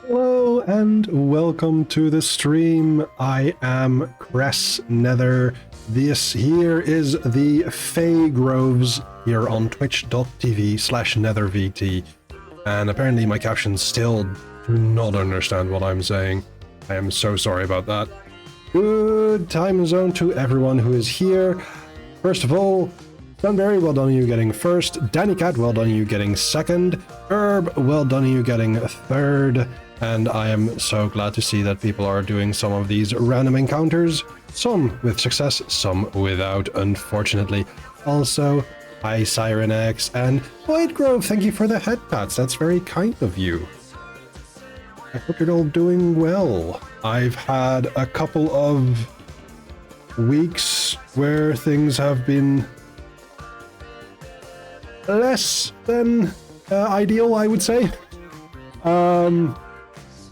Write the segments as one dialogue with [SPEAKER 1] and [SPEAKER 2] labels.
[SPEAKER 1] Hello and welcome to the stream. I am Cress Nether. This here is the Fey Groves here on twitch.tv/nethervt. And apparently my captions still do not understand what I'm saying. I am so sorry about that. Good time zone to everyone who is here. First of all, Sunberry, well done you getting first. Danny Cat, well done you getting second. Herb, well done you getting third. And I am so glad to see that people are doing some of these random encounters. Some with success, some without, unfortunately. Also, hi Siren X and White Grove, thank you for the head pats. That's very kind of you. I hope you're all doing well. I've had a couple of weeks where things have been less than ideal, I would say.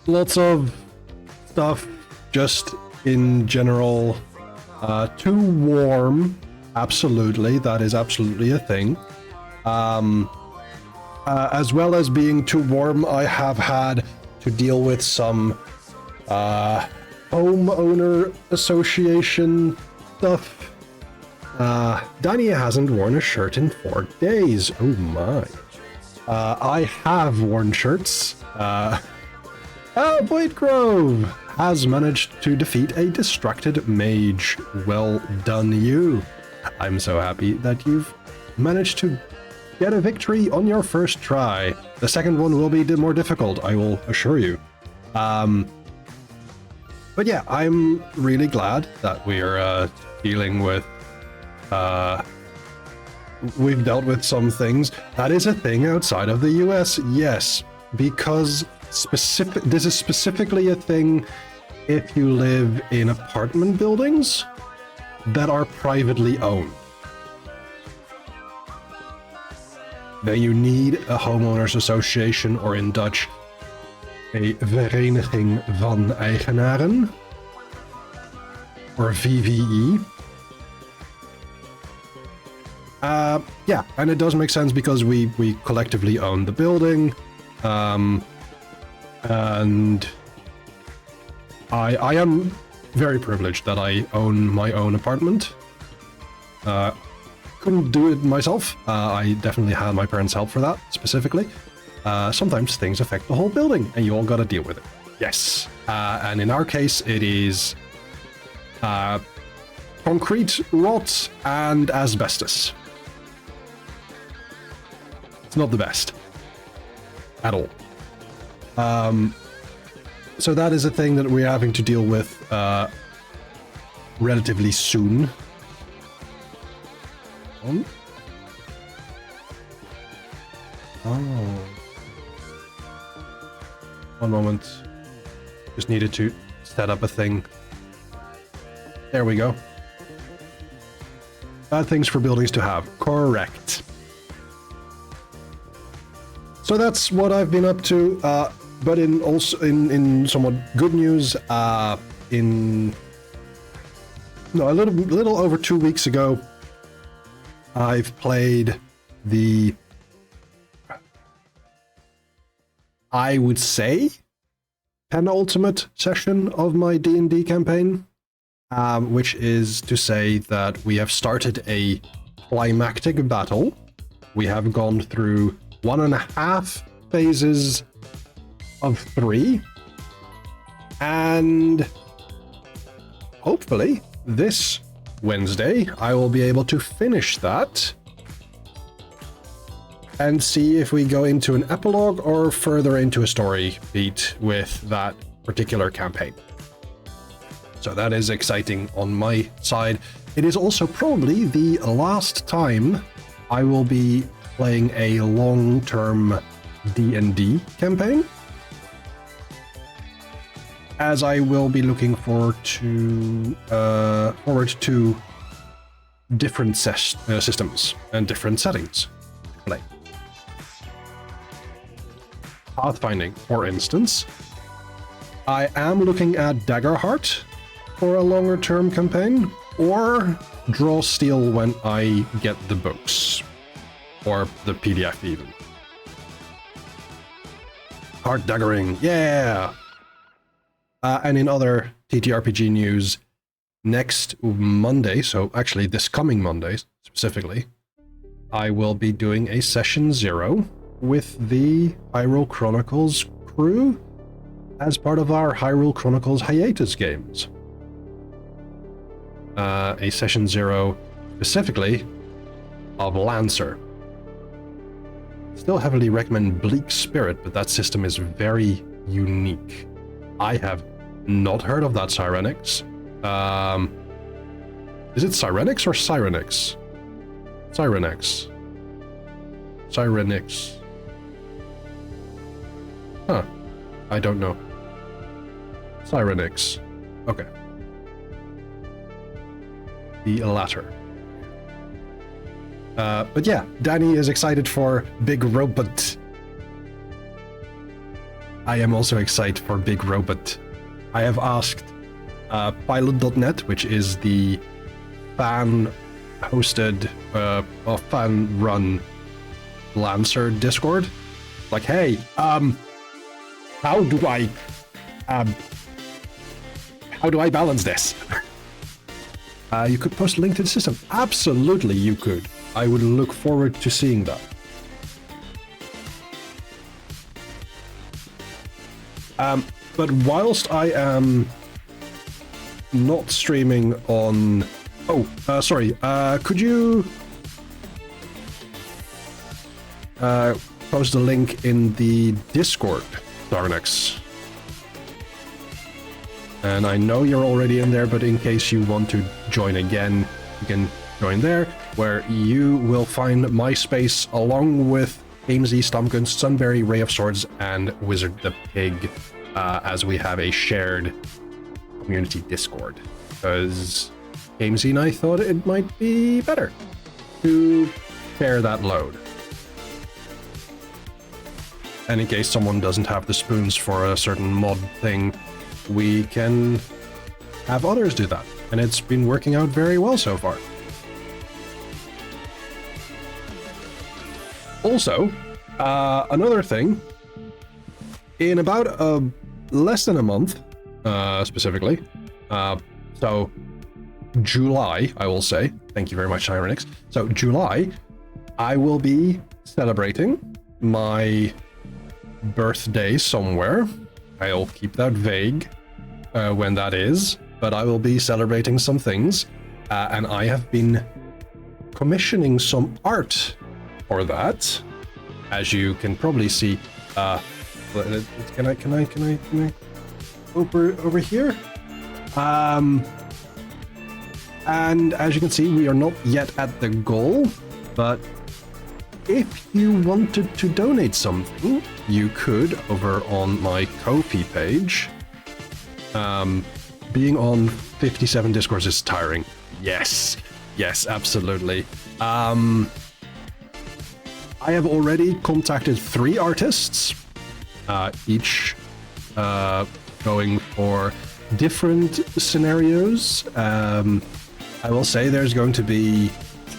[SPEAKER 1] Lots of stuff just in general. Too warm, absolutely, that is absolutely a thing. As well as being too warm, I have had to deal with some homeowner association stuff. Danny hasn't worn a shirt in 4 days. Oh my. I have worn shirts. White Grove has managed to defeat a distracted mage. Well done you. I'm so happy that you've managed to get a victory on your first try. The second one will be more difficult, I will assure you. But yeah, I'm really glad that we're dealing with we've dealt with some things. That is a thing outside of the US, yes, because this is specifically a thing if you live in apartment buildings that are privately owned. Then you need a homeowners association, or in Dutch, a Vereniging van Eigenaren, or VVE. Yeah, and it does make sense because we collectively own the building, and I am very privileged that I own my own apartment. Couldn't do it myself. I definitely had my parents' help for that, specifically. Sometimes things affect the whole building, and you all gotta deal with it. Yes. And in our case, it is concrete rot and asbestos. It's not the best at all. So that is a thing that we're having to deal with relatively soon. Oh. One moment. Just needed to set up a thing. There we go. Bad things for buildings to have. Correct. So that's what I've been up to, but in somewhat good news, a little over 2 weeks ago, I've played the, I would say, penultimate session of my D&D campaign, which is to say that we have started a climactic battle. We have gone through 1.5 phases of 3, and hopefully this Wednesday I will be able to finish that and see if we go into an epilogue or further into a story beat with that particular campaign. So that is exciting on my side. It is also probably the last time I will be playing a long-term D&D campaign, as I will be looking forward to different systems and different settings to play. Pathfinding, for instance. I am looking at Daggerheart for a longer-term campaign, or Draw Steel when I get the books. Or the PDF even. Heart daggering, yeah! And in other TTRPG news, next Monday, so actually this coming Monday specifically, I will be doing a session 0 with the Hyrule Chronicles crew as part of our Hyrule Chronicles hiatus games. A session 0 specifically of Lancer. Still heavily recommend Bleak Spirit, but that system is very unique. I have not heard of that Cyrenix. Is it Cyrenix or Cyrenix? Cyrenix. Cyrenix. Huh. I don't know. Cyrenix. Okay. The latter. But yeah, Danny is excited for Big Robot. I am also excited for Big Robot. I have asked Pilot.net, which is the fan-hosted, or fan-run Lancer Discord. Like, hey, how do I balance this? You could post a link to the system. Absolutely, you could. I would look forward to seeing that. But whilst I am not streaming on... Oh, sorry. Could you post a link in the Discord, Darnex? And I know you're already in there, but in case you want to join again, you can join there, where you will find my space along with AimZ, Stomkins, Sunberry, Ray of Swords, and Wizard the Pig, as we have a shared community Discord. Because AimZ and I thought it might be better to share that load. And in case someone doesn't have the spoons for a certain mod thing, we can have others do that. And it's been working out very well so far. Also, another thing, in about less than a month, specifically, so July, I will say, thank you very much, Cyrenix. So July, I will be celebrating my birthday somewhere. I'll keep that vague when that is, but I will be celebrating some things, and I have been commissioning some art for that, as you can probably see. Can I over here? And as you can see, we are not yet at the goal, but if you wanted to donate something, you could over on my Ko-fi page. Being on 57 Discords is tiring. Yes, absolutely. I have already contacted 3 artists, each going for different scenarios. I will say there's going to be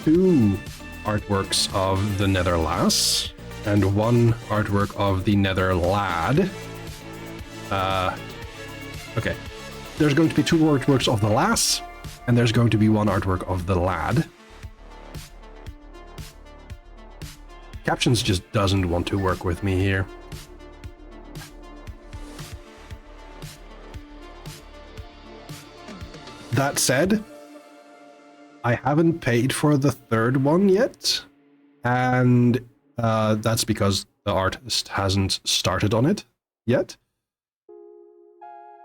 [SPEAKER 1] 2 artworks of the Nether Lass and 1 artwork of the Nether Lad. Okay, there's going to be 2 artworks of the Lass, and there's going to be 1 artwork of the Lad. Captions just doesn't want to work with me here. That said, I haven't paid for the 3rd one yet, and that's because the artist hasn't started on it yet.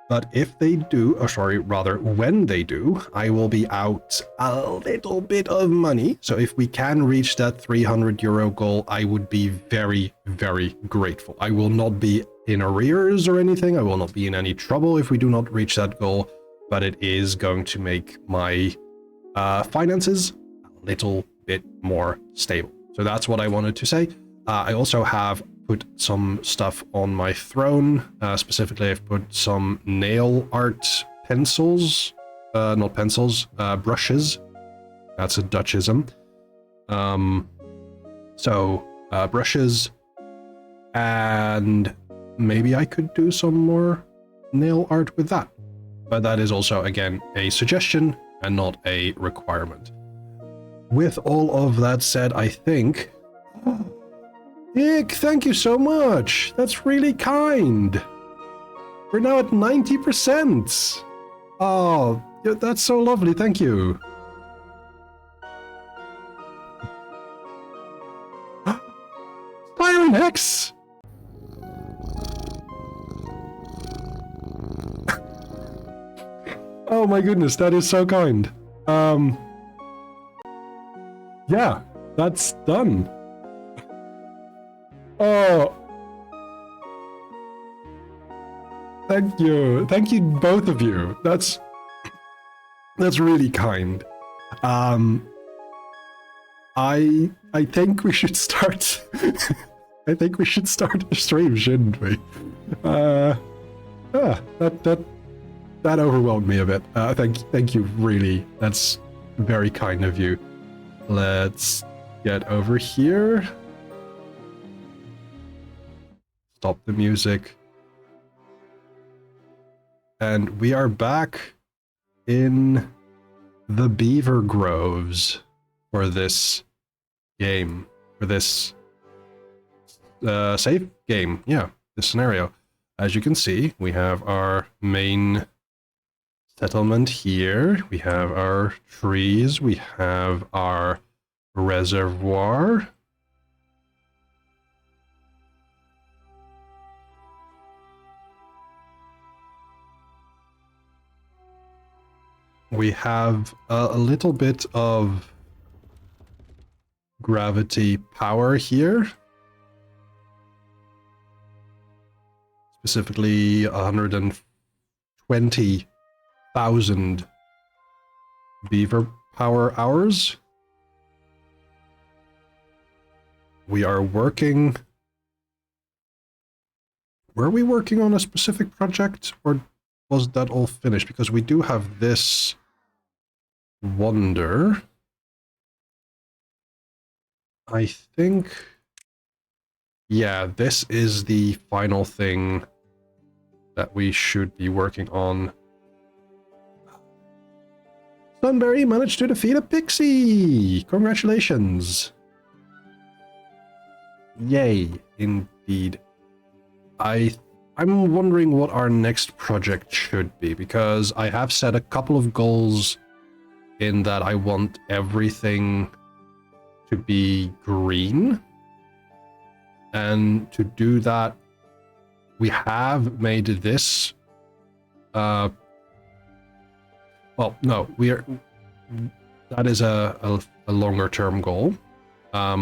[SPEAKER 1] But if they do, or sorry, rather, when they do, I will be out a little bit of money. So if we can reach that €300 goal, I would be very, very grateful. I will not be in arrears or anything. I will not be in any trouble if we do not reach that goal, but it is going to make my finances a little bit more stable. So that's what I wanted to say. I also have put some stuff on my throne. Specifically, I've put some nail art pencils, not pencils, brushes. That's a Dutchism. Brushes and maybe I could do some more nail art with that. But that is also, again, a suggestion and not a requirement. With all of that said, I think... Ick, thank you so much! That's really kind! We're now at 90%! Oh, that's so lovely, thank you! Iron Hex! Oh my goodness, that is so kind. Yeah, that's done. Oh. Thank you. Thank you, both of you. That's really kind. I think we should start I think we should start the stream, shouldn't we? That overwhelmed me a bit. Thank you, really. That's very kind of you. Let's get over here. Stop the music. And we are back in the Beaver Groves for this game. For this save game. Yeah, this scenario. As you can see, we have our main settlement here. We have our trees. We have our reservoir. We have a little bit of gravity power here. Specifically 120,000 beaver power hours. We are working... Were we working on a specific project, or was that all finished? Because we do have this wonder. I think... Yeah, this is the final thing that we should be working on. Sunberry managed to defeat a pixie! Congratulations! Yay, indeed. I'm wondering what our next project should be, because I have set a couple of goals in that I want everything to be green. And to do that, we have made this... well, no, that is a longer term goal. Let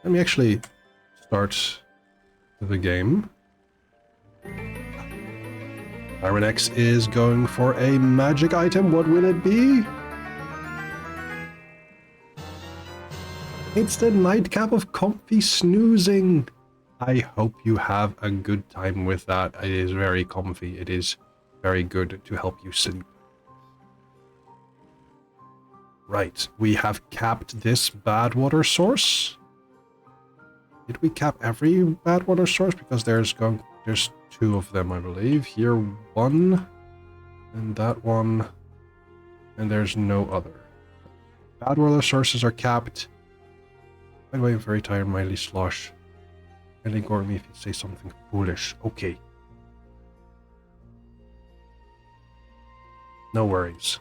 [SPEAKER 1] me actually start the game. Iron X is going for a magic item. What will it be? It's the nightcap of comfy snoozing. I hope you have a good time with that. It is very comfy. It is very good to help you sleep. Right, we have capped this bad water source. Did we cap every bad water source? Because there's two of them, I believe. Here, one, and that one, and there's no other. Bad water sources are capped. By the way, I'm very tired, Miley Slosh. And ignore me if you say something foolish. Okay. No worries.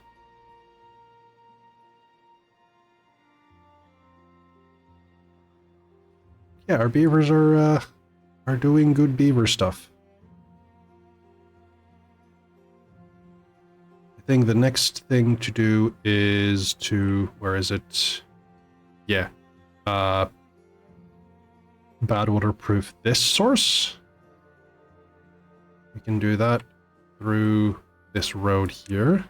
[SPEAKER 1] Yeah, our beavers are doing good beaver stuff. I think the next thing to do is to... Where is it? Yeah. Bad waterproof this source. We can do that through this road here.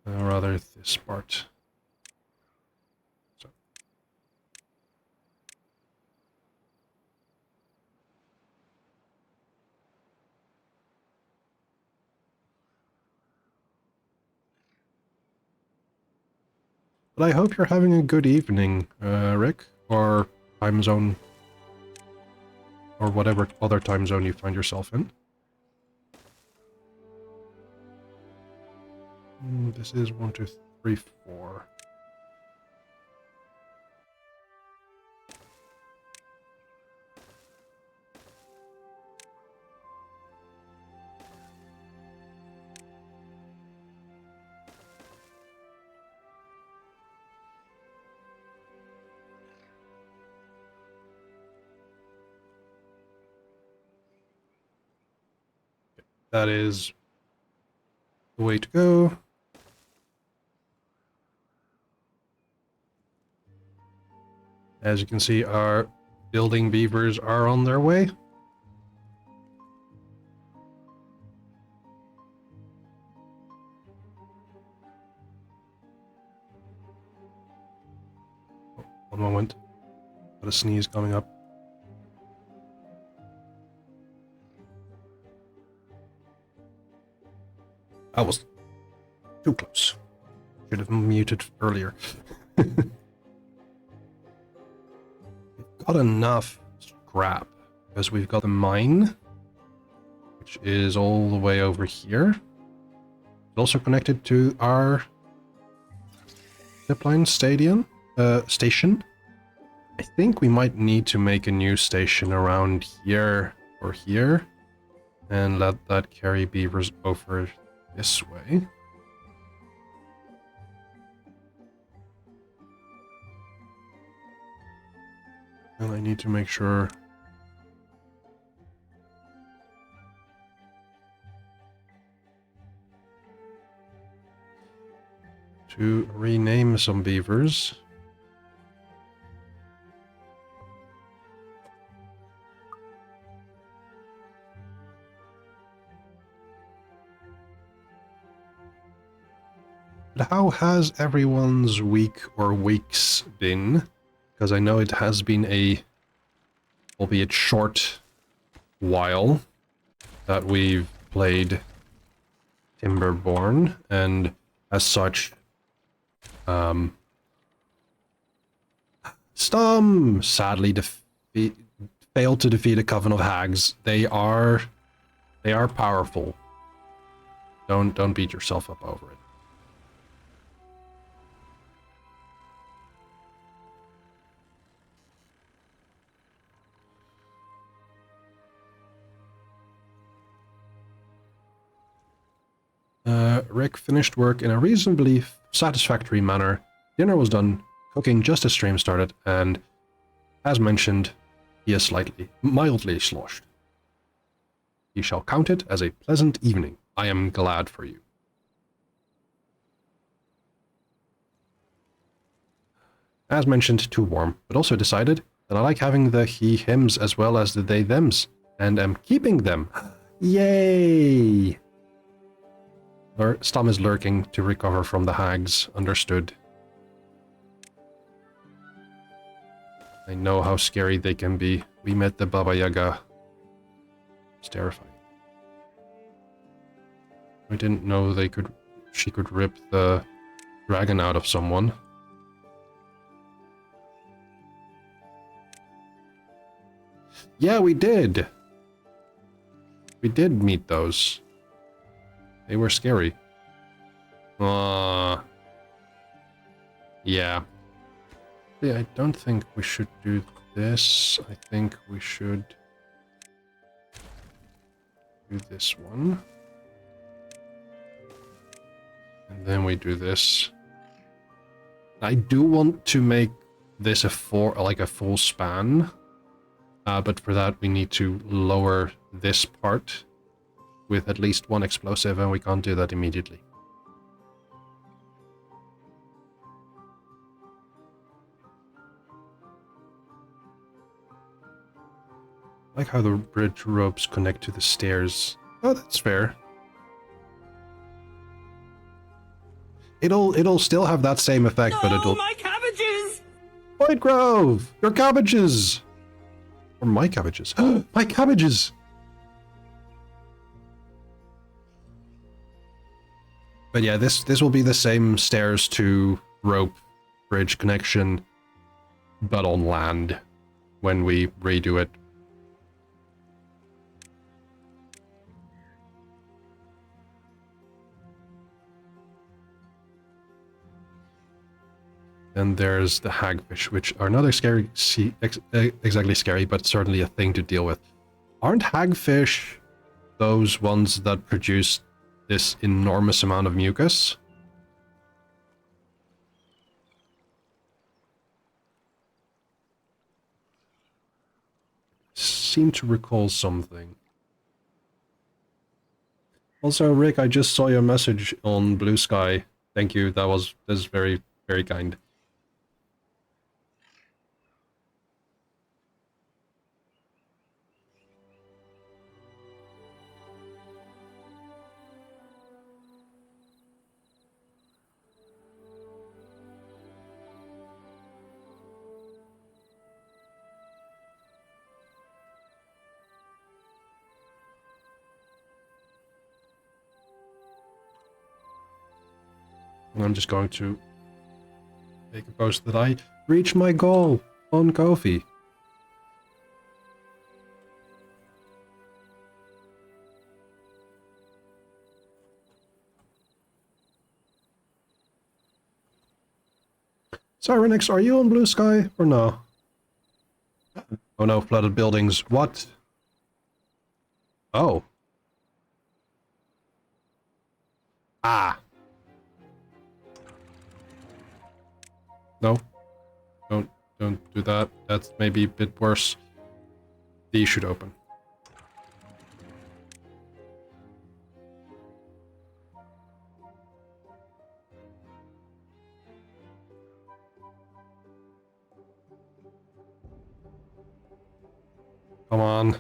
[SPEAKER 1] Or rather, this part. So. But I hope you're having a good evening, Rick, or time zone or whatever other time zone you find yourself in. This is 1, 2, 3, 4. That is the way to go. As you can see, our building beavers are on their way. One moment. Got a sneeze coming up. I was too close. Should have muted earlier. We've got enough scrap because we've got the mine, which is all the way over here. It's also connected to our zipline station. I think we might need to make a new station around here or here and let that carry beavers over this way. And I need to make sure to rename some beavers. But how has everyone's week or weeks been? Because I know it has been a, albeit short, while that we've played Timberborn, and as such, Stum sadly failed to defeat a coven of hags. They are powerful. Don't beat yourself up over it. Rick finished work in a reasonably satisfactory manner. Dinner was done, cooking just as stream started, and, as mentioned, he is mildly sloshed. He shall count it as a pleasant evening. I am glad for you. As mentioned, too warm, but also decided that I like having the he-hims as well as the they-thems, and am keeping them. Yay! Stum is lurking to recover from the hags. Understood. I know how scary they can be. We met the Baba Yaga. It's terrifying. I didn't know she could rip the dragon out of someone. Yeah, we did. We did meet those. They were scary. Yeah. Yeah, I don't think we should do this. I think we should do this one. And then we do this. I do want to make this a full span. But for that we need to lower this part with at least one explosive, and we can't do that immediately. I like how the bridge ropes connect to the stairs. Oh, that's fair. It'll still have that same effect, but it'll...
[SPEAKER 2] my cabbages!
[SPEAKER 1] White Grove! Your cabbages! Or my cabbages. My cabbages! But yeah, this will be the same stairs to rope bridge connection, but on land when we redo it. Then there's the hagfish, which are not exactly scary, but certainly a thing to deal with. Aren't hagfish those ones that produce this enormous amount of mucus? Seem to recall something. Also, Rick, I just saw your message on Blue Sky. Thank you. That's very, very kind. I'm just going to make a post that I reached my goal on Ko-fi. Cyrenix, are you on Blue Sky or no? Oh no, flooded buildings. What? Oh. Ah. No. Don't do that. That's maybe a bit worse. These should open. Come on.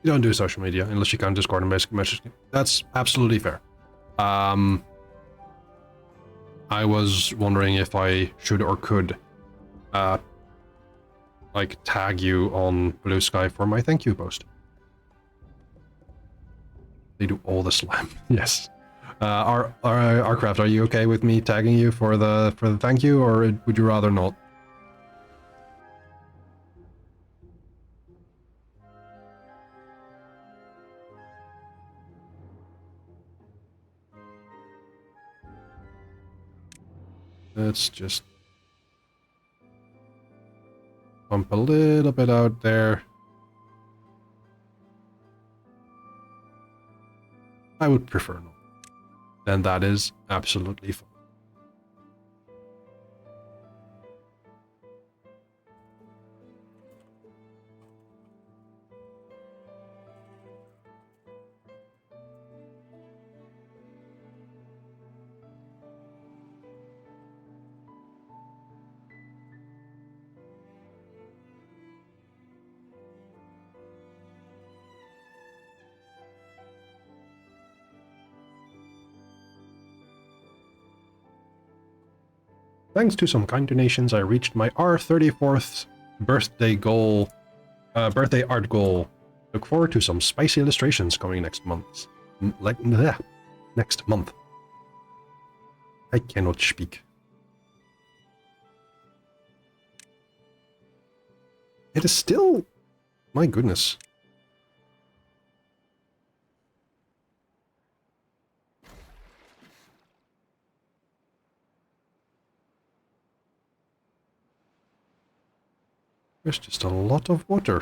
[SPEAKER 1] You don't do social media unless you can Discord and basic messaging. That's absolutely fair. I was wondering if I should or could, like, tag you on Blue Sky for my thank you post. They do all the slime. Yes. Arcraft, are you okay with me tagging you for the thank you, or would you rather not? Let's just pump a little bit out there. I would prefer not. Then that is absolutely fine. Thanks to some kind donations, I reached my R34th birthday goal, birthday art goal. Look forward to some spicy illustrations coming next month. Next month. I cannot speak. It is still... My goodness. There's just a lot of water.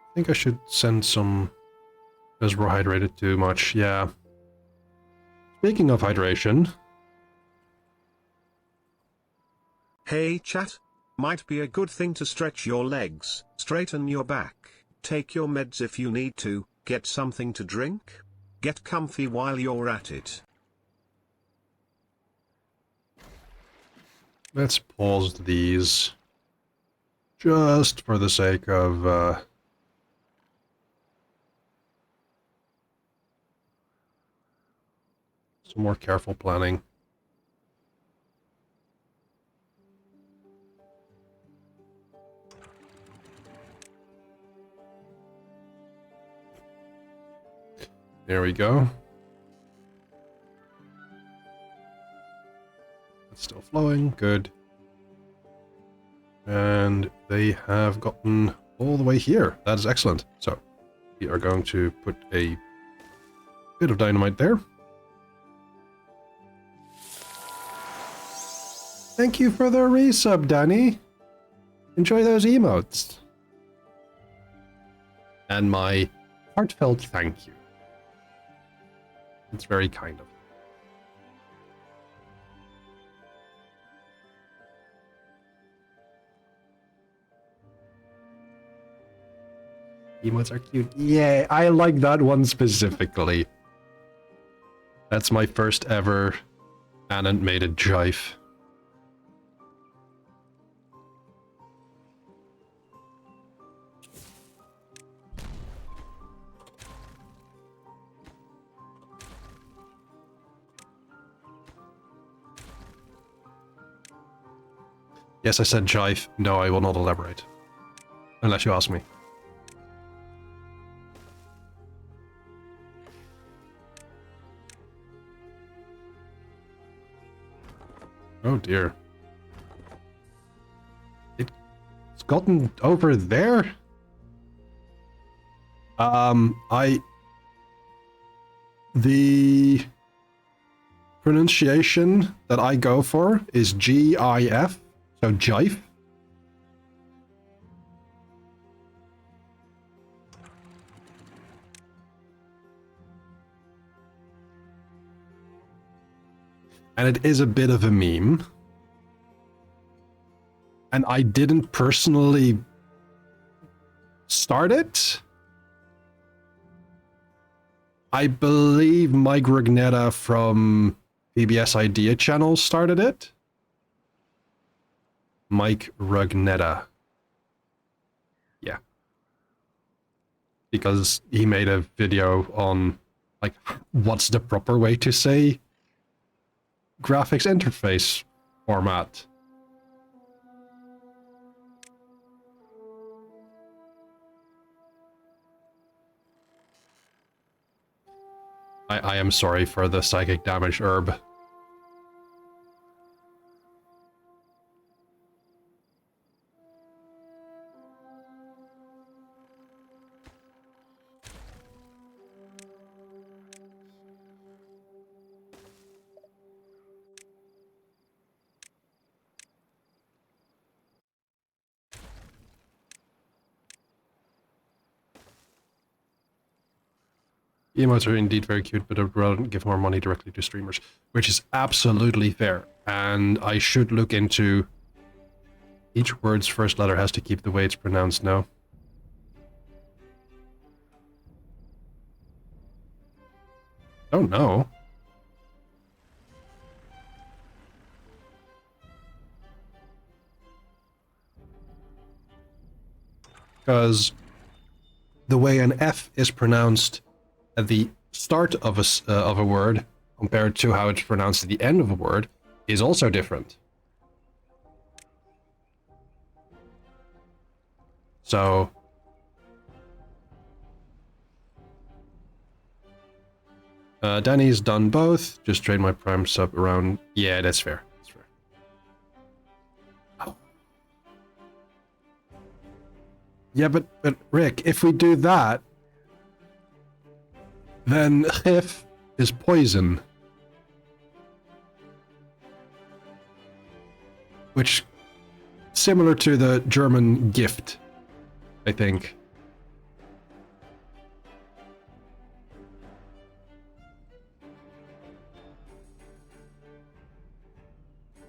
[SPEAKER 1] I think I should send some... Because we're hydrated too much, yeah. Speaking of hydration...
[SPEAKER 2] Hey chat. Might be a good thing to stretch your legs, straighten your back, take your meds if you need to, get something to drink. Get comfy while you're at it.
[SPEAKER 1] Let's pause these. Just for the sake of, some more careful planning. There we go. It's still flowing. Good. And they have gotten all the way here. That is excellent. So we are going to put a bit of dynamite there. Thank you for the resub, Danny. Enjoy those emotes. And my heartfelt thank you. It's very kind of you. Emotes are cute. Yeah, I like that one specifically. That's my first ever animated GIF. Yes, I said jive. No, I will not elaborate. Unless you ask me. Oh dear. It's gotten over there? The pronunciation that I go for is G-I-F, so jive. And it is a bit of a meme. And I didn't personally start it. I believe Mike Rugnetta from PBS Idea Channel started it. Mike Rugnetta. Yeah. Because he made a video on, like, what's the proper way to say graphics interface format. I am sorry for the psychic damage, Herb. Emotes are indeed very cute, but I'd rather give more money directly to streamers, which is absolutely fair. And I should look into each word's first letter has to keep the way it's pronounced now. Oh no. Because the way an F is pronounced at the start of a word compared to how it's pronounced at the end of a word is also different. So Danny's done both. Just trade my prime sub around. Yeah, that's fair. That's fair. Oh. Yeah, but Rick, if we do that, then Gif is poison. Which, similar to the German gift, I think.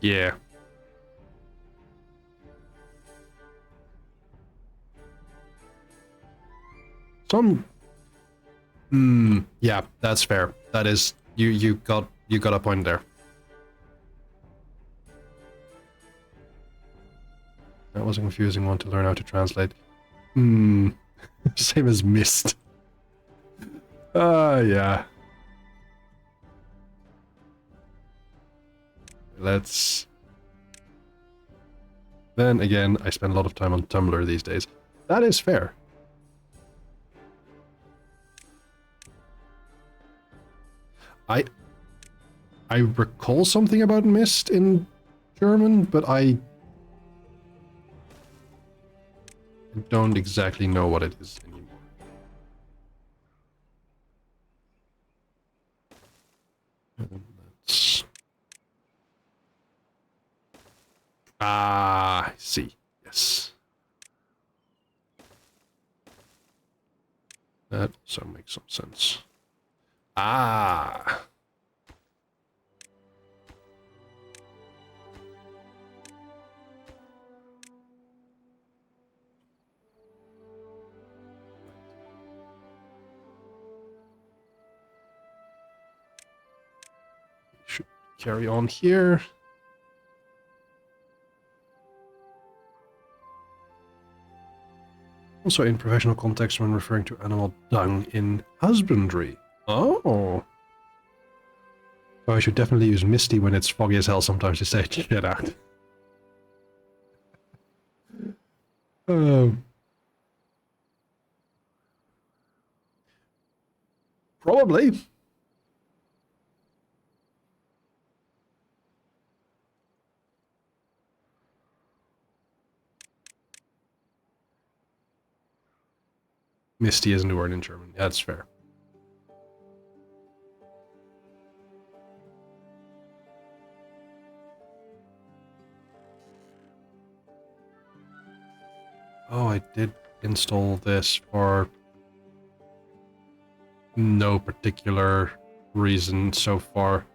[SPEAKER 1] Yeah. Yeah, that's fair. That is, you got a point there. That was a confusing one to learn how to translate. Same as mist. Yeah. Let's... Then again, I spend a lot of time on Tumblr these days. That is fair. I recall something about mist in German, but I don't exactly know what it is anymore. Let's... Ah, I see. Yes. That also makes some sense. Ah. Should carry on here. Also in professional context when referring to animal dung in husbandry. Oh. So I should definitely use Misty when it's foggy as hell sometimes to say shit out. Probably. Misty isn't a word in German. That's fair. Oh, I did install this for no particular reason so far.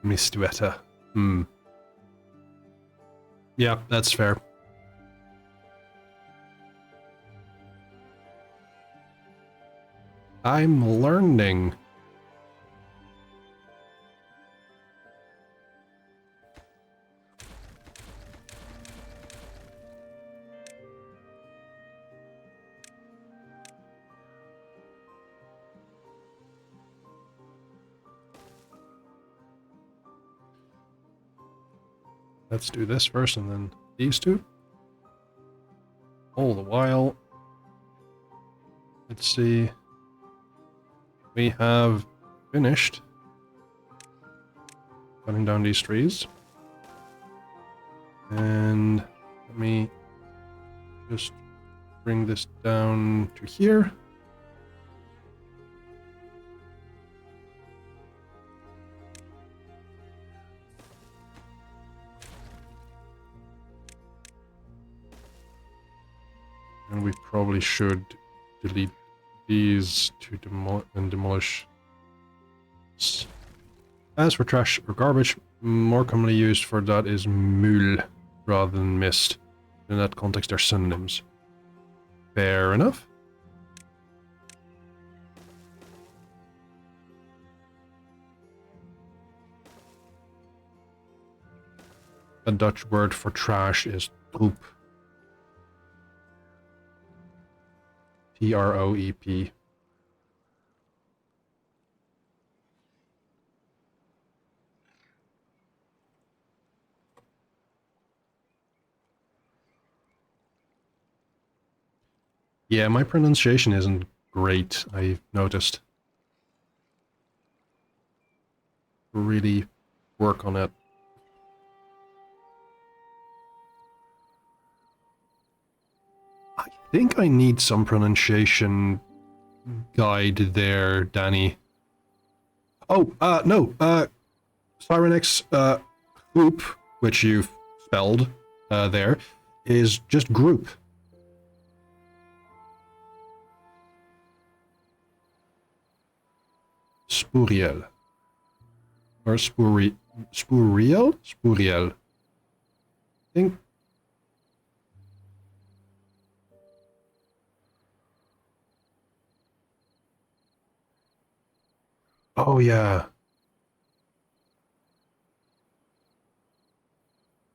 [SPEAKER 1] Mistueta. Yeah, that's fair. I'm learning. Let's do this first and then these two. All the while, let's see. We have finished cutting down these trees. And let me just bring this down to here. And we probably should delete these to demolish. As for trash or garbage, more commonly used for that is mul rather than mist. In that context, they're synonyms. Fair enough. A Dutch word for trash is troep. Troep. Yeah, my pronunciation isn't great, I've noticed. Really work on it. I think I need some pronunciation guide there, Danny. Oh, no, Cyrenex, hoop, which you've spelled, there, is just group. Spuriel. Or Spuriel? Spuriel. I think. Oh, yeah.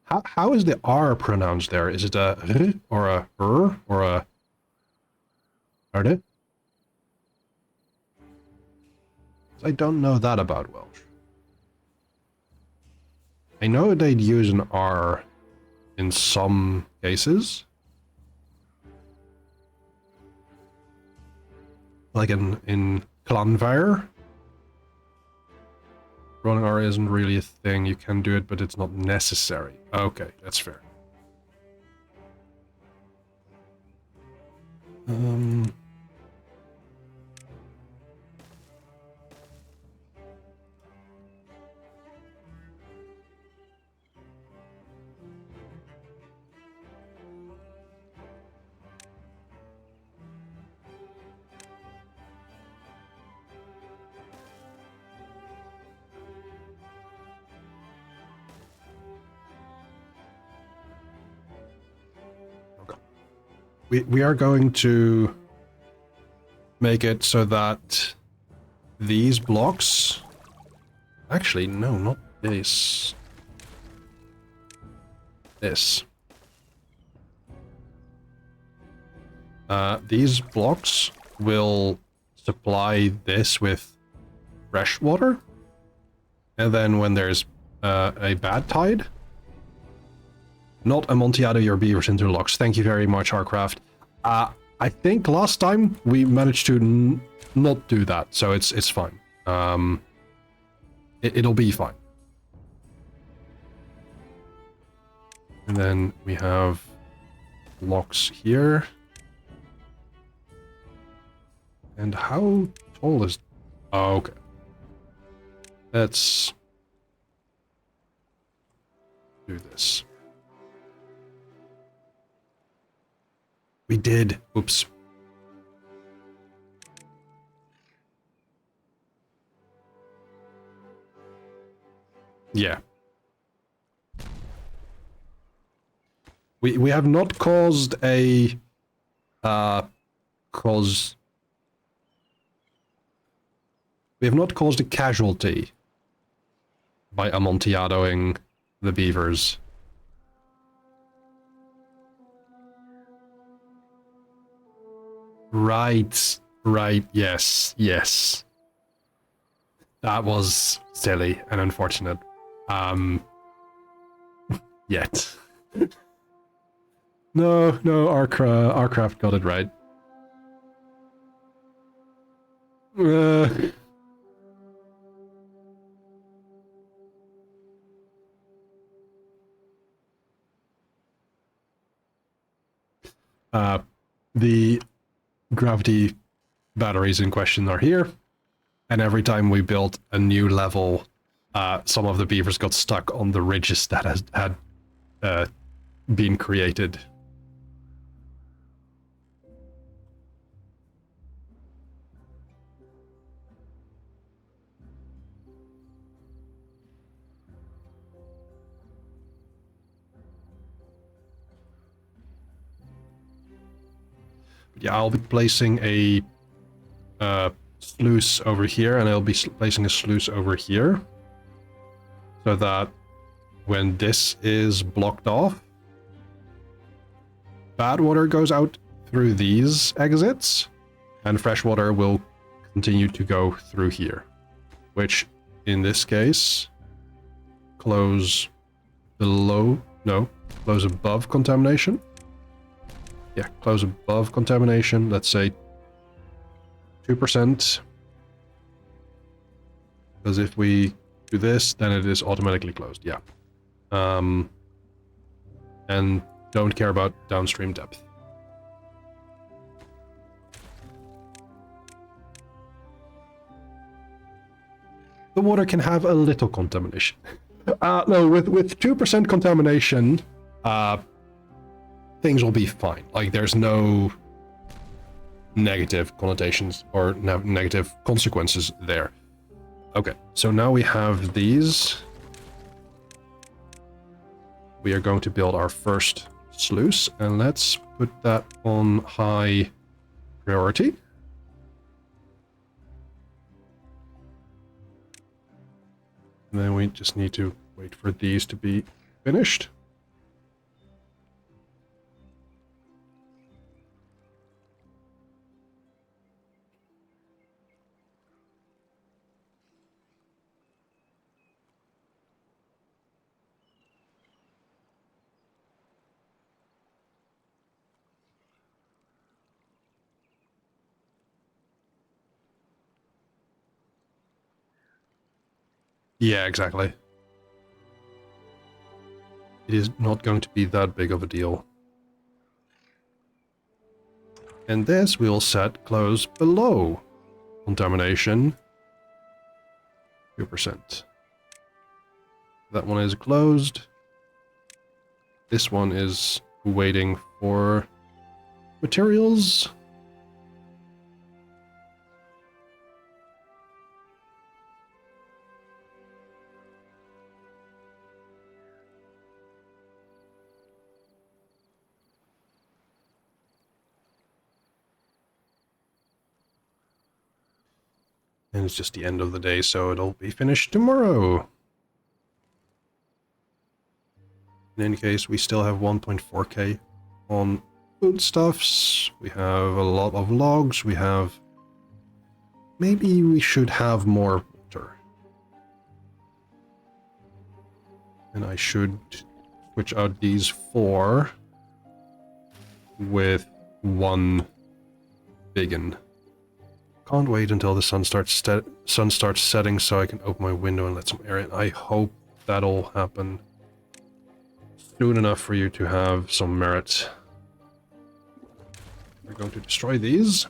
[SPEAKER 1] How is the R pronounced there? Is it a R or a R or a RD? I don't know that about Welsh. I know they'd use an R in some cases. like in Clanvair. Rolling R isn't really a thing. You can do it, but it's not necessary. Okay, that's fair. We are going to make it so that these blocks... Actually, no, not this. This. These blocks will supply this with fresh water. And then when there's a bad tide... Not amontillado your beavers into locks. Thank you very much, Harcraft. I think last time we managed to not do that, so it's fine. It'll be fine. And then we have locks here. And how tall is... Oh, okay. Let's do this. We did. Oops. Yeah. We have not caused a we have not caused a casualty by amontilladoing the beavers. Right, yes. That was silly and unfortunate. Yet. No, our craft got it right. The gravity batteries in question are here, and every time we built a new level, some of the beavers got stuck on the ridges that had been created. Yeah, I'll be placing a sluice over here, and I'll be placing a sluice over here, so that when this is blocked off, bad water goes out through these exits, and fresh water will continue to go through here, which in this case close below, no, close above contamination. Yeah, close above contamination, let's say 2%. Because if we do this, then it is automatically closed, yeah. And don't care about downstream depth. The water can have a little contamination. No, with 2% contamination, things will be fine. Like, there's no negative connotations or negative consequences there. Okay, so now we have these. We are going to build our first sluice, and let's put that on high priority. And then we just need to wait for these to be finished. Yeah, exactly. It is not going to be that big of a deal. And this we'll set close below contamination. 2%. That one is closed. This one is waiting for materials. And it's just the end of the day, so it'll be finished tomorrow. In any case, we still have 1.4k on foodstuffs. We have a lot of logs. We have... Maybe we should have more water. And I should switch out these 4 with 1 biggin. Can't wait until the sun starts setting so I can open my window and let some air in. I hope that'll happen soon enough for you to have some merit. We're going to destroy these,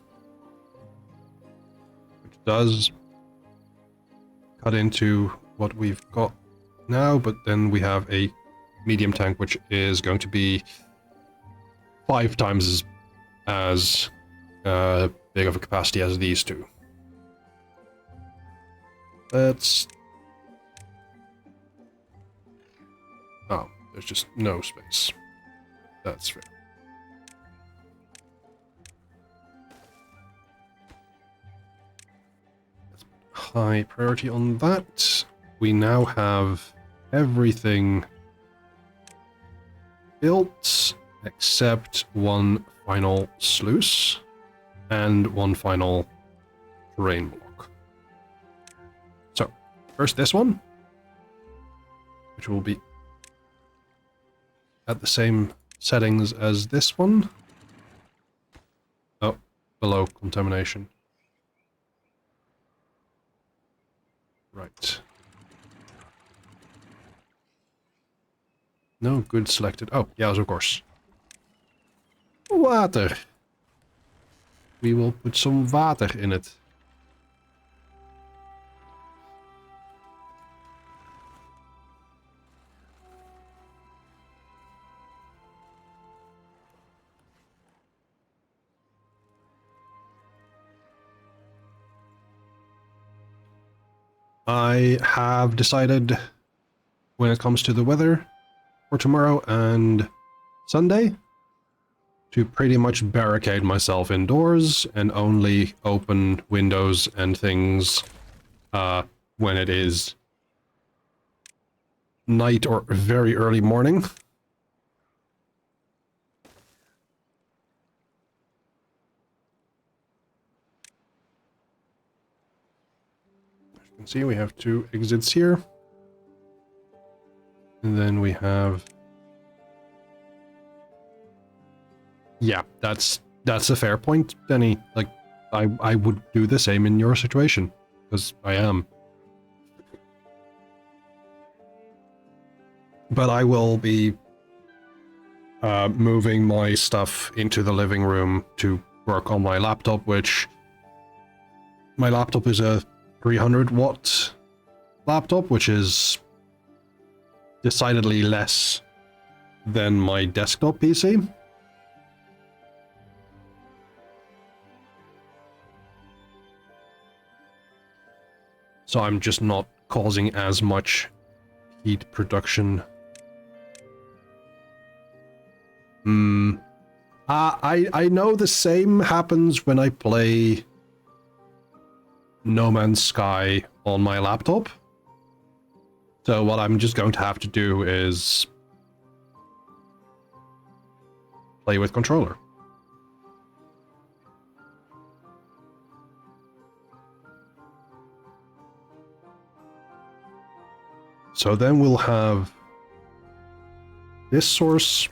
[SPEAKER 1] which does cut into what we've got now, but then we have a medium tank which is going to be 5 times as big of a capacity as these two. Let's... Oh, there's just no space. That's fair. Let's put high priority on that. We now have everything built except 1 final sluice and 1 final terrain block. So, first this one, which will be at the same settings as this one. Oh, below contamination. Right. No, good selected. Oh, yes, of course. Water. We will put some water in it. I have decided when it comes to the weather for tomorrow and Sunday to pretty much barricade myself indoors and only open windows and things when it is night or very early morning. As you can see, we have 2 exits here. And then we have... Yeah, that's a fair point, Denny. Like, I would do the same in your situation, because I am. But I will be moving my stuff into the living room to work on my laptop, which... My laptop is a 300-watt laptop, which is decidedly less than my desktop PC. So I'm just not causing as much heat production. I know the same happens when I play No Man's Sky on my laptop. So what I'm just going to have to do is play with controller. So then we'll have this source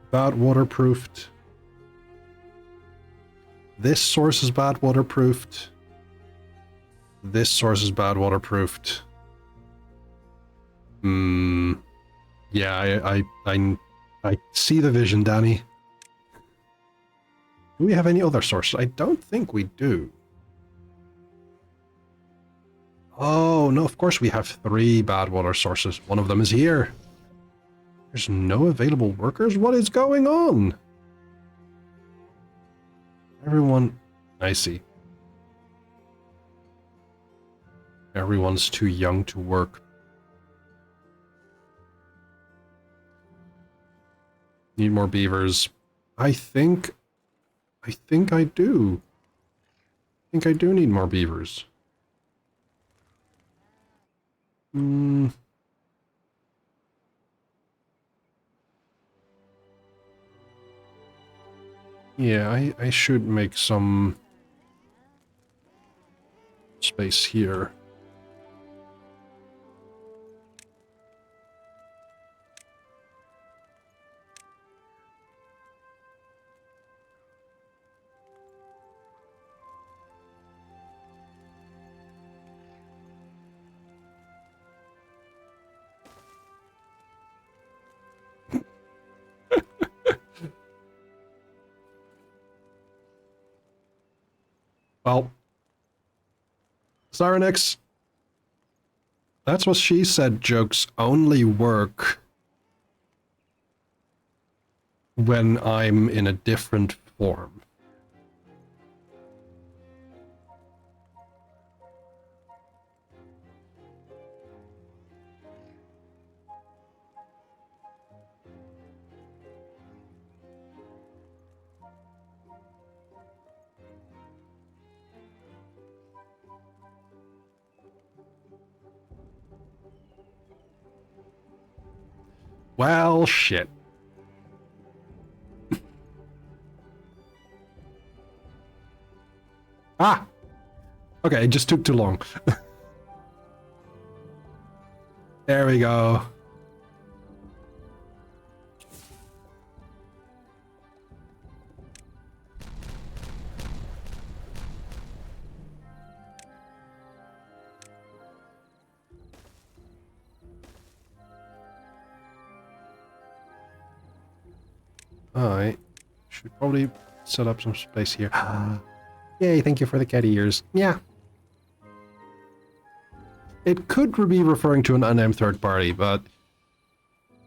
[SPEAKER 1] bad waterproofed. This source is bad waterproofed. this source is bad waterproofed. Yeah, I see the vision, Danny. Do we have any other sources? I don't think we do. Oh, no, of course we have 3 bad water sources. One of them is here. There's no available workers? What is going on? Everyone... I see. Everyone's too young to work. Need more beavers. I think I do. I think I do need more beavers. Yeah, I should make some space here. Well, Sirenix, that's what she said. Jokes only work when I'm in a different form. Well, shit. Ah! Okay, it just took too long. There we go. I should probably set up some space here. Yay, thank you for the cat ears. Yeah. It could be referring to an unnamed third party, but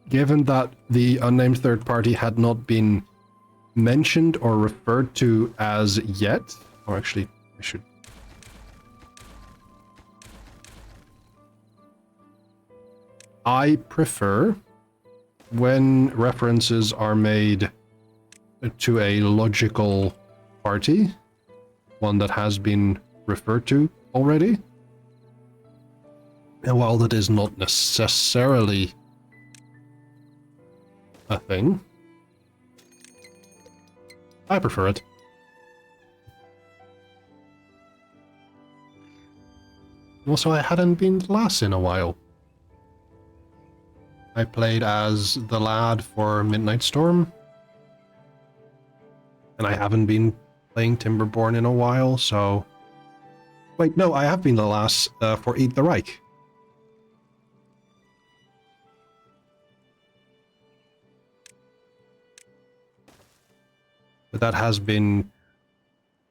[SPEAKER 1] given that the unnamed third party had not been mentioned or referred to as yet, or actually, I should... I prefer when references are made to a logical party, one that has been referred to already. And while that is not necessarily a thing, I prefer it. Also, I hadn't been Lass in a while. I played as the lad for Midnight Storm, and I haven't been playing Timberborn in a while, so... Wait, no, I have been the Lass for Eat the Reich. But that has been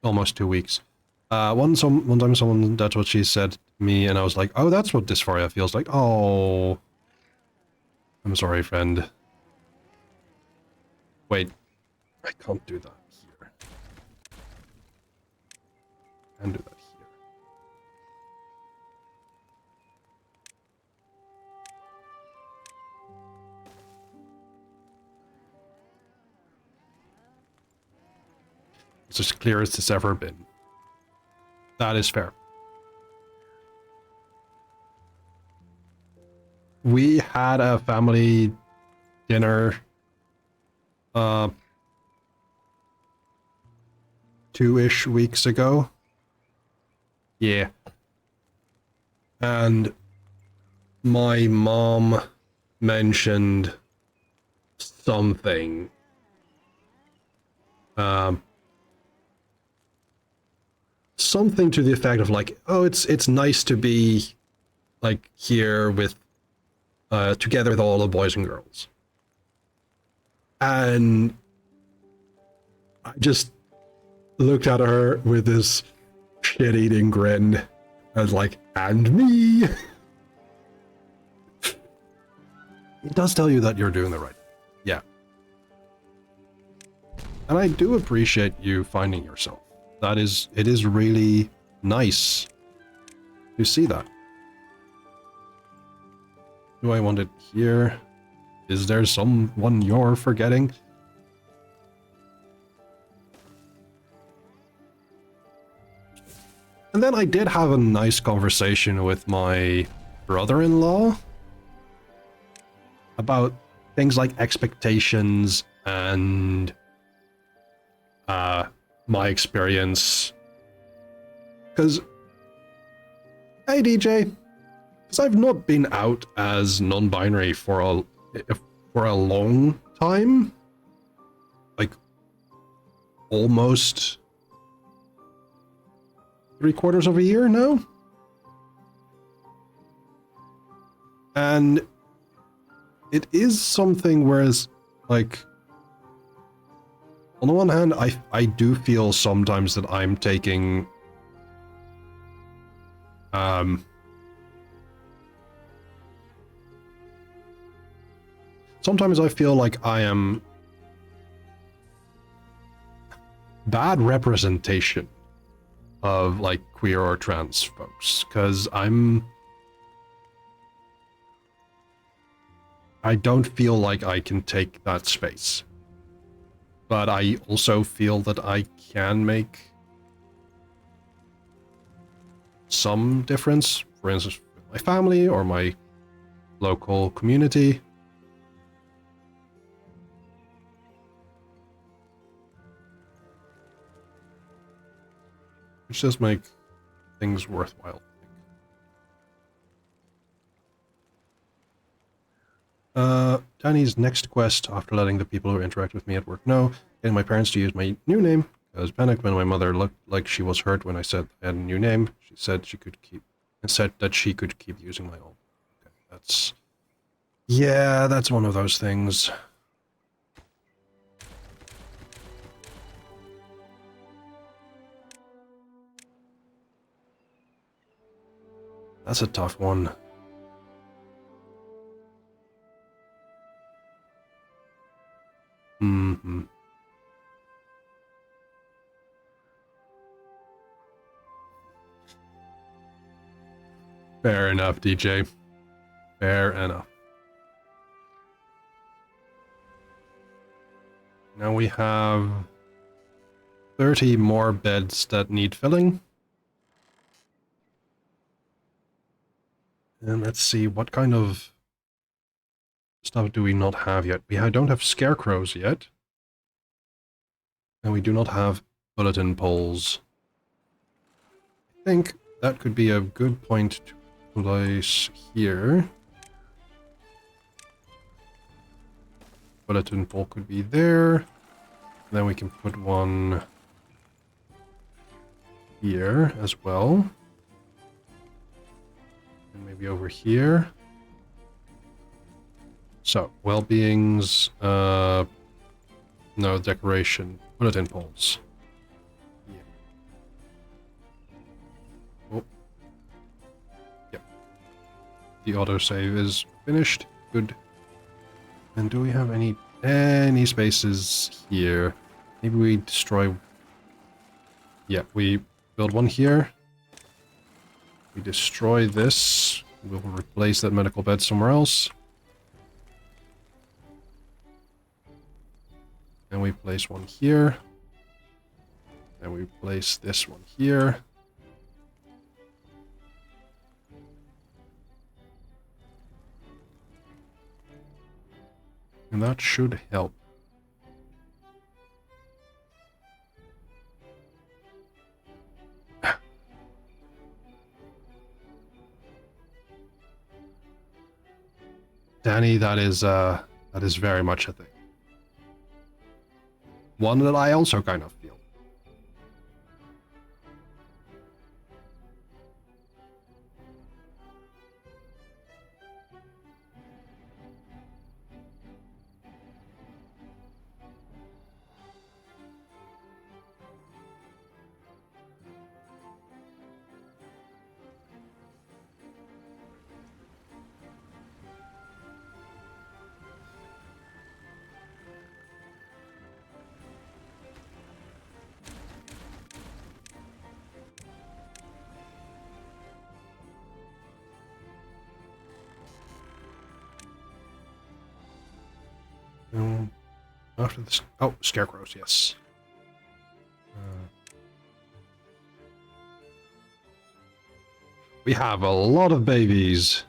[SPEAKER 1] almost 2 weeks. One time someone, that's what she said to me, and I was like, oh, that's what dysphoria feels like. Oh... I'm sorry, friend. Wait. I can't do that here. I can do that here. It's as clear as it's ever been. That is fair. We had a family dinner 2-ish weeks ago. Yeah. And my mom mentioned something. something to the effect of like, oh, it's nice to be like here with together with all the boys and girls. And I just looked at her with this shit-eating grin. I was like, and me. It does tell you that you're doing the right thing. Yeah. And I do appreciate you finding yourself. It is really nice to see that. Do I want it here? Is there someone you're forgetting? And then I did have a nice conversation with my brother-in-law about things like expectations and my experience. Because, hey DJ, because I've not been out as non-binary for a long time, like almost 3/4 of a year now, and it is something. Whereas, like, on the one hand, I do feel sometimes that I'm taking sometimes I feel like I am bad representation of like queer or trans folks, because I don't feel like I can take that space. But I also feel that I can make some difference, for instance, with my family or my local community. Which does make things worthwhile. Danny's next quest, after letting the people who interact with me at work know, getting my parents to use my new name. I was panicked when my mother looked like she was hurt when I said I had a new name. She said that she could keep using my old. Okay, that's one of those things. That's a tough one. Mm-hmm. Fair enough, DJ. Fair enough. Now we have 30 more beds that need filling. And let's see, what kind of stuff do we not have yet? We don't have scarecrows yet. And we do not have bulletin poles. I think that could be a good point to place here. Bulletin pole could be there. Then we can put one here as well. And maybe over here. So, well-beings, no, decoration, bulletin poles. Yeah. Oh. Yep. The autosave is finished. Good. And do we have any spaces here? Maybe we destroy... Yeah, we build one here. We destroy this. We'll replace that medical bed somewhere else. And we place one here. And we place this one here. And that should help. Danny, that is very much a thing. One that I also kind of feel. After this... Oh, scarecrows, yes. We have a lot of babies.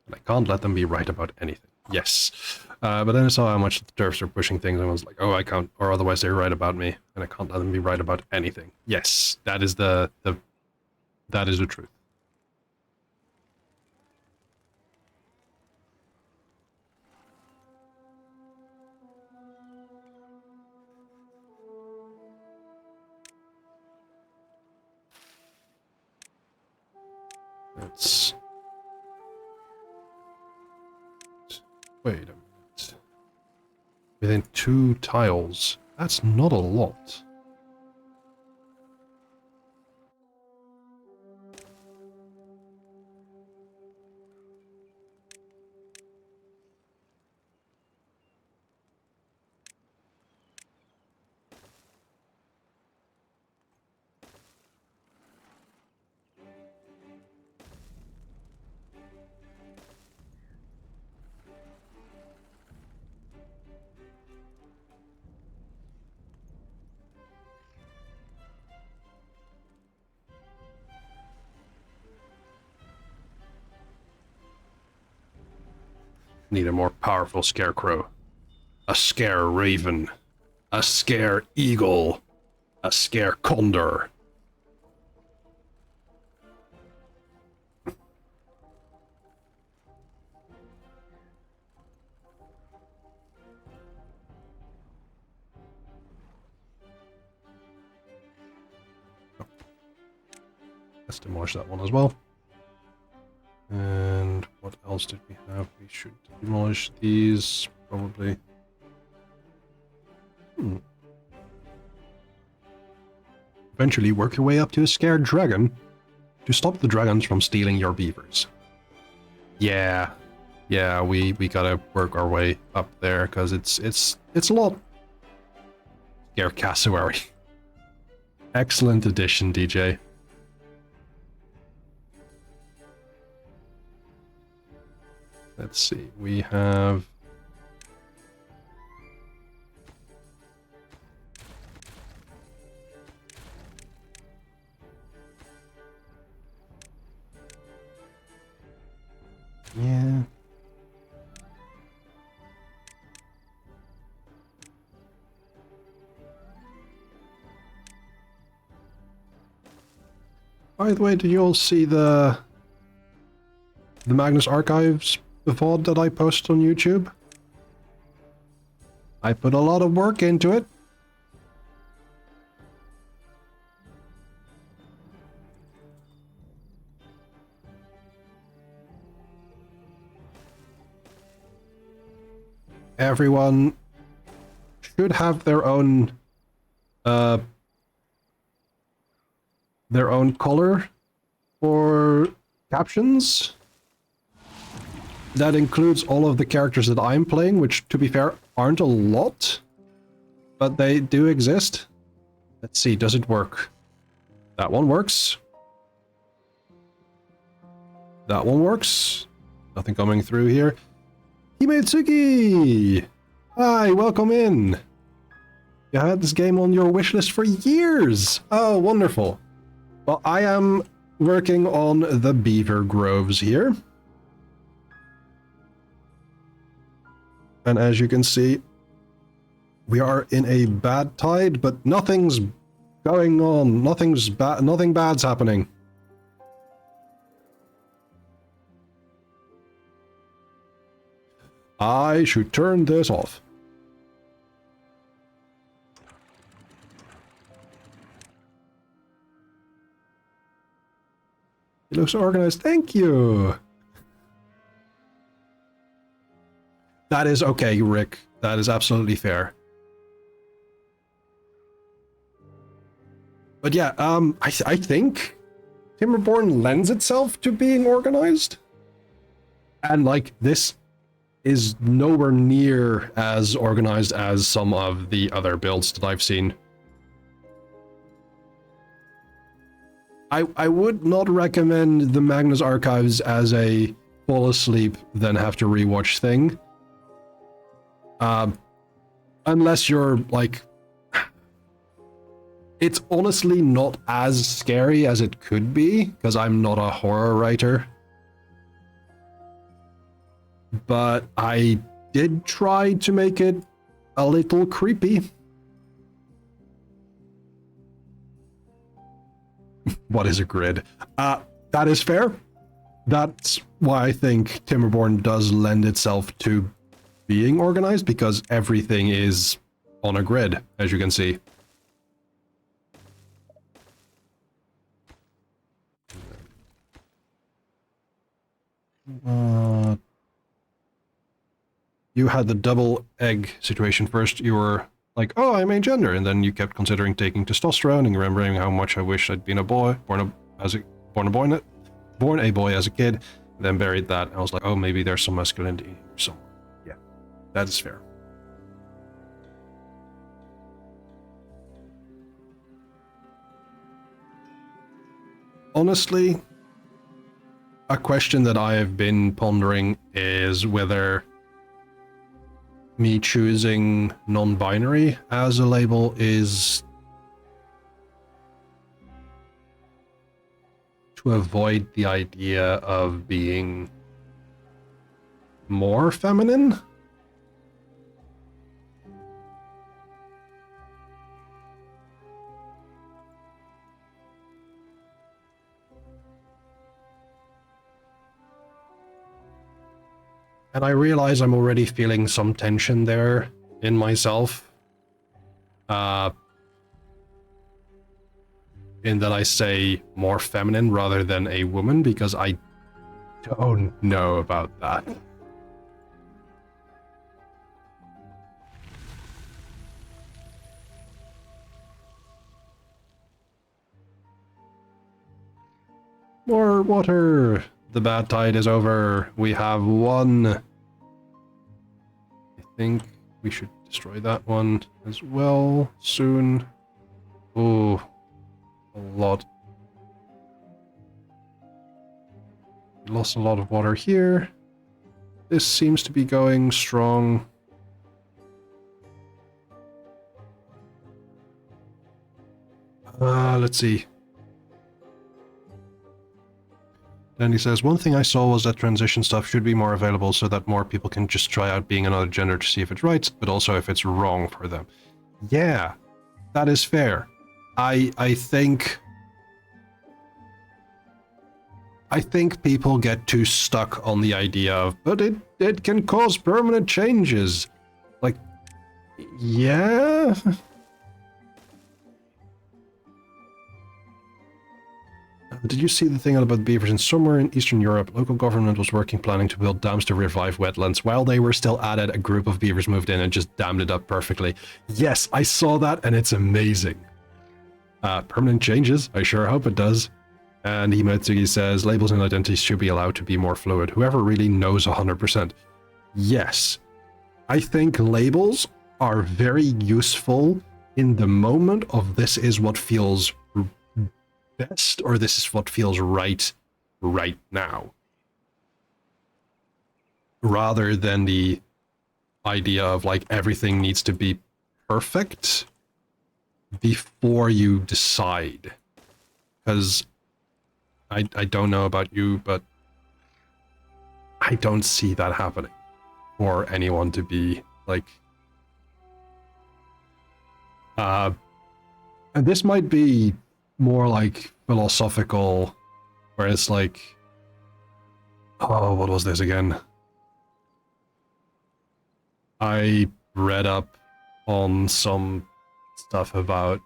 [SPEAKER 1] And I can't let them be right about anything. Yes. But then I saw how much the turfs are pushing things, and I was like, oh, I can't, or otherwise they're right about me, and I can't let them be right about anything. Yes, that is that is the truth. Let's... Wait a minute. Within 2 tiles. That's not a lot. Need a more powerful scarecrow. A scare raven. A scare eagle. A scare condor. Let's demolish that one as well. And what else did we have? We should demolish these, probably. Eventually work your way up to a scared dragon to stop the dragons from stealing your beavers. Yeah, we gotta work our way up there, because it's a lot. Scare cassowary. Excellent addition, DJ. Let's see, we have... Yeah. By the way, did you all see the Magnus Archives VOD that I posted on YouTube? I put a lot of work into it. Everyone should have their own color for captions. That includes all of the characters that I'm playing, which, to be fair, aren't a lot, but they do exist. Let's see, does it work? That one works. That one works. Nothing coming through here. Himetsuki! Hi, welcome in. You had this game on your wishlist for years. Oh, wonderful. Well, I am working on the beaver groves here. And as you can see, we are in a bad tide, but nothing's going on. Nothing bad's happening. I should turn this off. It looks organized. Thank you. That is okay, Rick. That is absolutely fair. But yeah, I think Timberborn lends itself to being organized. And like, this is nowhere near as organized as some of the other builds that I've seen. I would not recommend the Magnus Archives as a fall asleep, then have to rewatch thing. Unless you're like... It's honestly not as scary as it could be, because I'm not a horror writer. But I did try to make it a little creepy. What is a grid? That is fair. That's why I think Timberborn does lend itself to being organized, because everything is on a grid, as you can see. You had the double egg situation first. You were like, oh, I'm a gender, and then you kept considering taking testosterone and remembering how much I wish I'd been a boy, born a boy as a kid, and then buried that. I was like, oh, maybe there's some masculinity somewhere. Yeah, that is fair. Honestly, a question that I have been pondering is whether me choosing non-binary as a label is to avoid the idea of being more feminine. And I realize I'm already feeling some tension there in myself. In that I say more feminine rather than a woman, because I don't know about that. More water! The bad tide is over. We have one. I think we should destroy that one as well soon. Oh, a lot. We lost a lot of water here. This seems to be going strong. Let's see. And he says, one thing I saw was that transition stuff should be more available so that more people can just try out being another gender to see if it's right, but also if it's wrong for them. Yeah, that is fair. I think people get too stuck on the idea of, but it can cause permanent changes. Like, yeah. Did you see the thing about beavers? In somewhere in Eastern Europe, local government was planning to build dams to revive wetlands. While they were still at it, a group of beavers moved in and just dammed it up perfectly. Yes, I saw that, and it's amazing. Permanent changes? I sure hope it does. And Himatsugi says, labels and identities should be allowed to be more fluid. Whoever really knows 100%. Yes. I think labels are very useful in the moment of this is what feels best, or this is what feels right now, rather than the idea of like everything needs to be perfect before you decide. Because I don't know about you, but I don't see that happening for anyone to be like and this might be more like philosophical, where it's like, oh, what was this again? I read up on some stuff about...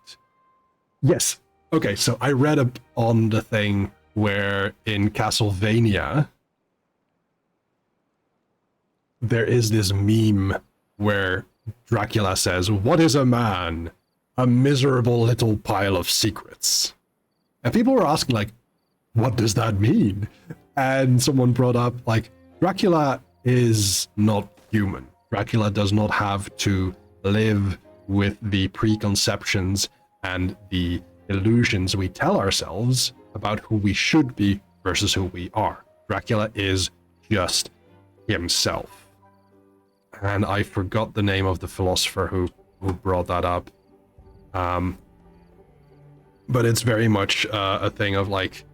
[SPEAKER 1] Yes, okay, so I read up on the thing where in Castlevania, there is this meme where Dracula says, "What is a man? A miserable little pile of secrets." And people were asking, like, what does that mean? And someone brought up, like, Dracula is not human. Dracula does not have to live with the preconceptions and the illusions we tell ourselves about who we should be versus who we are. Dracula is just himself. And I forgot the name of the philosopher who brought that up. But it's very much a thing of like,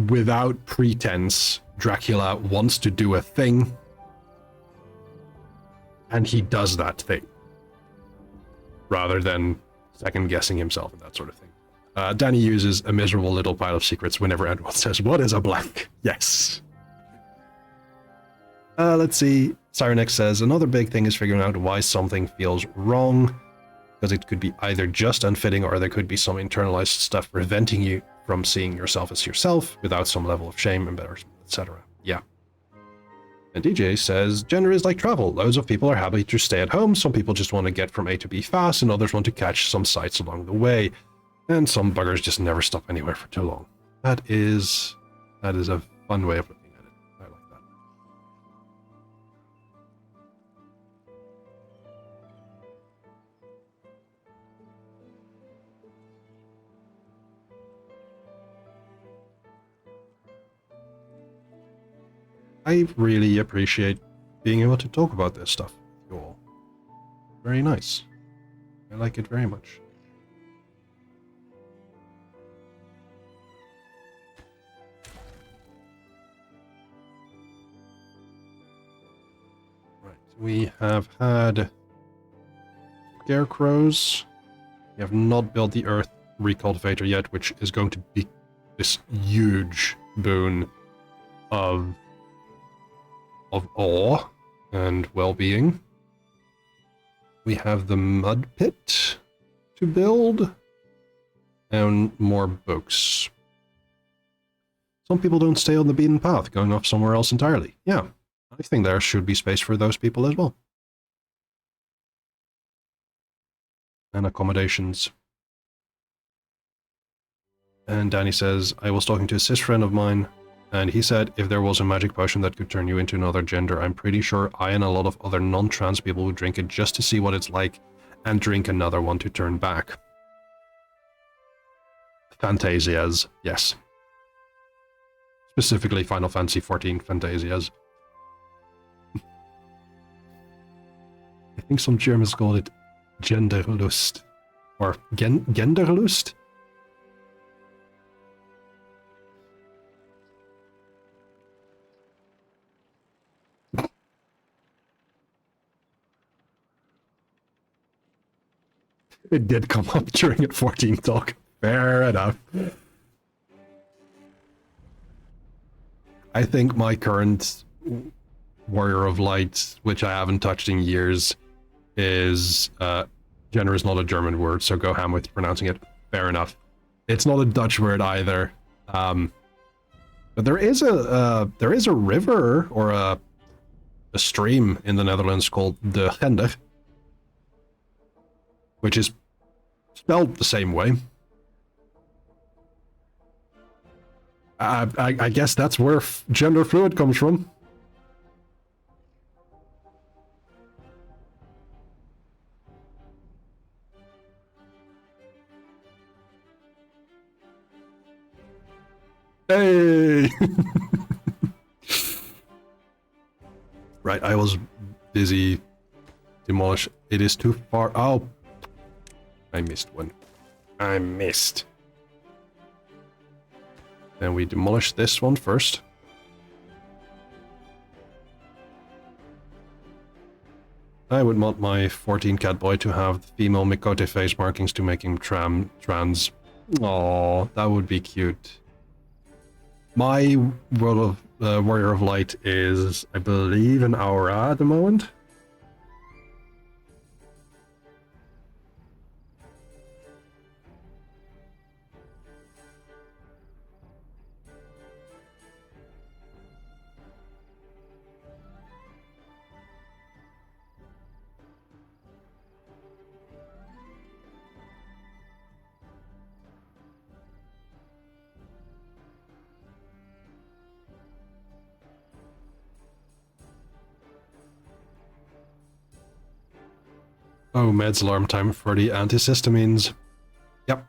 [SPEAKER 1] without pretense, Dracula wants to do a thing, and he does that thing, rather than second-guessing himself and that sort of thing. Danny uses a miserable little pile of secrets whenever anyone says, "What is a blank?" Yes. Let's see. Cyrenex says, another big thing is figuring out why something feels wrong, because it could be either just unfitting or there could be some internalized stuff preventing you from seeing yourself as yourself without some level of shame, embarrassment, etc. Yeah. And DJ says, gender is like travel. Loads of people are happy to stay at home. Some people just want to get from A to B fast, and others want to catch some sights along the way. And some buggers just never stop anywhere for too long. That is a fun way of looking at it. I like that. I really appreciate being able to talk about this stuff with you all. Very nice. I like it very much. Right, we have had scarecrows. We have not built the Earth Recultivator yet, which is going to be this huge boon of awe and well-being. We have the mud pit to build and more books. Some people don't stay on the beaten path, going off somewhere else entirely. Yeah, I think there should be space for those people as well. And accommodations. And Danny says, I was talking to a cis friend of mine, and he said if there was a magic potion that could turn you into another gender, I'm pretty sure I and a lot of other non-trans people would drink it just to see what it's like, and drink another one to turn back. Fantasias, yes. Specifically Final Fantasy XIV Fantasias. I think some Germans call it Genderlust. Or Genderlust? It did come up during a 14 talk. Fair enough. I think my current Warrior of Light, which I haven't touched in years, is gender is not a German word, so go ham with pronouncing it. Fair enough. It's not a Dutch word either. But there is a river or a stream in the Netherlands called the Gender, which is spelled the same way. I guess that's where gender fluid comes from. Hey! Right, I was busy demolish. It is too far. Oh, I missed one. I missed. Then we demolish this one first. I would want my 14 cat boy to have the female Mikote face markings to make him trans. Aww, that would be cute. My World of Warrior of Light is, I believe, an Aura at the moment. Oh, meds alarm time for the antihistamines. Yep.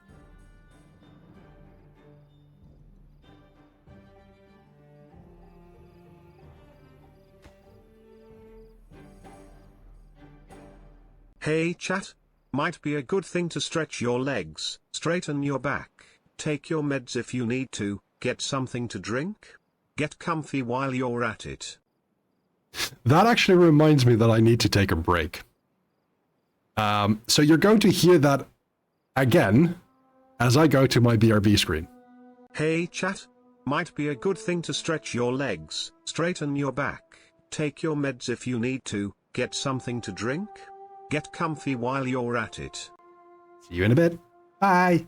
[SPEAKER 2] Hey chat. Might be a good thing to stretch your legs, straighten your back, take your meds if you need to, get something to drink. Get comfy while you're at it.
[SPEAKER 1] That actually reminds me that I need to take a break. So you're going to hear that again as I go to my BRB screen.
[SPEAKER 2] Hey chat. Might be a good thing to stretch your legs, straighten your back, take your meds if you need to, get something to drink. Get comfy while you're at it.
[SPEAKER 1] See you in a bit. Bye.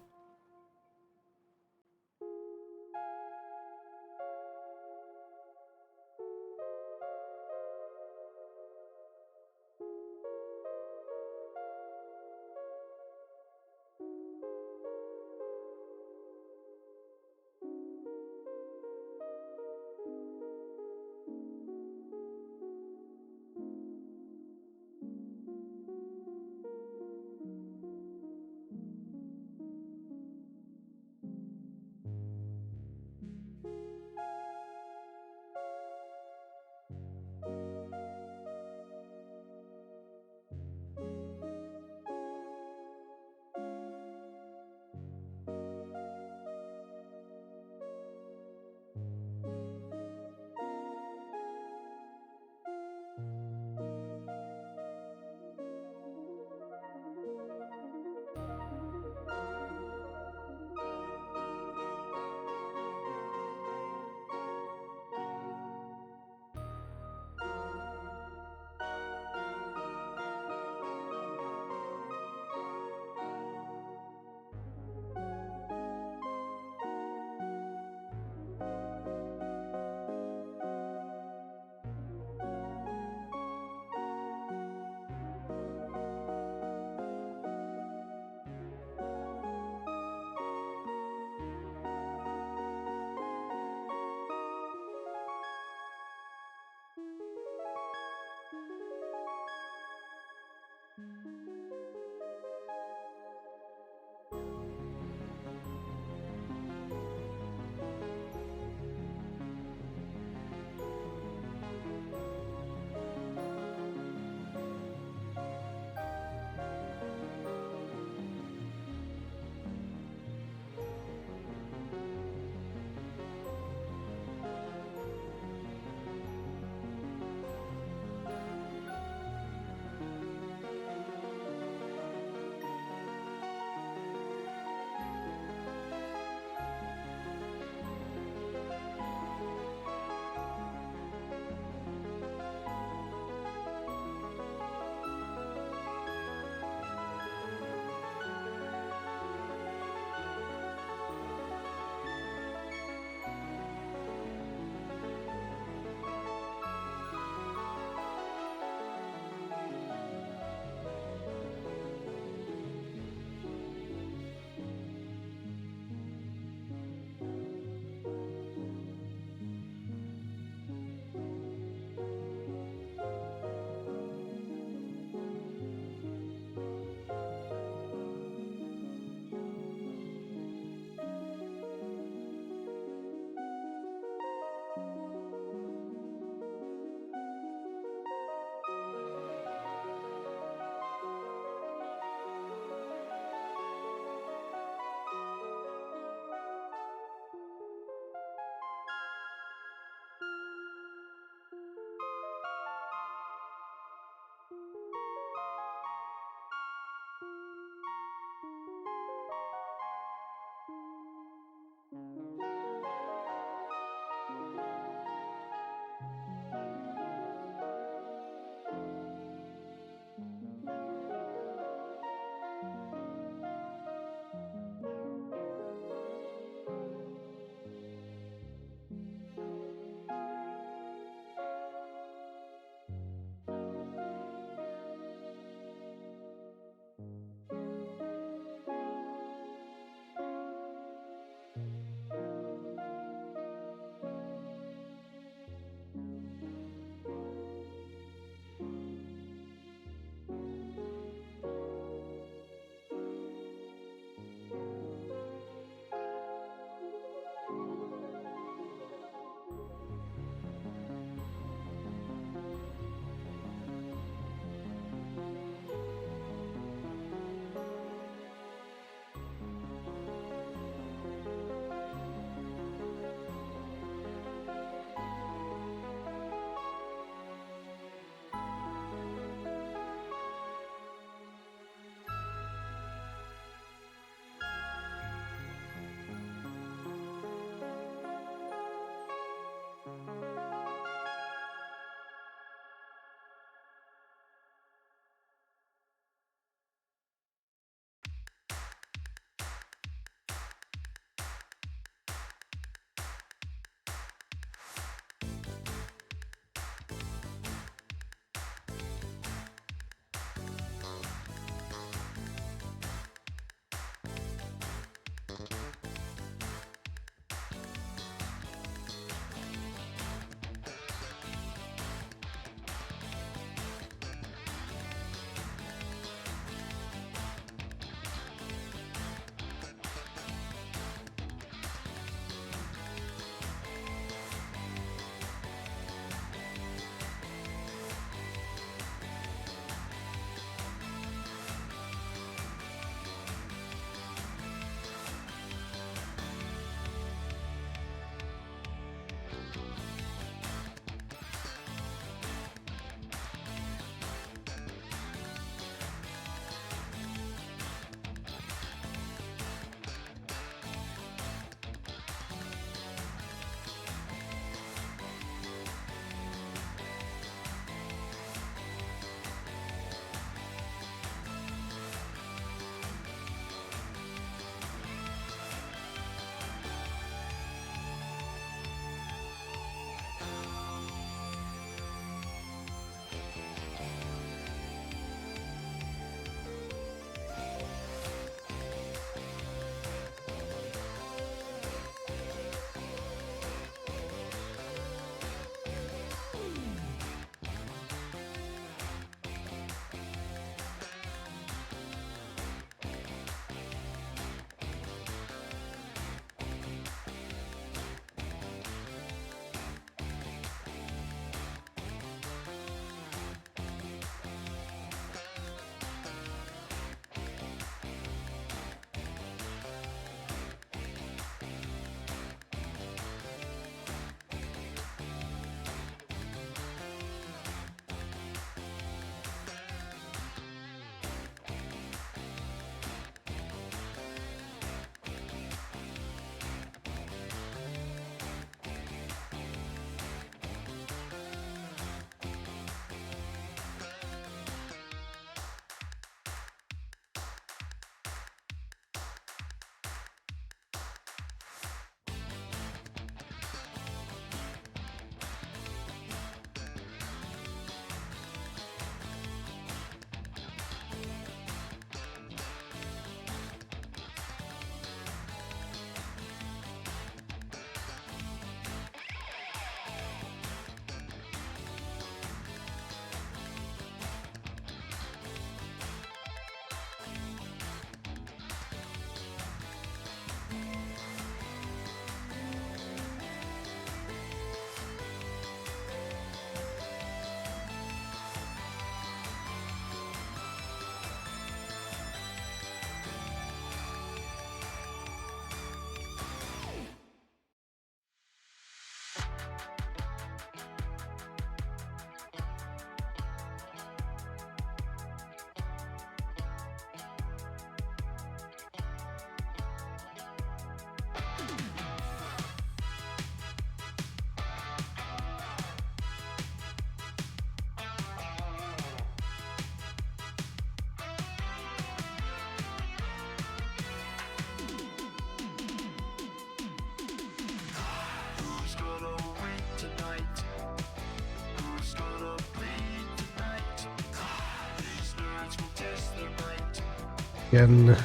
[SPEAKER 1] Again,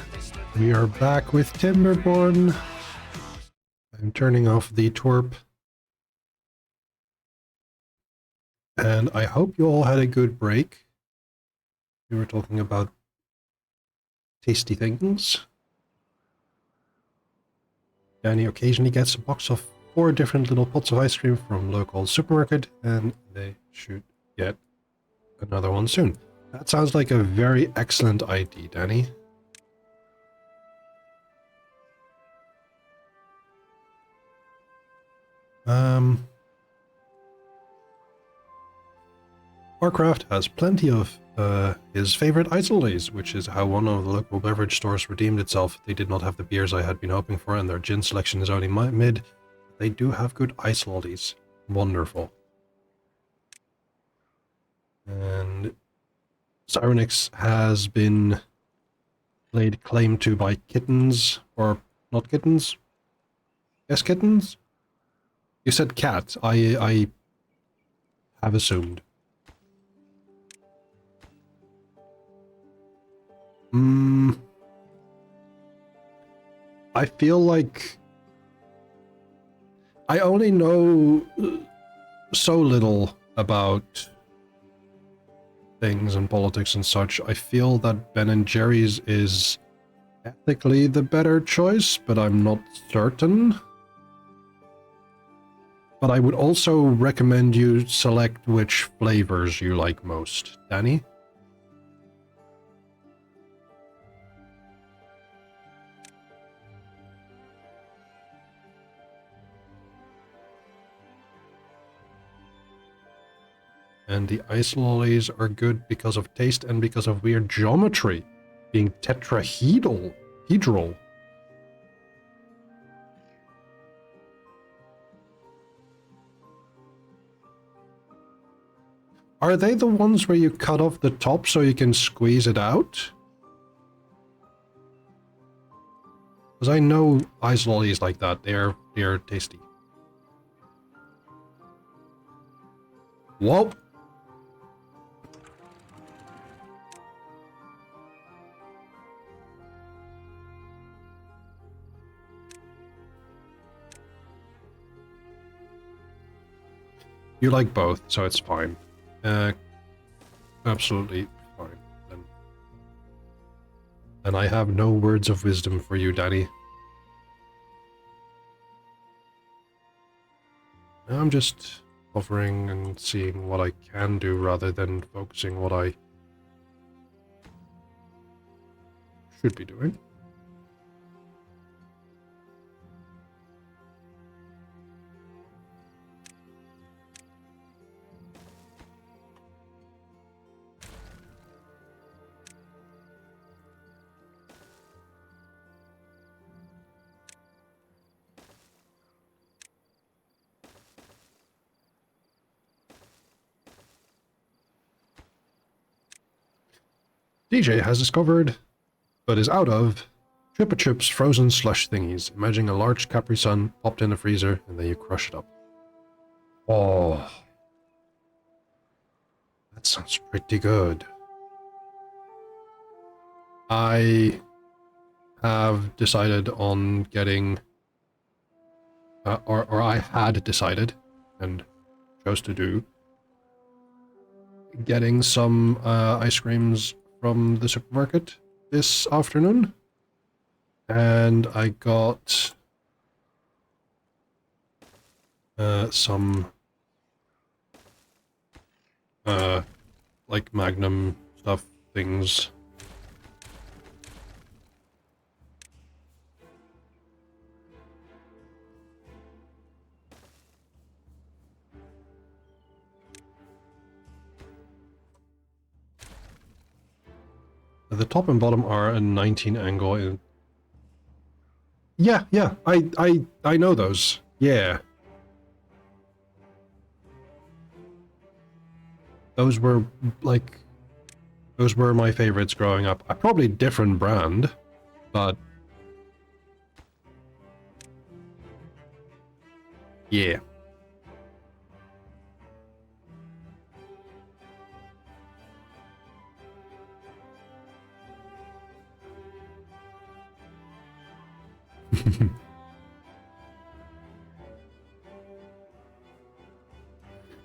[SPEAKER 1] we are back with Timberborn. I'm turning off the twerp. And I hope you all had a good break. We were talking about tasty things. Danny occasionally gets a box of 4 different little pots of ice cream from local supermarket, and they should get another one soon. That sounds like a very excellent idea, Danny. Warcraft has plenty of his favorite isolades, which is how one of the local beverage stores redeemed itself. They did not have the beers I had been hoping for, and their gin selection is only mid. They do have good isolades. Wonderful. And Cyronix has been laid claim to by kittens, or not kittens? Yes, kittens? You said cat. I have assumed. I feel like I only know so little about things and politics and such. I feel that Ben & Jerry's is ethically the better choice, but I'm not certain. But I would also recommend you select which flavors you like most. Danny? And the ice lollies are good because of taste and because of weird geometry, being tetrahedral. Are they the ones where you cut off the top so you can squeeze it out? Because I know ice lollies like that. They're tasty. Whoa! You like both, so it's fine. Absolutely fine. And I have no words of wisdom for you, Danny. I'm just hovering and seeing what I can do rather than focusing what I should be doing. DJ has discovered, but is out of, Chupa Chups frozen slush thingies. Imagine a large Capri Sun popped in a freezer and then you crush it up. Oh, that sounds pretty good. I have decided on getting, or I had decided, and chose to do, getting some ice creams from the supermarket this afternoon. And I got some like Magnum stuff things. The top and bottom are a 19 angle. Yeah, I know those. Yeah. Those were like, those were my favorites growing up. Probably different brand, but yeah.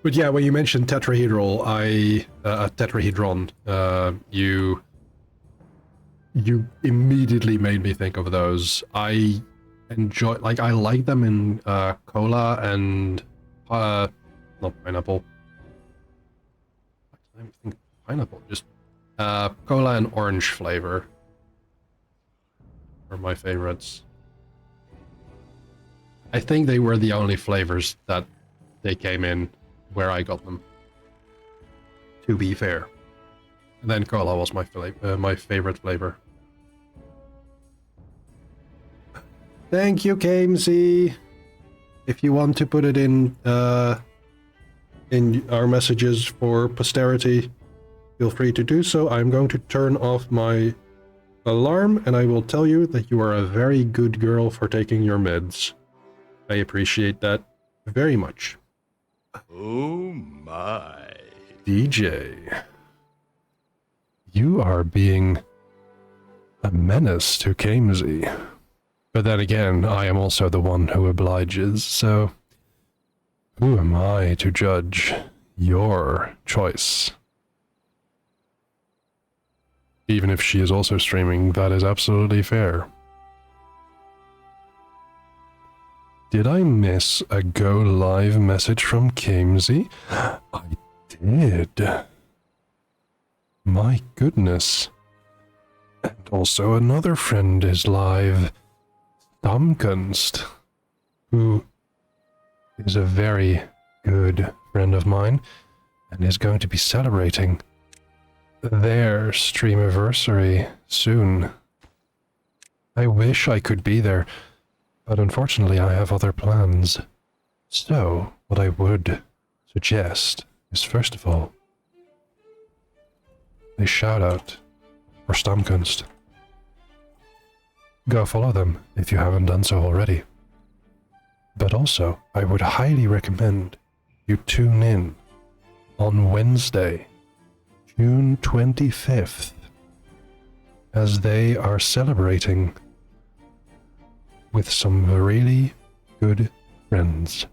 [SPEAKER 1] But yeah, when you mentioned tetrahedral, tetrahedron, you immediately made me think of those. I enjoy, like, I like them in cola and not pineapple. I think pineapple, just cola and orange flavor are my favorites. I think they were the only flavors that they came in where I got them, to be fair. And then cola was my favorite flavor. Thank you, KMC. If you want to put it in our messages for posterity, feel free to do so. I'm going to turn off my alarm, and I will tell you that you are a very good girl for taking your meds. I appreciate that very much.
[SPEAKER 3] Oh my.
[SPEAKER 1] DJ, you are being a menace to Kamesy. But then again, I am also the one who obliges, so who am I to judge your choice? Even if she is also streaming, that is absolutely fair. Did I miss a go live message from Kamesy? I did. My goodness. And also another friend is live, Stamkunst, who is a very good friend of mine and is going to be celebrating their streamiversary soon. I wish I could be there, but unfortunately I have other plans. So, what I would suggest is, first of all, a shout out for Stamkunst. Go follow them if you haven't done so already. But also, I would highly recommend you tune in on Wednesday, June 25th, as they are celebrating with some really good friends.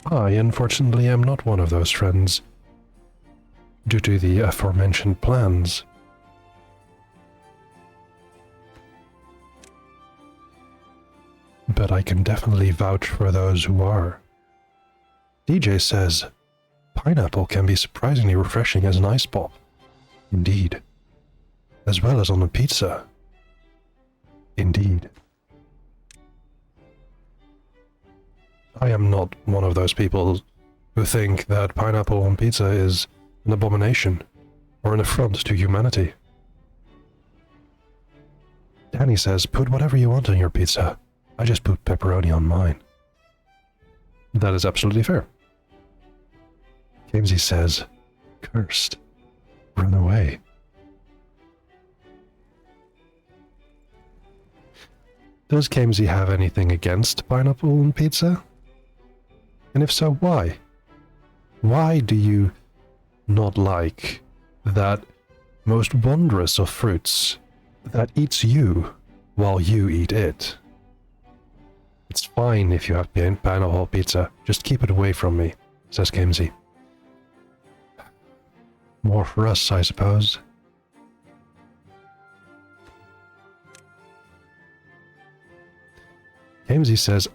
[SPEAKER 1] I, unfortunately, am not one of those friends, due to the aforementioned plans. But I can definitely vouch for those who are. DJ says, pineapple can be surprisingly refreshing as an ice pop. Indeed. As well as on a pizza. Indeed. I am not one of those people who think that pineapple on pizza is an abomination or an affront to humanity. Danny says, put whatever you want on your pizza. I just put pepperoni on mine. That is absolutely fair. Gamesy says, cursed. Run away. Does Gamesy have anything against pineapple on pizza? And if so, why? Why do you not like that most wondrous of fruits that eats you while you eat it? It's fine if you have pineapple pizza, just keep it away from me, says Gamesy. More for us, I suppose. Gamesy says,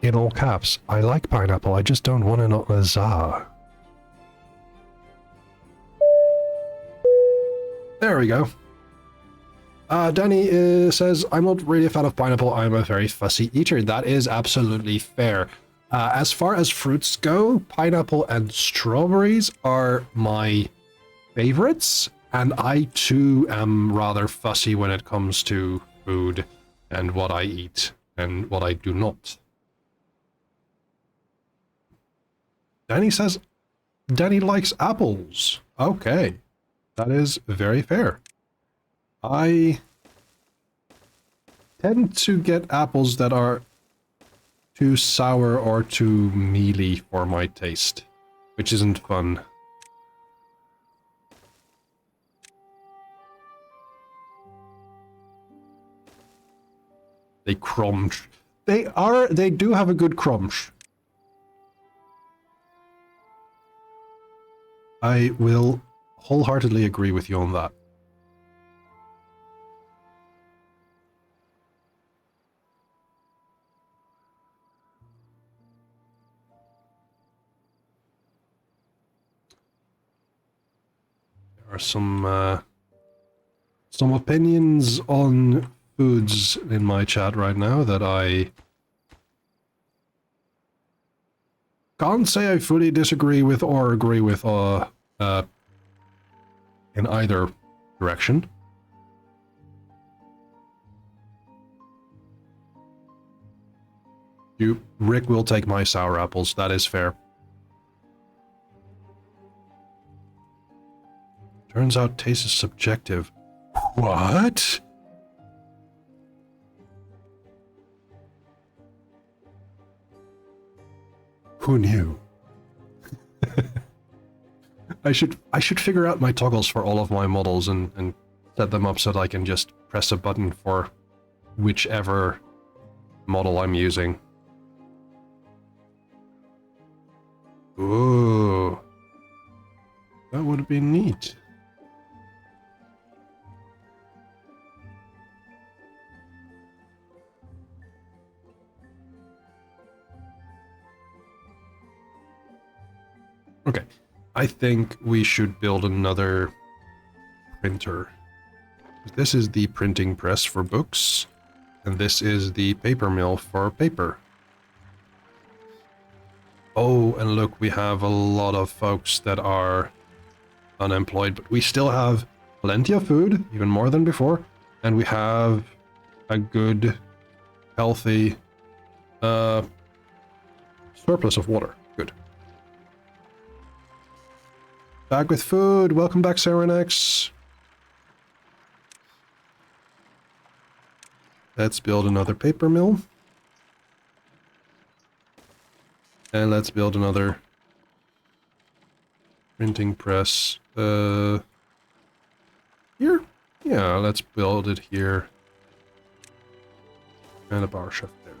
[SPEAKER 1] in all caps, I like pineapple, I just don't want it on a za. There we go. Danny says, I'm not really a fan of pineapple, I'm a very fussy eater. That is absolutely fair. As far as fruits go, pineapple and strawberries are my favorites, and I too am rather fussy when it comes to food and what I eat and what I do not. Danny says, Danny likes apples. Okay, that is very fair. I tend to get apples that are too sour or too mealy for my taste, which isn't fun. They crunch. They do have a good crunch. I will wholeheartedly agree with you on that. There are some opinions on foods in my chat right now that I can't say I fully disagree with or agree with in either direction. Rick will take my sour apples, that is fair. Turns out taste is subjective. What? Who knew? I should figure out my toggles for all of my models and set them up so that I can just press a button for whichever model I'm using. Ooh. That would be neat. Okay, I think we should build another printer. This is the printing press for books, and this is the paper mill for paper. Oh, and look, we have a lot of folks that are unemployed, but we still have plenty of food, even more than before, and we have a good, healthy surplus of water. Good. Back with food. Welcome back, Serenex. Let's build another paper mill. And let's build another printing press. Here? Yeah, let's build it here. And a power shaft there.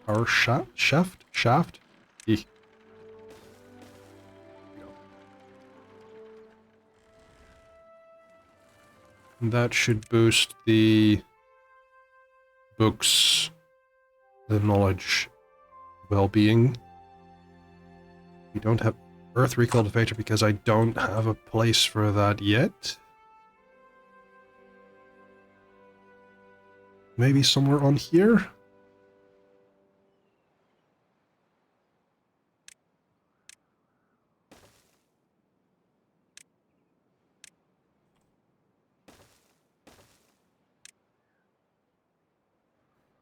[SPEAKER 1] Power shaft? Shaft? Eek. And that should boost the books, the knowledge, well-being. We don't have Earth Recultivator because I don't have a place for that yet. Maybe somewhere on here?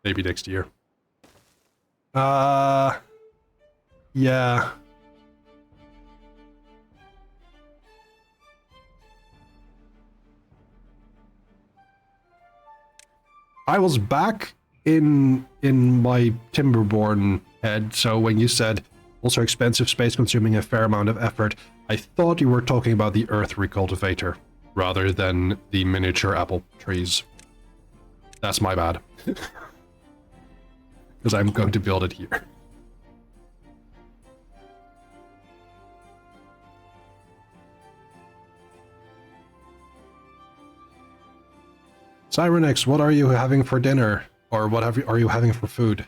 [SPEAKER 1] Maybe next year. Yeah. I was back in my Timberborn head, so when you said also expensive, space consuming, a fair amount of effort, I thought you were talking about the Earth Recultivator rather than the miniature apple trees. That's my bad. Because I'm going to build it here. Cyrenex, what are you having for dinner? Or what are you having for food?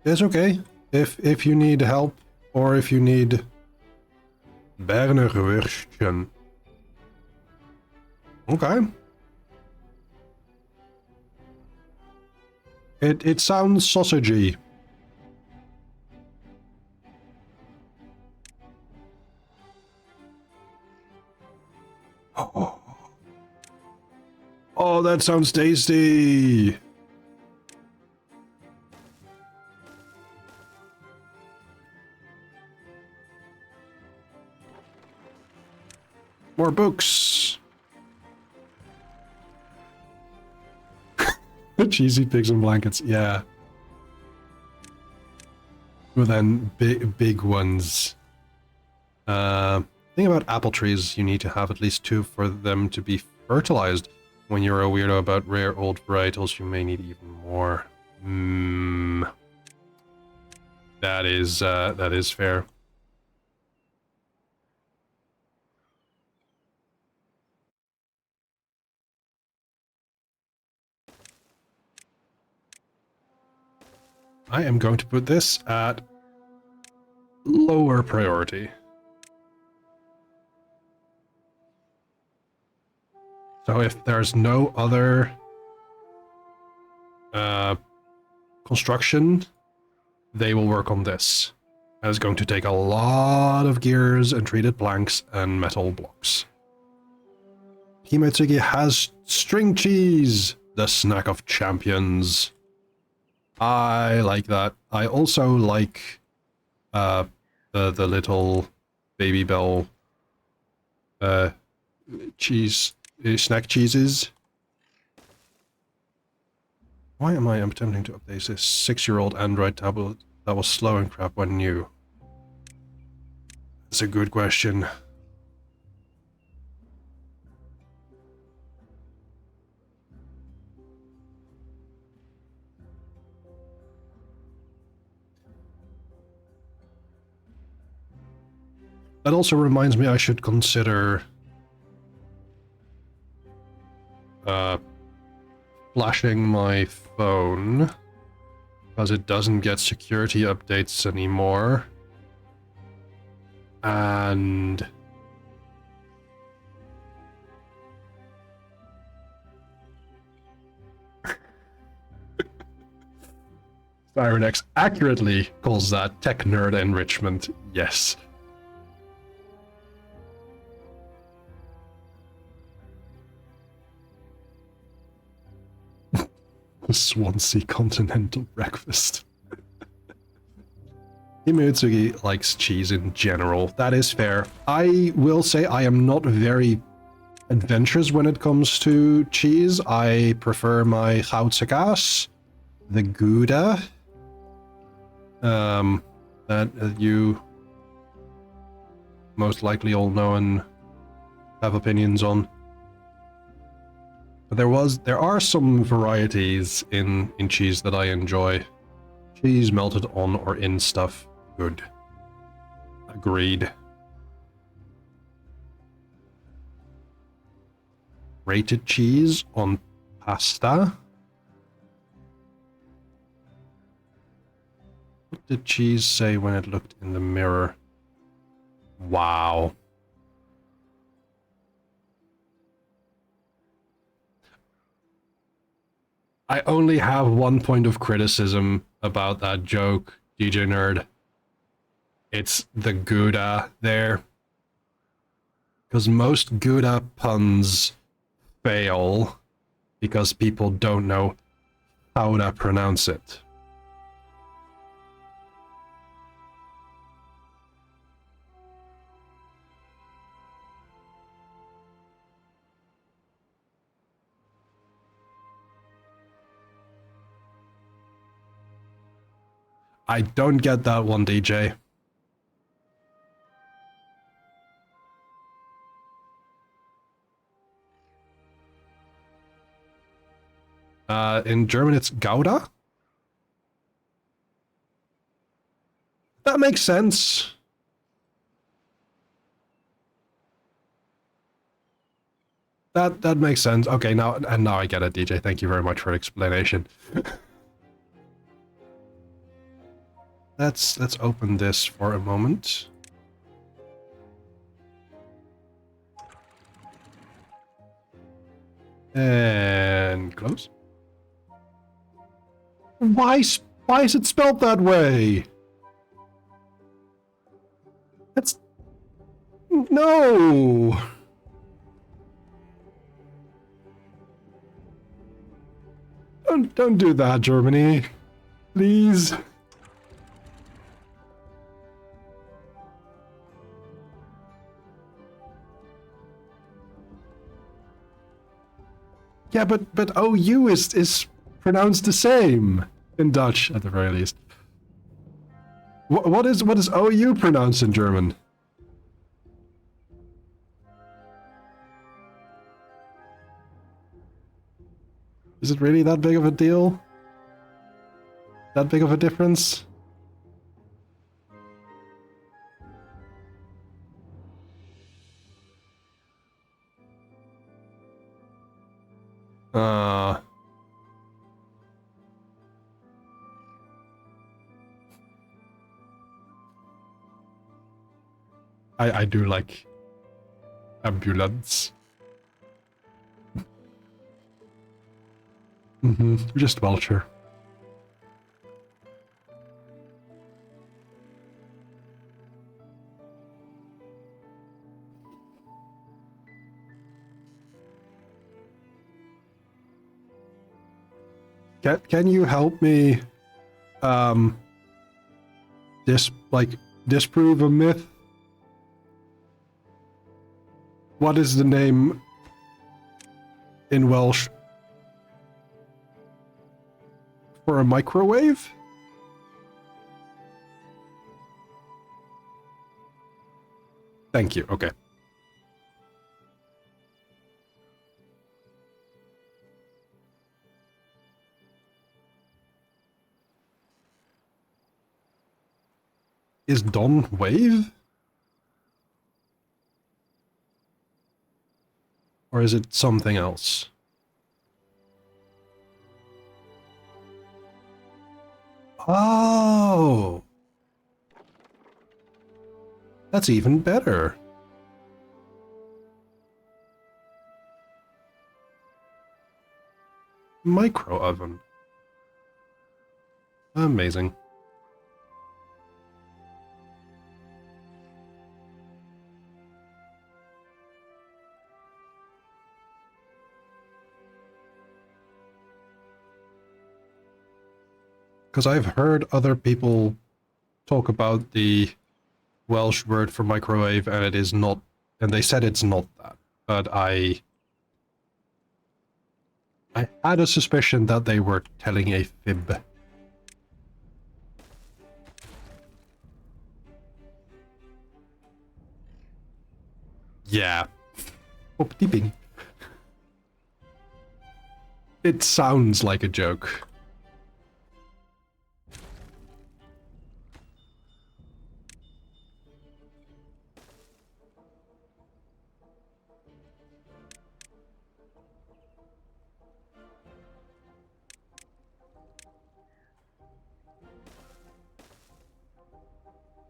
[SPEAKER 1] It's okay. If you need help, or if you need Berner Würstchen. Okay. It sounds sausagey. that sounds tasty! More books! Cheesy pigs and blankets, yeah. But then big ones. Thing about apple trees, you need to have at least 2 for them to be fertilized. When you're a weirdo about rare old varietals, you may need even more. That is fair. I am going to put this at lower priority. So if there's no other construction, they will work on this. And it's going to take a lot of gears and treated planks and metal blocks. Himetsugi has string cheese, the snack of champions. I like that. I also like the little Baby Bell cheese snack cheeses. Why am I attempting to update this 6-year-old Android tablet that was slow and crap when new? That's a good question. That also reminds me I should consider flashing my phone because it doesn't get security updates anymore. And Cyrenex accurately calls that tech nerd enrichment. Yes. The Swansea Continental Breakfast. Himeutsugi likes cheese in general. That is fair. I will say I am not very adventurous when it comes to cheese. I prefer my Goudsegaas, the Gouda, that you most likely all know and have opinions on. But there are some varieties in cheese that I enjoy. Cheese melted on or in stuff, good. Agreed. Grated cheese on pasta. What did cheese say when it looked in the mirror? Wow. I only have one point of criticism about that joke, DJ Nerd. It's the Gouda there. Because most Gouda puns fail because people don't know how to pronounce it. I don't get that one, DJ. In German, it's Gouda? That makes sense. That makes sense. Okay, now I get it, DJ. Thank you very much for the explanation. Let's open this for a moment. And close. Why is it spelled that way? That's... No! Don't do that, Germany. Please. Yeah, but OU is pronounced the same in Dutch at the very least. What is OU pronounced in German? Is it really that big of a deal? That big of a difference? I do like ambulance. Just Welcher. Can you help me disprove a myth? What is the name in Welsh for a microwave? Thank you. Okay. Is Don wave? Or is it something else? Oh! That's even better. Micro oven. Amazing. Because I've heard other people talk about the Welsh word for microwave, and it is not, and they said it's not that. But I had a suspicion that they were telling a fib. Yeah. Optieping. It sounds like a joke.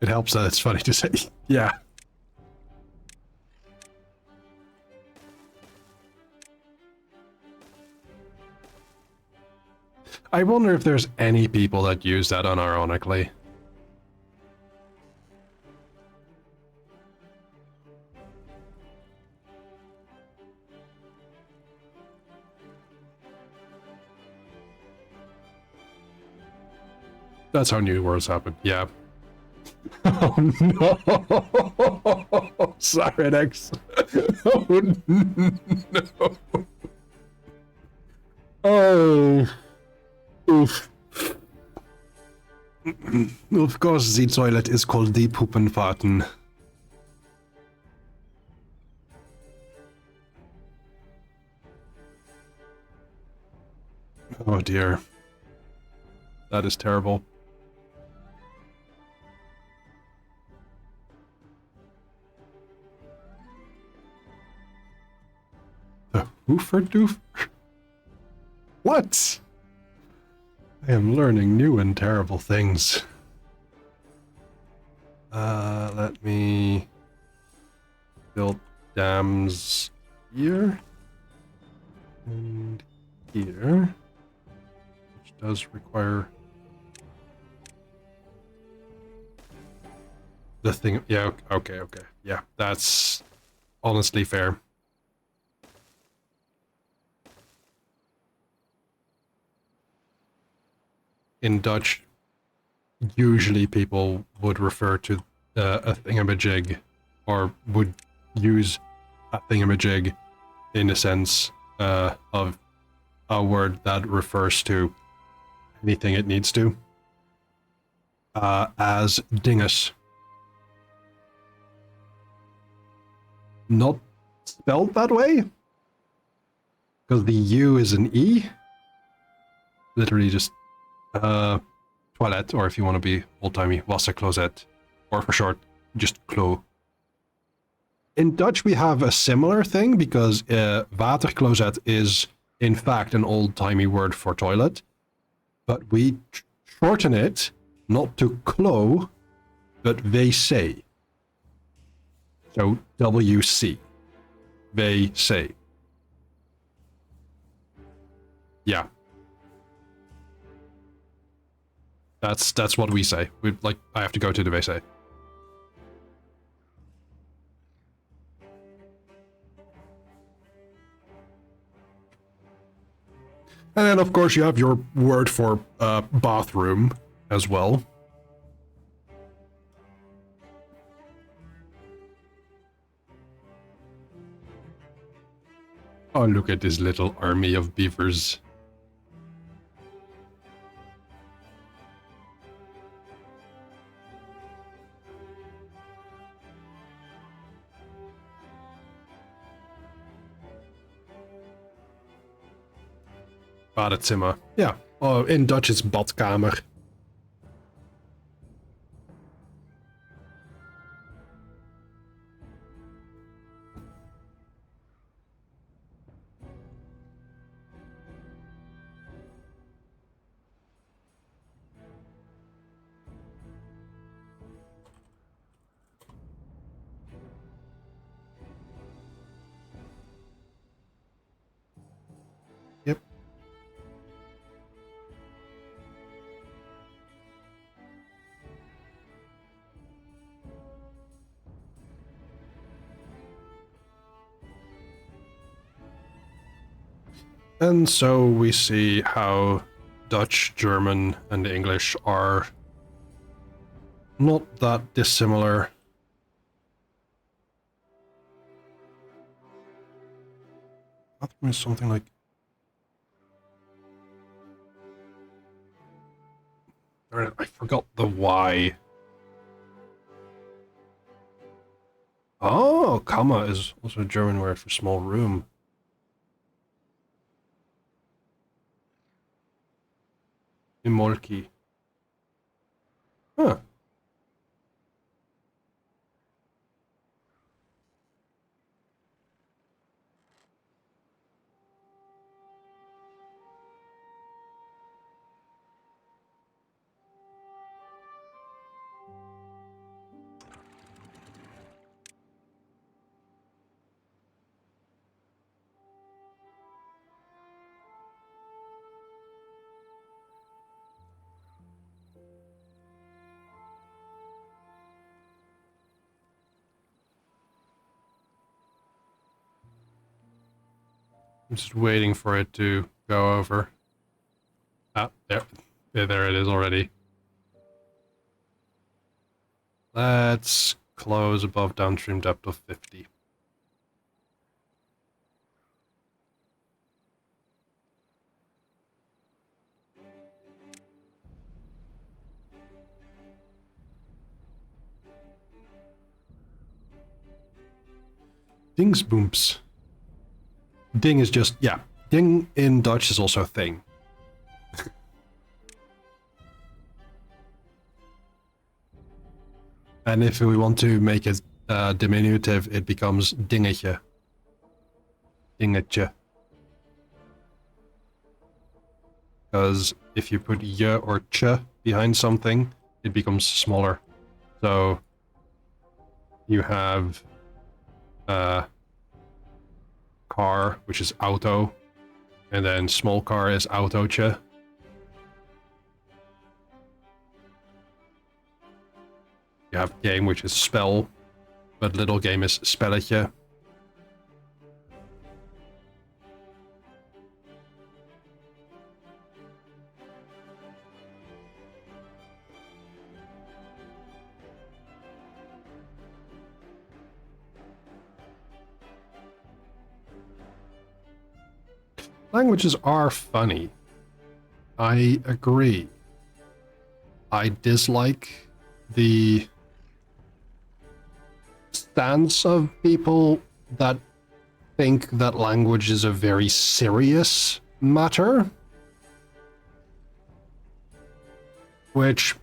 [SPEAKER 1] It helps that it's funny to say. Yeah. I wonder if there's any people that use that unironically. That's how new worlds happen. Yeah. Oh no! Sirenex. Oh no! Oh. Oof. Of course, the toilet is called the Puppenfahrten. Oh dear. That is terrible. The Hooferdoof? What? I am learning new and terrible things. Let me build dams here and here, which does require the thing. Yeah, okay. Yeah, that's honestly fair. in Dutch, usually people would refer to a thingamajig, or would use a thingamajig in the sense of a word that refers to anything it needs to, as dingus. Not spelled that way, because the U is an E. Literally just toilet, or if you want to be old-timey, wassercloset, or for short, just klo. In Dutch, we have a similar thing, because watercloset is, in fact, an old-timey word for toilet, but we shorten it, not to klo, but wc. So, WC. Wc. Yeah. That's what we say. We like, I have to go to the wc. And then, of course, you have your word for bathroom as well. Oh, look at this little army of beavers. Badezimmer. Ja, in Dutch is badkamer. Yep. And so we see how Dutch, German, and English are not that dissimilar. Bathroom is something like... I forgot the Y. Oh, Kammer is also a German word for small room. Imolki. Huh. I'm just waiting for it to go over. Ah, there. There it is already. Let's close above downstream depth of 50. Dingsboomps. Ding is just, yeah. Ding in Dutch is also thing. And if we want to make it diminutive, it becomes dingetje. Dingetje. Because if you put je or ch behind something, it becomes smaller. So you have car, which is auto, and then small car is autootje. You have game, which is spell, but little game is spelletje. Languages are funny. I agree. I dislike the stance of people that think that language is a very serious matter. Which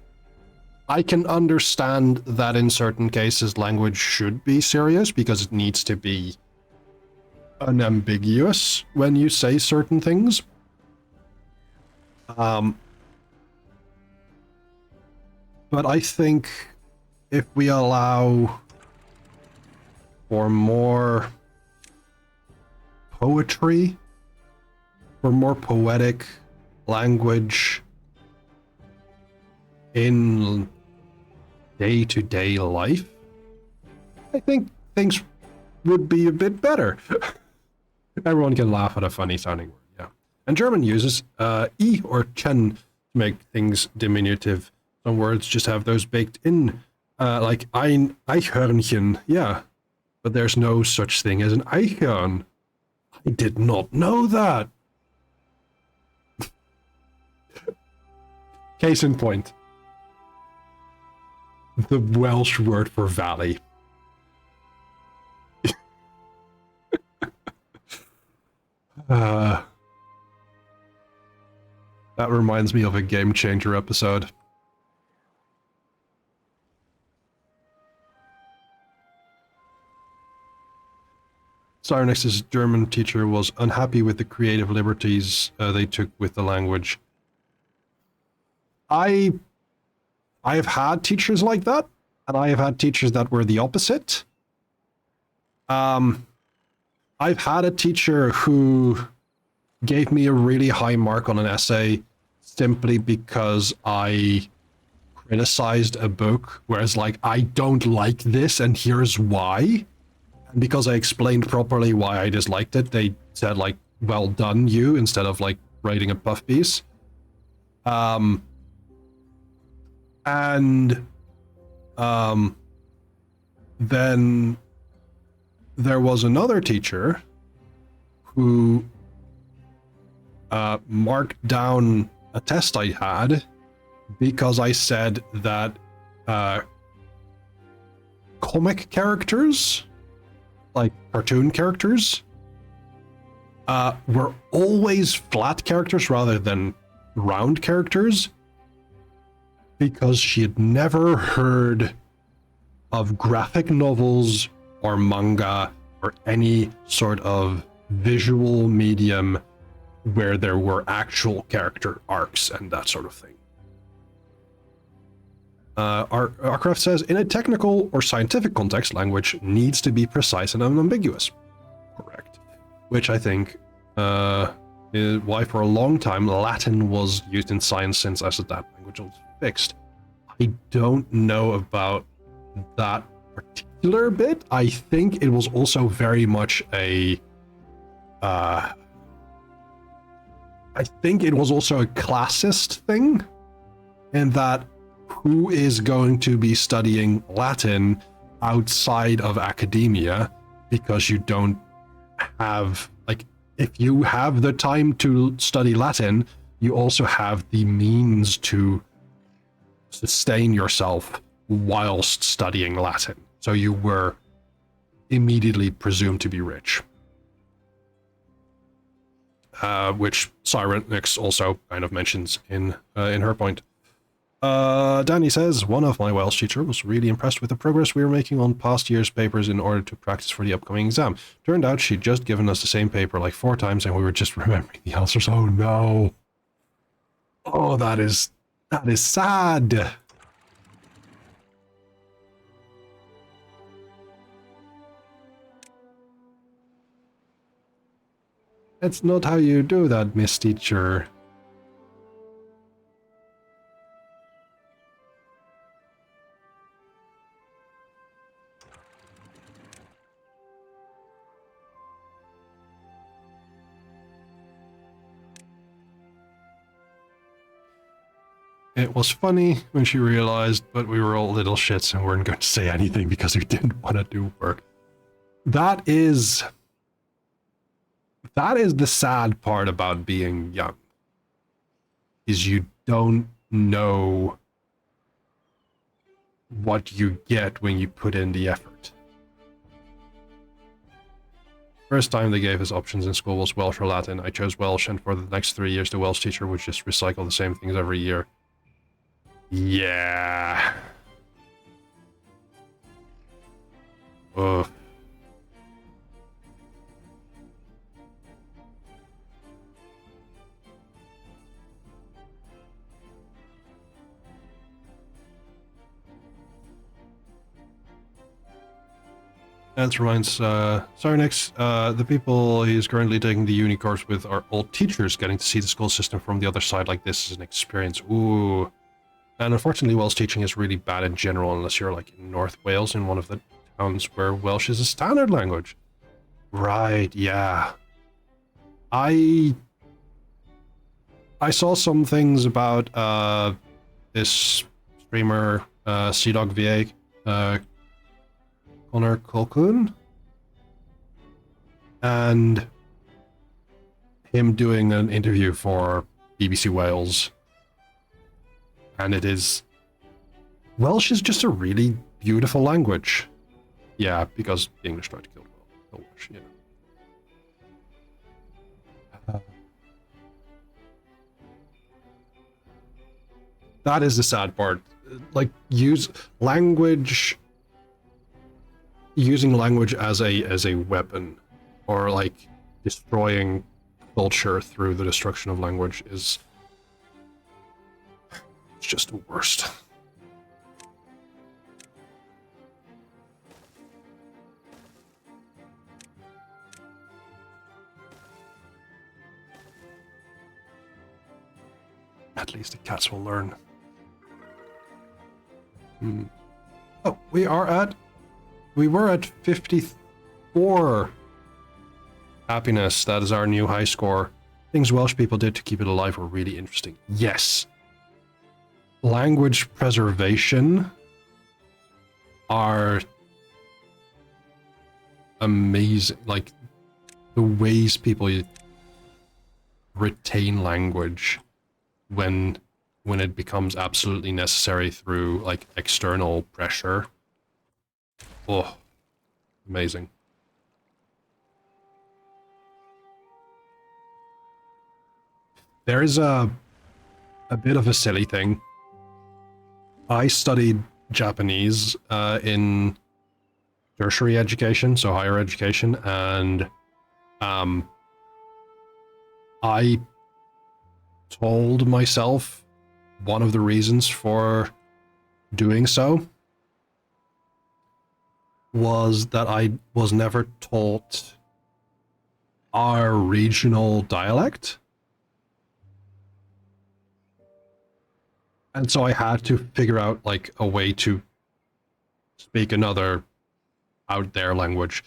[SPEAKER 1] I can understand that in certain cases language should be serious because it needs to be unambiguous when you say certain things. But I think if we allow for more poetry, for more poetic language in day-to-day life, I think things would be a bit better. Everyone can laugh at a funny sounding word, yeah. And German uses E or chen to make things diminutive. Some words just have those baked in, like ein Eichhörnchen, yeah. But there's no such thing as an Eichhorn. I did not know that. Case in point. The Welsh word for valley. That reminds me of a Game Changer episode. Cyrnex's German teacher was unhappy with the creative liberties they took with the language. I have had teachers like that, and I have had teachers that were the opposite. I've had a teacher who gave me a really high mark on an essay simply because I criticized a book, whereas like, I don't like this and here's why. And because I explained properly why I disliked it, they said like, well done you, instead of like writing a puff piece. Then there was another teacher who marked down a test I had because I said that comic characters, like cartoon characters, were always flat characters rather than round characters, because she had never heard of graphic novels or manga or any sort of visual medium where there were actual character arcs and that sort of thing. Arcraft says, in a technical or scientific context, language needs to be precise and unambiguous. Correct. Which I think is why for a long time Latin was used in science, since as that language was fixed. I don't know about that particular bit. I think it was also very much a classist thing, in that who is going to be studying Latin outside of academia, because you don't have, like, if you have the time to study Latin, you also have the means to sustain yourself whilst studying Latin. So you were immediately presumed to be rich. Which Cyrenix also kind of mentions in her point. Danny says, one of my Welsh teacher was really impressed with the progress we were making on past year's papers in order to practice for the upcoming exam. Turned out she'd just given us the same paper like 4 times and we were just remembering the answers. Oh no. Oh, that is sad. That's not how you do that, Miss Teacher. It was funny when she realized, but we were all little shits and weren't going to say anything because we didn't want to do work. That is That is the sad part about being young, is you don't know what you get when you put in the effort. First time they gave us options in school was Welsh or Latin. I chose Welsh, and for the next 3 years the Welsh teacher would just recycle the same things every year. Yeah. Ugh. That reminds, Sarnix, the people he's currently taking the uni course with are old teachers. Getting to see the school system from the other side like this is an experience. Ooh. And unfortunately, Welsh teaching is really bad in general, unless you're like in North Wales, in one of the towns where Welsh is a standard language. Right, yeah. I saw some things about this streamer, CDogVA, Connor Colquhoun, and him doing an interview for BBC Wales. And it is... Welsh is just a really beautiful language. Yeah, because the English tried to kill Welsh, you know. That is the sad part. Like, using language as a weapon, or like destroying culture through the destruction of language is... it's just the worst. At least the cats will learn. Oh, we were at 54 happiness. That is our new high score. Things Welsh people did to keep it alive were really interesting. Yes. Language preservation are amazing. Like, the ways people retain language when it becomes absolutely necessary through like external pressure. Oh, amazing. There is a bit of a silly thing. I studied Japanese in tertiary education, so higher education, and I told myself one of the reasons for doing so was that I was never taught our regional dialect. And so I had to figure out like a way to speak another out there language.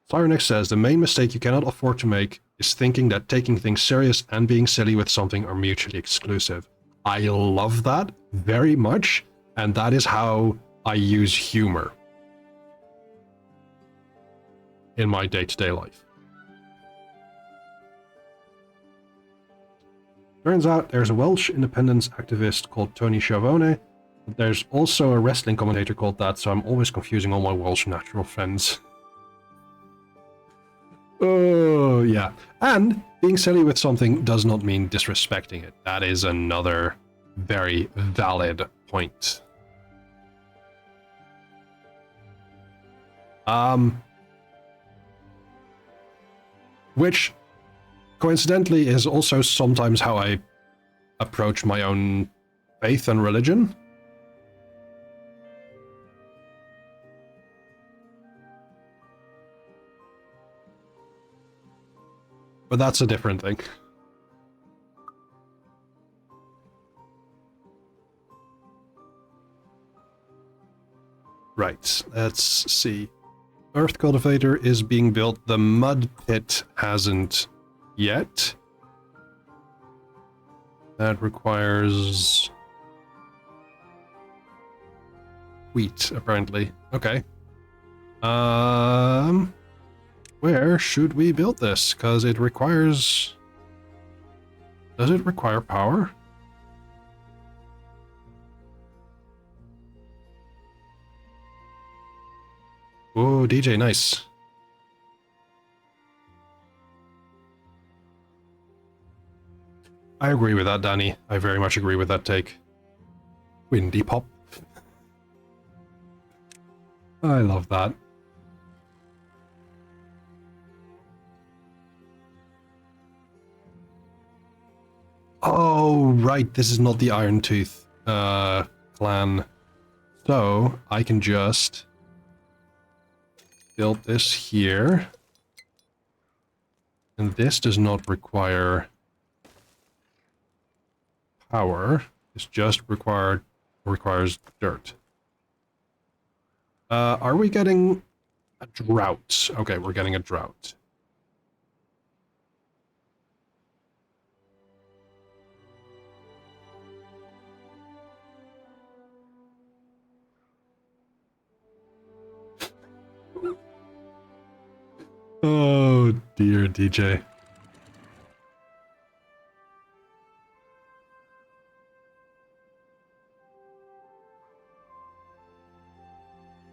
[SPEAKER 1] Cyrenex says, the main mistake you cannot afford to make is thinking that taking things serious and being silly with something are mutually exclusive. I love that very much, and that is how I use humor in my day-to-day life. Turns out there's a Welsh independence activist called Tony Schiavone, but there's also a wrestling commentator called that, so I'm always confusing all my Welsh natural friends. Oh, yeah. And being silly with something does not mean disrespecting it. That is another very valid point. Which, coincidentally, is also sometimes how I approach my own faith and religion. But that's a different thing. Right, let's see. Earth Cultivator is being built. The mud pit hasn't yet. That requires wheat, apparently. Okay. Where should we build this? Because it requires... Does it require power? Oh, DJ, nice. I agree with that, Danny. I very much agree with that take. Windy pop. I love that. Oh, right. This is not the Iron Tooth clan. So, I can just build this here. And this does not require power. This just requires dirt. Are we getting a drought? Okay, we're getting a drought. Oh dear, DJ.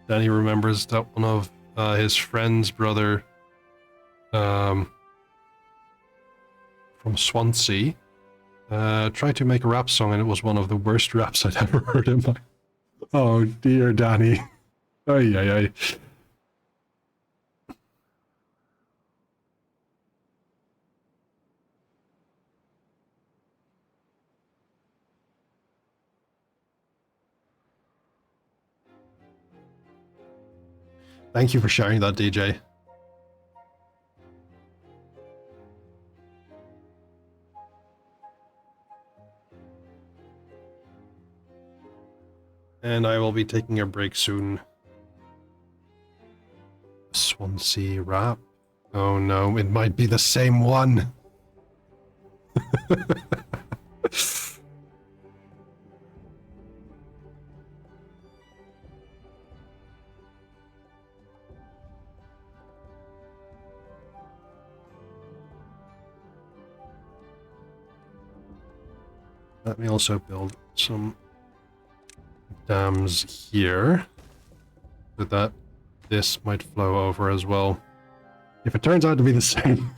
[SPEAKER 1] Danny remembers that one of his friend's brother from Swansea tried to make a rap song, and it was one of the worst raps I'd ever heard in my... Oh dear, Danny. Ay, ay, ay. Thank you for sharing that, DJ. And I will be taking a break soon. Swansea rap. Oh no, it might be the same one. Let me also build some dams here, so that this might flow over as well. If it turns out to be the same.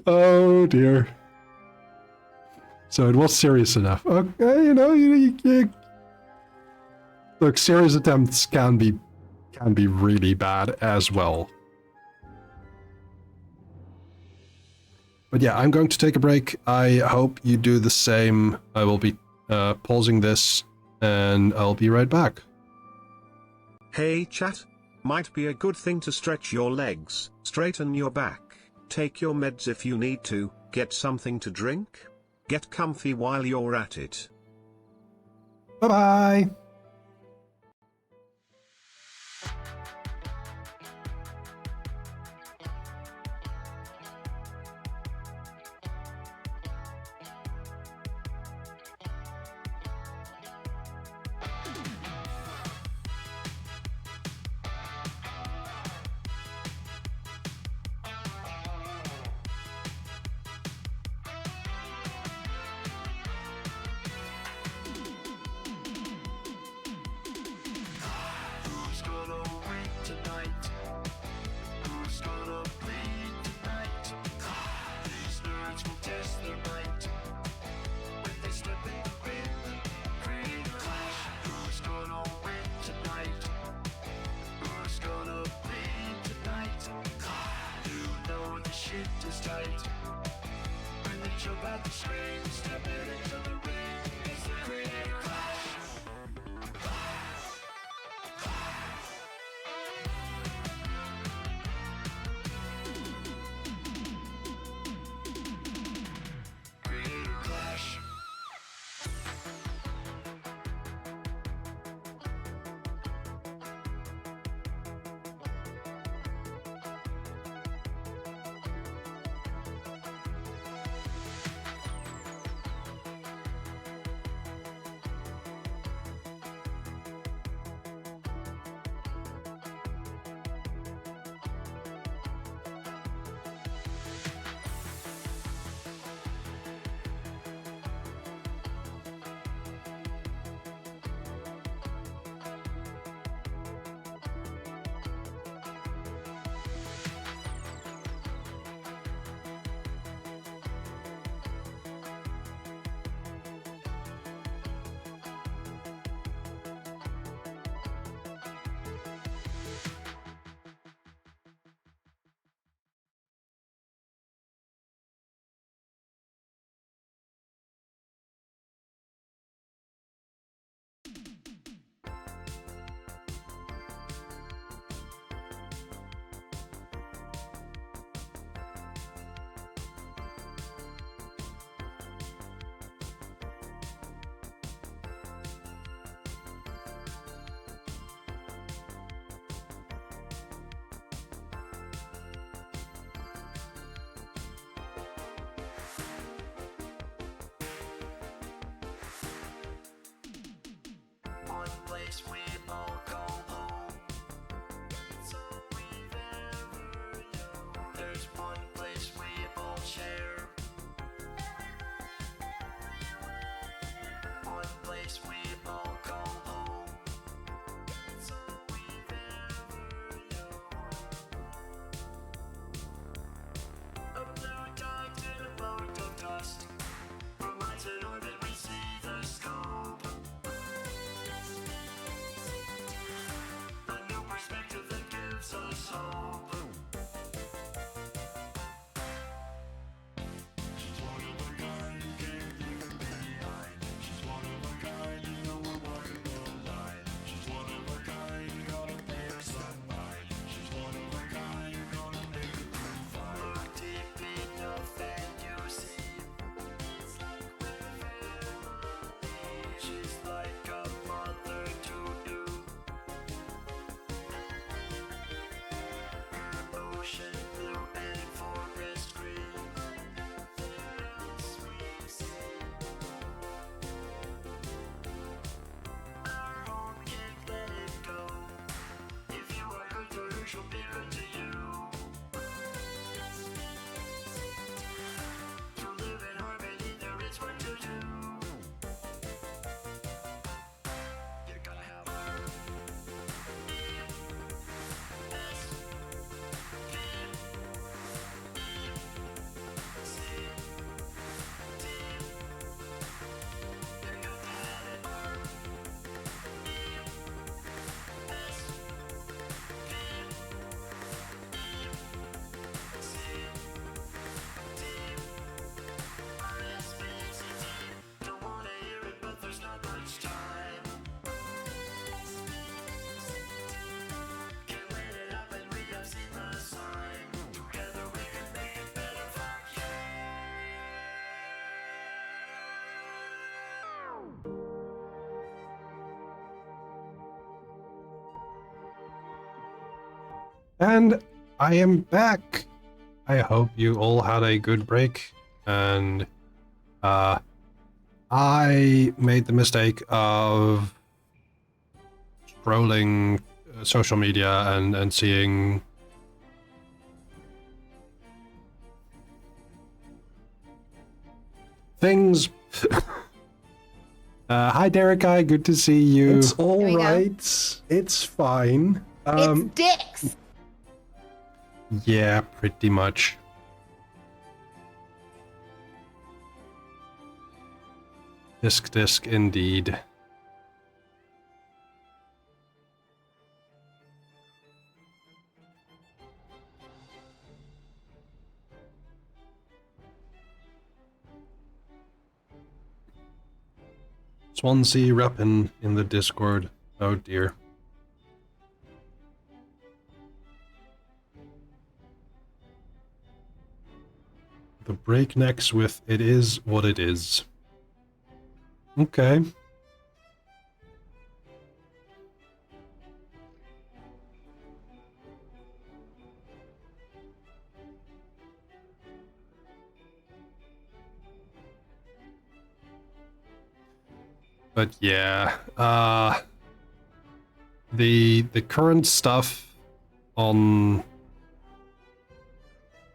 [SPEAKER 1] Oh dear. So it was serious enough. Okay, you know, you look, serious attempts can be really bad as well. But yeah, I'm going to take a break. I hope you do the same. I will be pausing this, and I'll be right back.
[SPEAKER 2] Hey chat, might be a good thing to stretch your legs, straighten your back, take your meds if you need to, get something to drink. Get comfy while you're at it.
[SPEAKER 1] Bye-bye!
[SPEAKER 4] place we all call home. It's all we've ever known. There's one place we all share. One place we all call home. It's all we've ever known. A blue dot in a boat of dust. From lights in orbit we see the scope. A new perspective that gives us hope. She's one of a kind, can't leave her behind. She's one of a kind, you know we're one will lie. She's one of a kind, gonna pay her some mind. She's one of a kind, gonna make her prove fine. Look deep enough and you see. It's like we're family. She's like a mother to you. Ocean blue and forest green, like nothing else we've seen. Our home can't let it go. If you are good to her, she'll be good to you. To live in harmony, there is work to do. You gotta have her. Don't wanna hear it, but there's not much time. Can't let it happen, we have seen the sign. Together we can make it better for
[SPEAKER 1] And I am back. I hope you all had a good break, and I made the mistake of scrolling social media and seeing things. Hi Derek, hi, good to see you.
[SPEAKER 5] It's all
[SPEAKER 6] There we go.
[SPEAKER 5] right. It's fine.
[SPEAKER 6] It's dicks.
[SPEAKER 1] Yeah, pretty much. Disc, indeed. Swansea reppin' in the Discord. Oh dear. The breaknecks with it is what it is. Okay. But yeah, the current stuff on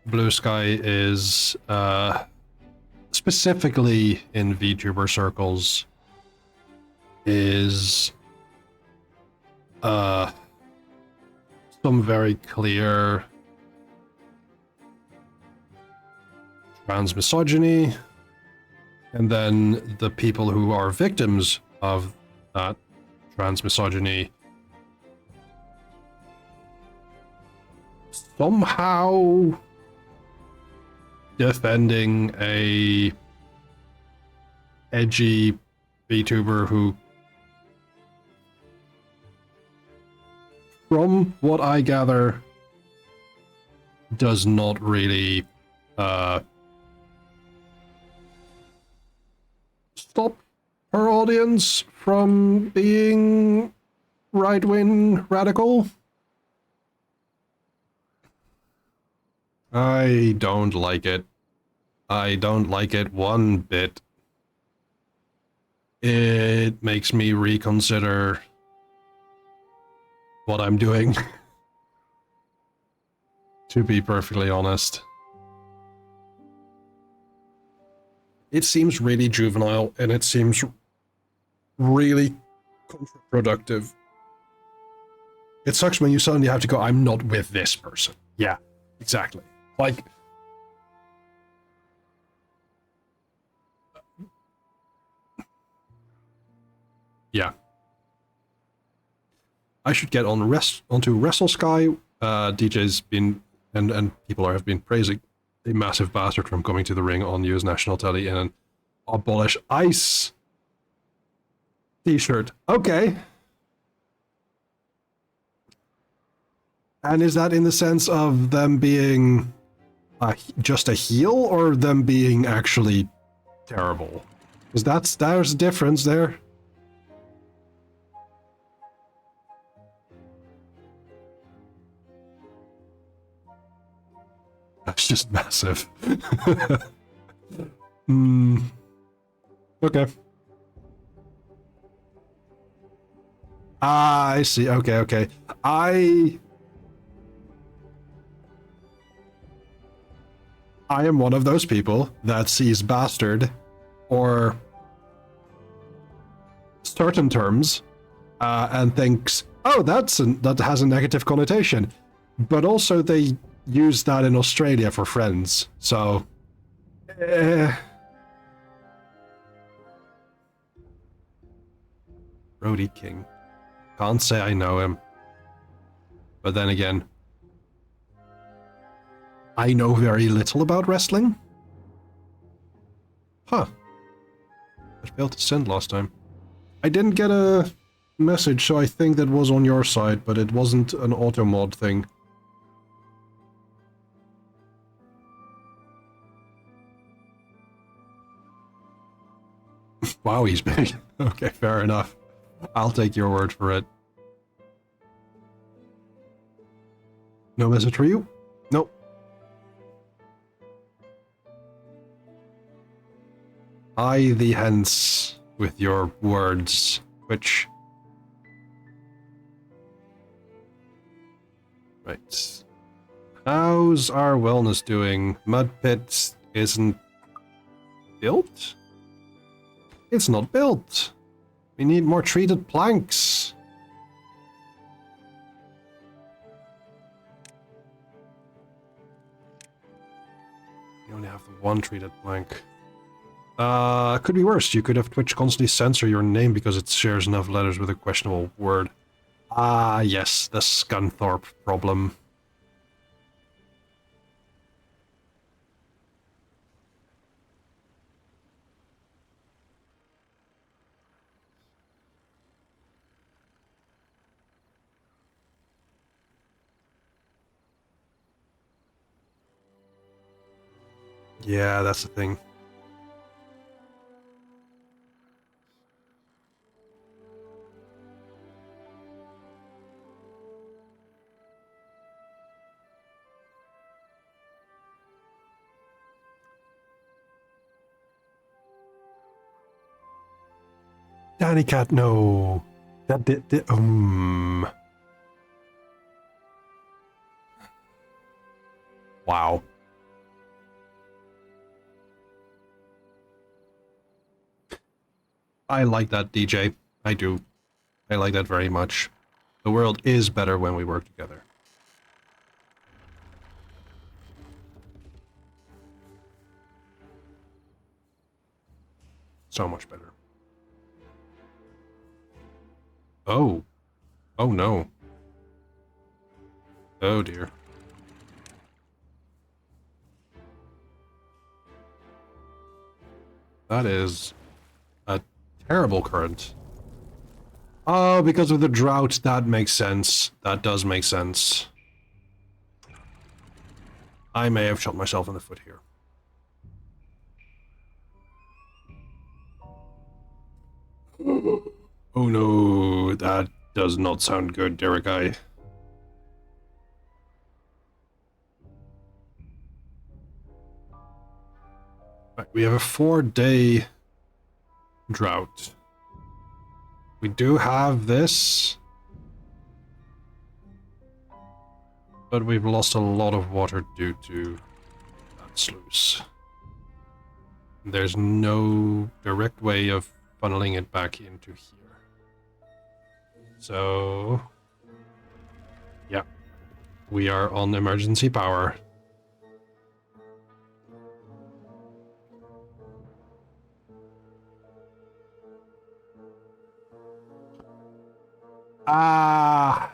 [SPEAKER 1] Blue Sky is specifically in VTuber circles is some very clear trans misogyny, and then the people who are victims of that trans misogyny somehow defending a edgy VTuber who, from what I gather, does not really stop her audience from being right-wing radical. I don't like it. I don't like it one bit. It makes me reconsider what I'm doing. To be perfectly honest. It seems really juvenile, and it seems really counterproductive. It sucks when you suddenly have to go, I'm not with this person. Yeah, exactly. Like, yeah. I should get on onto WrestleSky. DJ's been and people have been praising a massive bastard from coming to the ring on US national telly in an abolish ICE t-shirt. Okay. And is that in the sense of them being just a heel, or them being actually terrible? Because there's a difference there. That's just massive. Okay. Ah, I see. Okay, okay. I am one of those people that sees bastard or certain terms and thinks, oh, that has a negative connotation. But also they use that in Australia for friends, so... Brody King. Can't say I know him. But then again, I know very little about wrestling. Huh. I failed to send last time. I didn't get a message, so I think that was on your side, but it wasn't an auto mod thing. Wow, he's big. Okay, fair enough. I'll take your word for it. No message for you? Nope. I thee hence with your words, which... Right. How's our wellness doing? Mud Pit isn't built? It's not built. We need more treated planks. You only have the one treated plank. Could be worse. You could have Twitch constantly censor your name because it shares enough letters with a questionable word. Ah, yes, the Scunthorpe problem. Yeah, that's the thing. Danny Cat, no. That did Wow. I like that, DJ. I do. I like that very much. The world is better when we work together. So much better. Oh. Oh no. Oh dear. That is a terrible current. Oh, because of the drought, that makes sense. That does make sense. I may have shot myself in the foot here. Oh no, that does not sound good, Derek. Right, we have a 4-day drought. We do have this. but we've lost a lot of water due to that sluice. There's no direct way of funneling it back into here. So, yeah, we are on emergency power. Ah.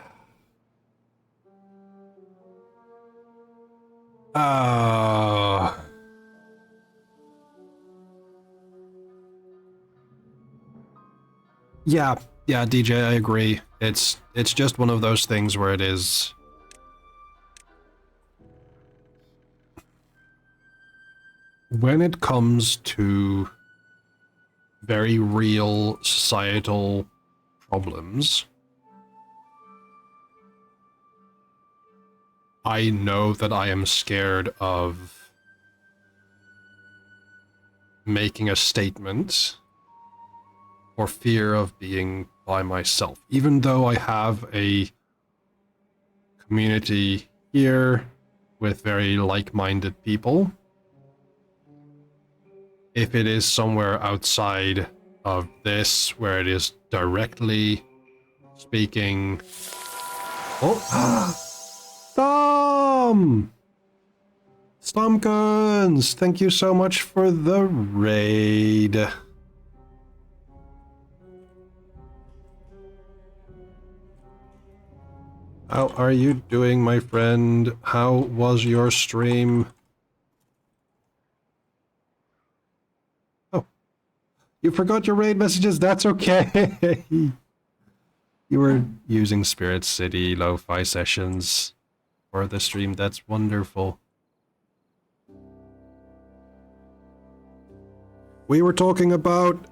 [SPEAKER 1] Yeah, DJ, I agree. It's just one of those things where it is. When it comes to very real societal problems, I know that I am scared of making a statement or fear of being by myself. Even though I have a community here with very like-minded people, if it is somewhere outside of this, where it is directly speaking... Oh! Stom! Stomkins! Thank you so much for the raid. How are you doing, my friend? How was your stream? Oh. You forgot your raid messages? That's okay. You were using Spirit City lo-fi sessions for the stream. That's wonderful. We were talking about,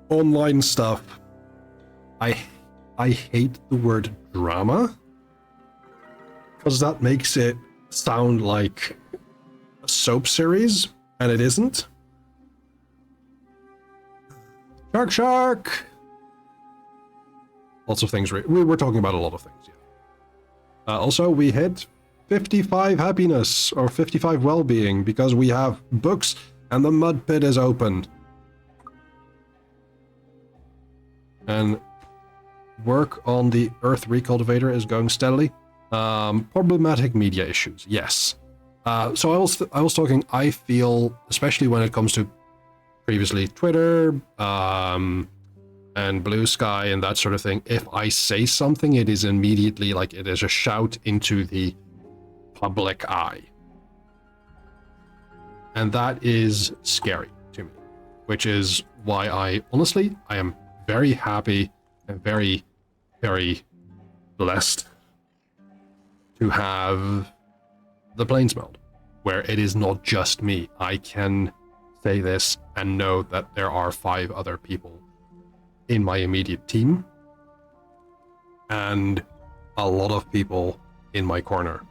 [SPEAKER 1] online stuff. I hate the word drama, because that makes it sound like a soap series, and it isn't. Shark! Lots of things. We were talking about a lot of things, yeah. Also, we hit 55 happiness, or 55 well-being, because we have books, and the mud pit is open. And work on the Earth Recultivator is going steadily. Problematic media issues, yes. So I was talking, I feel, especially when it comes to previously Twitter, and Blue Sky and that sort of thing, if I say something, it is immediately like it is a shout into the public eye. And that is scary to me, which is why I am very happy and very, very blessed to have the Plains meld, where it is not just me. I can say this and know that there are 5 other people in my immediate team and a lot of people in my corner.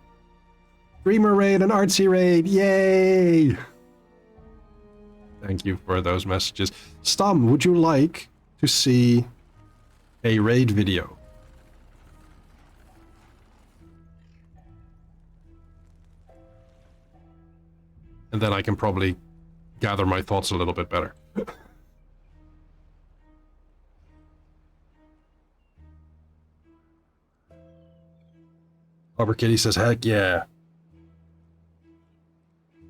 [SPEAKER 1] Dreamer raid and artsy raid, yay! Thank you for those messages. Stom, would you like to see a raid video? And then I can probably gather my thoughts a little bit better. Arbor Kitty says, heck yeah.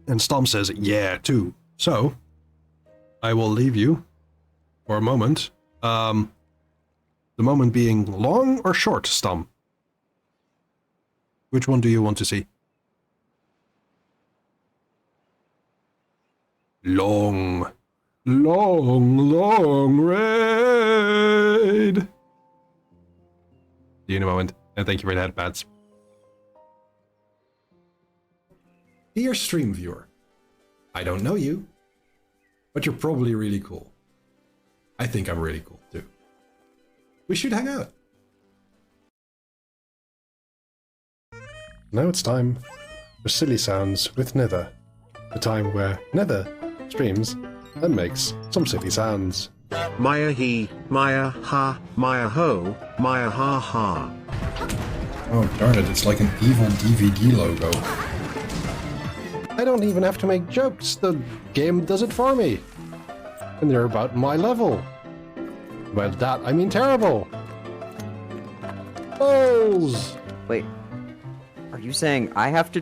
[SPEAKER 1] And Stom says, yeah, too. So, I will leave you for a moment. The moment being long or short, Stom? Which one do you want to see? Long raid. See you in a moment, and thank you for that, Bats. Dear stream viewer, I don't know you, but you're probably really cool. I think I'm really cool too. We should hang out. Now it's time for Silly Sounds with Nether. The time where Nether streams and makes some silly sounds.
[SPEAKER 2] Maya he, Maya ha, Maya ho, Maya ha ha.
[SPEAKER 1] Oh, darn it, it's like an evil DVD logo. I don't even have to make jokes, the game does it for me. And they're about my level. By that, I mean terrible. Balls!
[SPEAKER 6] Wait, are you saying I have to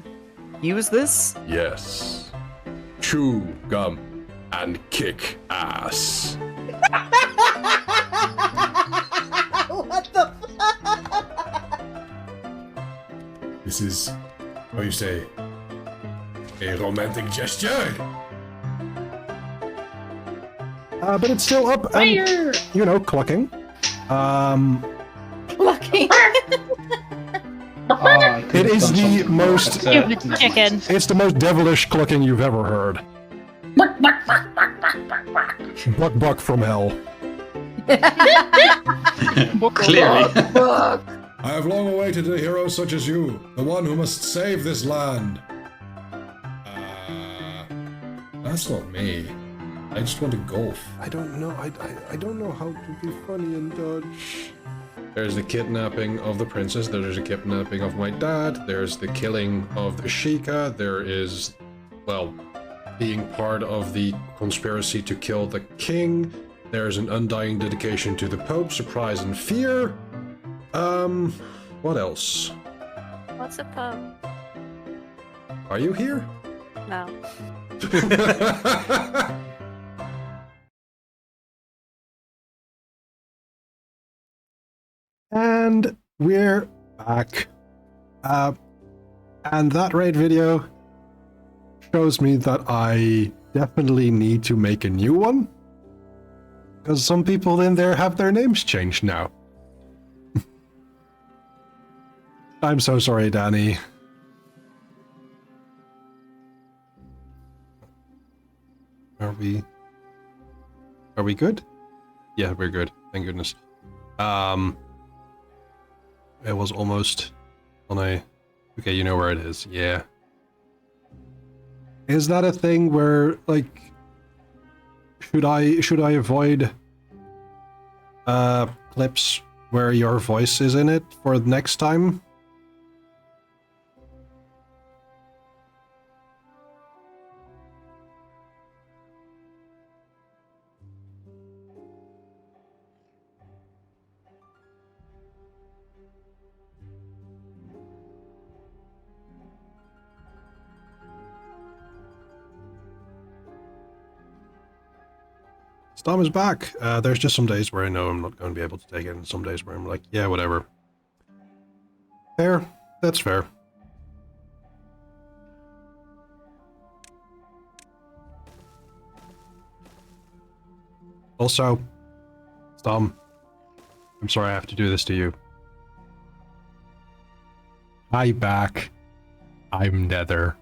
[SPEAKER 6] use this?
[SPEAKER 3] Yes. Chew gum and kick ass.
[SPEAKER 7] What the
[SPEAKER 3] This is, what do you say, a romantic gesture?
[SPEAKER 1] But it's still up and, you know, clucking.
[SPEAKER 7] Lucky.
[SPEAKER 1] It is the most,
[SPEAKER 8] Chicken.
[SPEAKER 1] it's the most devilish clucking you've ever heard. Buck buck from hell.
[SPEAKER 9] Clearly.
[SPEAKER 3] I have long awaited a hero such as you, the one who must save this land. That's not me. I just want to golf.
[SPEAKER 1] I don't know. I don't know how to be funny in Dutch. There's the kidnapping of the princess. There's a kidnapping of my dad. There's the killing of the Sheikah. There is, well, being part of the conspiracy to kill the king. There's an undying dedication to the Pope. Surprise and fear. What else?
[SPEAKER 8] What's a Pope?
[SPEAKER 1] Are you here?
[SPEAKER 8] No.
[SPEAKER 1] And we're back. And that raid video shows me that I definitely need to make a new one. Because some people in there have their names changed now. I'm so sorry, Danny. Are we good? Yeah, we're good. Thank goodness. It was almost on a... Okay, you know where it is. Yeah. Is that a thing where, like... Should I avoid... clips where your voice is in it for next time? Storm is back. There's just some days where I know I'm not going to be able to take it, and some days where I'm like, yeah, whatever. Fair. That's fair. Also, Storm, I'm sorry I have to do this to you. Hi, back. I'm Nether.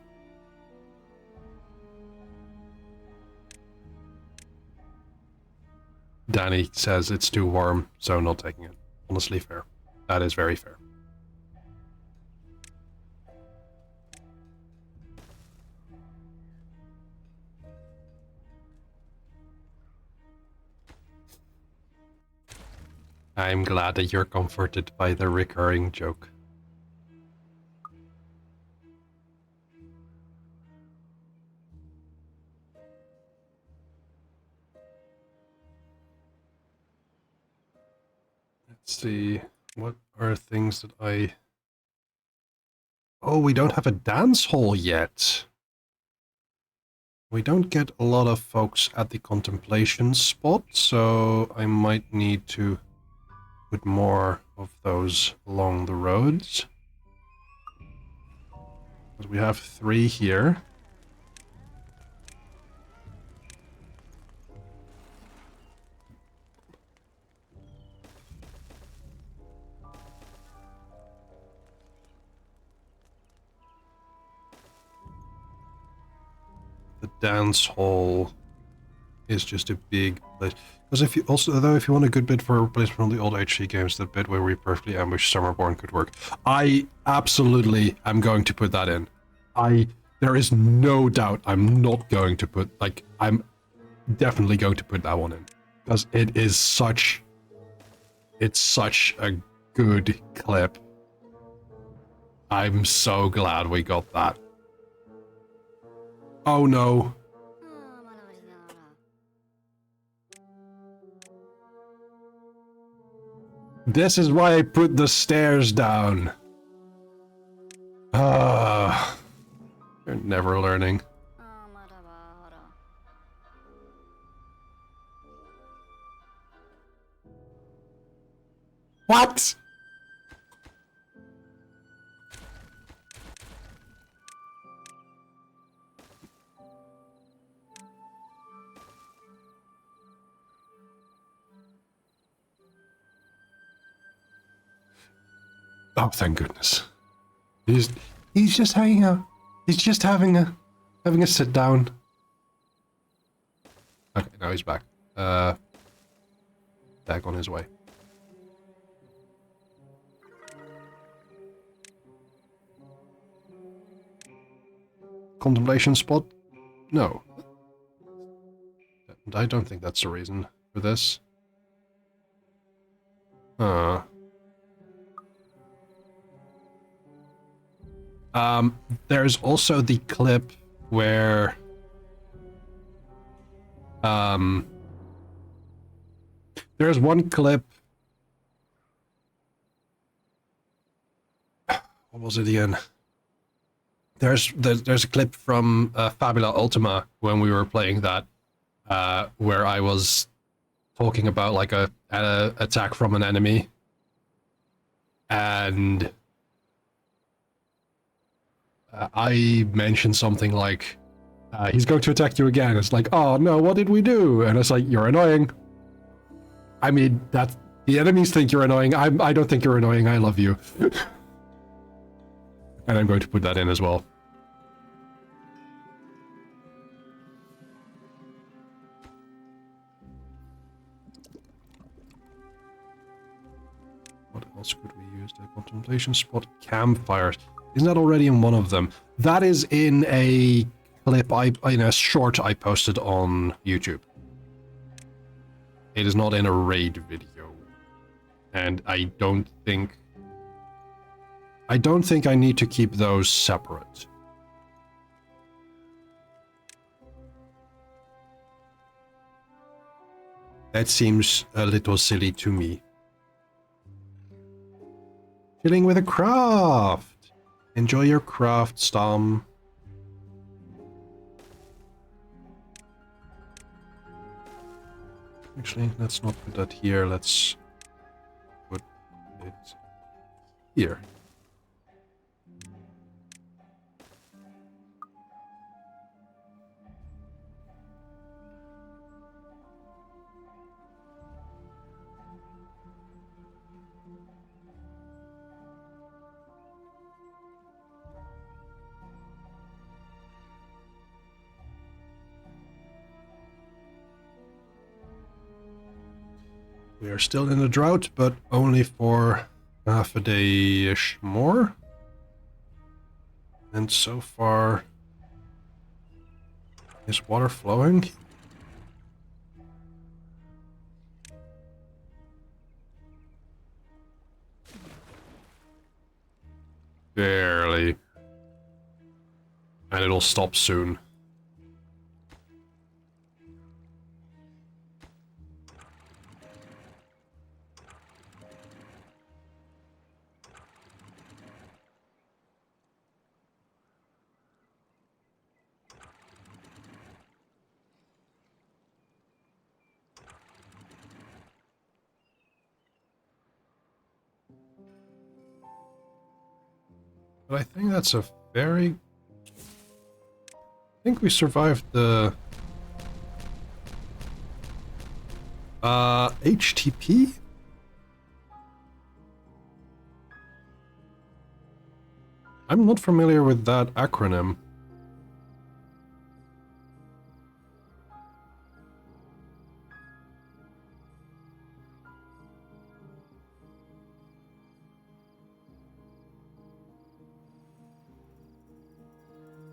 [SPEAKER 1] Danny says it's too warm, so not taking it. Honestly, fair. That is very fair. I'm glad that you're comforted by the recurring joke. Let's see, what are things that I... Oh, we don't have a dance hall yet. We don't get a lot of folks at the contemplation spot, so I might need to put more of those along the roads. Because we have 3 here. The dance hall is just a big place. Because if you also, though, if you want a good bit for a replacement from the old HC games, that bit where we perfectly ambush Timberborn could work. I absolutely am going to put that in. There is no doubt I'm not going to put, like, I'm definitely going to put that one in. Because it's such a good clip. I'm so glad we got that. Oh no. This is why I put the stairs down. Ah, you're never learning. What? Oh, thank goodness. He's just hanging out. He's just having a sit down. Okay, now he's back. Back on his way. Contemplation spot? No. I don't think that's the reason for this. There's also the clip where there's one clip. What was it again? There's a clip from Fabula Ultima when we were playing that, where I was talking about like a attack from an enemy, and I mentioned something like, he's going to attack you again. It's like, oh no, what did we do? And it's like, you're annoying. I mean, that the enemies think you're annoying. I don't think you're annoying. I love you. And I'm going to put that in as well. What else could we use? The contemplation spot, campfires. Isn't that already in one of them? That is in a clip, in a short I posted on YouTube. It is not in a raid video. And I don't think I need to keep those separate. That seems a little silly to me. Chilling with a craft. Enjoy your craft, Stom. Actually, let's not put that here. Let's put it here. We are still in a drought, but only for half a day-ish more. And so far, is water flowing? Barely. And it'll stop soon. But I think that's a very... I think we survived the... HTP? I'm not familiar with that acronym.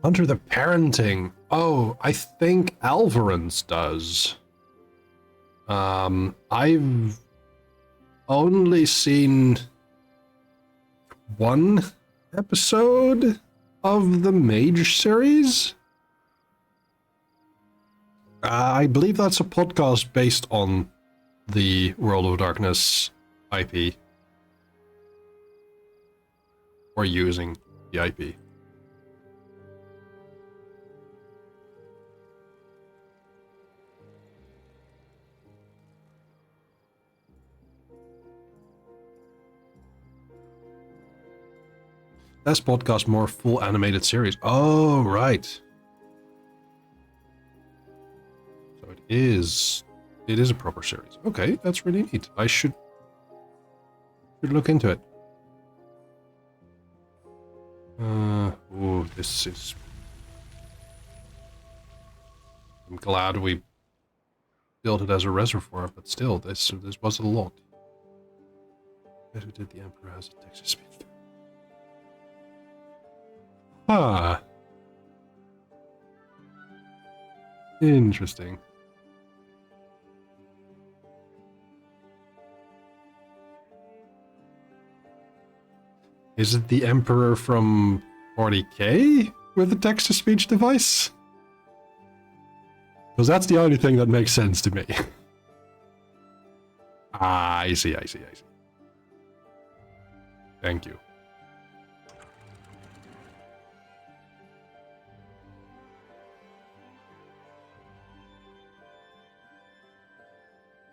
[SPEAKER 1] Under the parenting. Oh, I think Alvarans does. I've only seen one episode of the Mage series. I believe that's a podcast based on the World of Darkness IP. Or using the IP. That's podcast more full animated series. Oh, right. So it is a proper series. Okay, that's really neat. I should look into it. Oh, this is... I'm glad we built it as a reservoir, but still, this was a lot. Guess who did the Emperor has a Texas speech? Ah. Interesting. Is it the Emperor from 40K with the text-to-speech device? Because that's the only thing that makes sense to me. Ah, I see. Thank you.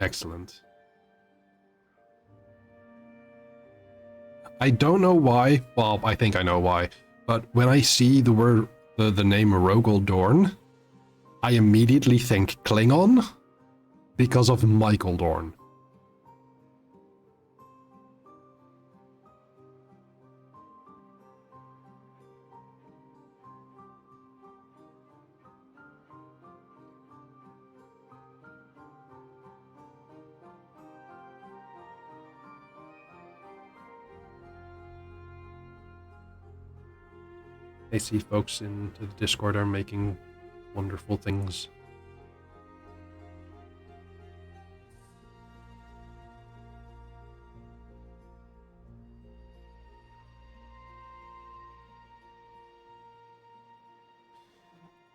[SPEAKER 1] Excellent. I don't know why, well, I think I know why, but when I see the word, the name Rogel Dorn, I immediately think Klingon because of Michael Dorn. I see folks in the Discord are making wonderful things.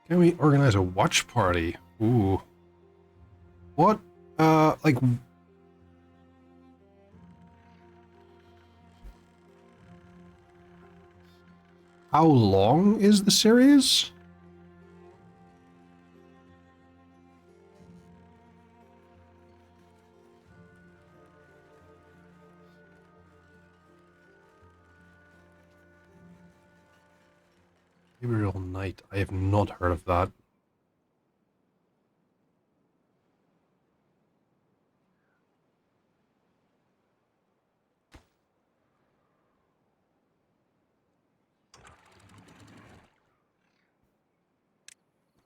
[SPEAKER 1] Can we organize a watch party? Ooh. What? Like... How long is the series? Gabriel Knight. I have not heard of that.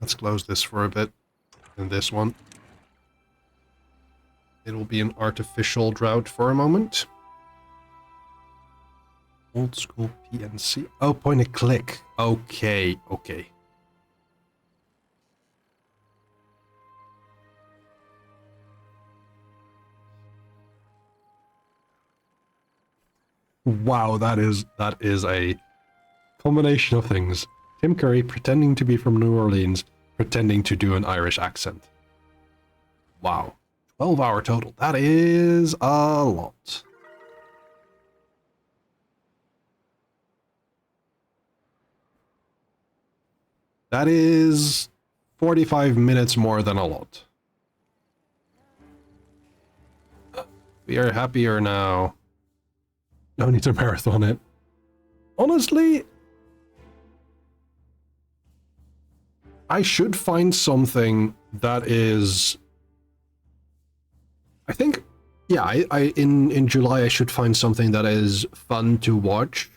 [SPEAKER 1] Let's close this for a bit. And this one. It will be an artificial drought for a moment. Old school PNC. Oh, point and click. Okay. Wow, that is a combination of things. Tim Curry pretending to be from New Orleans, pretending to do an Irish accent. Wow. 12-hour total. That is a lot. That is 45 minutes more than a lot. We are happier now. No need to marathon it. Honestly, I should find something that is... I think, yeah, in July I should find something that is fun to watch,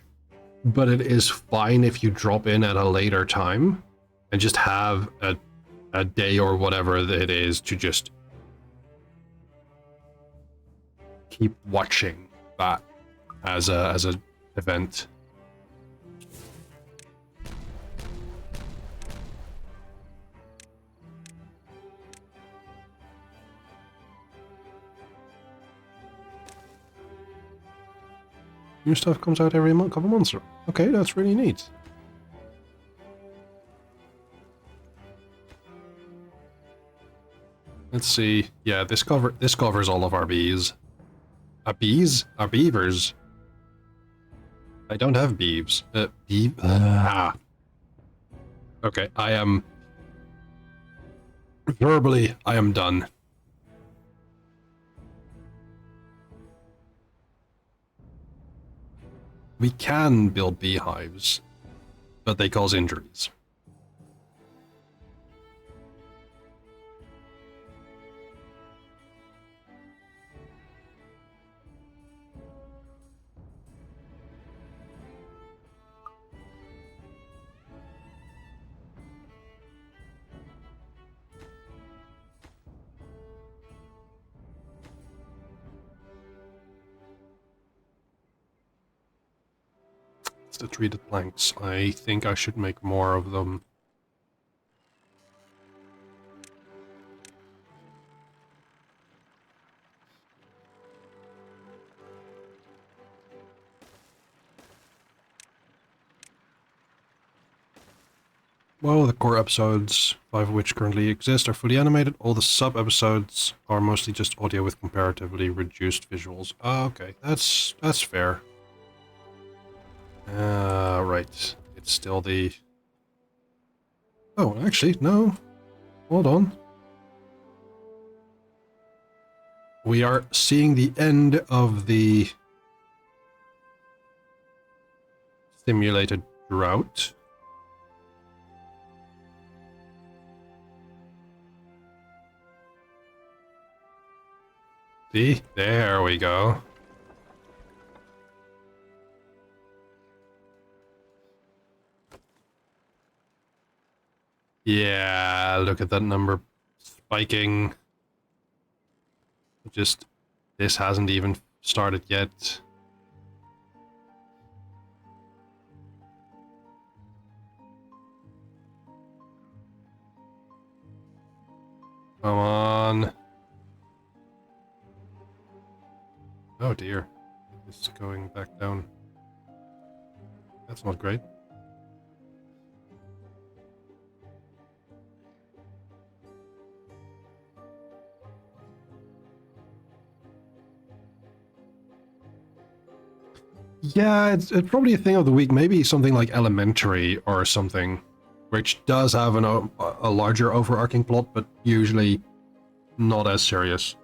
[SPEAKER 1] but it is fine if you drop in at a later time and just have a day or whatever it is to just keep watching that as a event. New stuff comes out every couple months. Okay, that's really neat. Let's see. Yeah, this covers all of our bees. Our bees? Our beavers. I don't have beeves. Okay, I am... Verbally, I am done. We can build beehives, but they cause injuries. It's the treated planks. I think I should make more of them. Well, the core episodes, 5 of which currently exist, are fully animated. All the sub-episodes are mostly just audio with comparatively reduced visuals. Okay, that's fair. Right. It's still the... Oh, actually, no. Hold on. We are seeing the end of the simulated drought. See? There we go. Yeah, look at that number spiking. Just, this hasn't even started yet. Come on. Oh dear. It's going back down. That's not great. Yeah, it's probably a thing of the week. Maybe something like Elementary or something, which does have a larger overarching plot, but usually not as serious.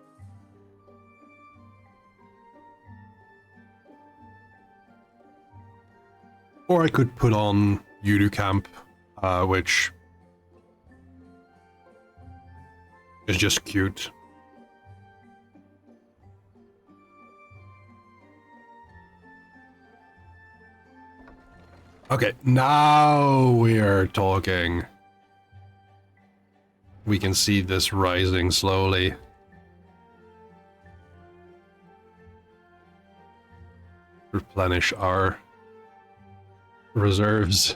[SPEAKER 1] Or I could put on Yudu Camp, which is just cute. Okay, now we're talking. We can see this rising slowly. Replenish our reserves.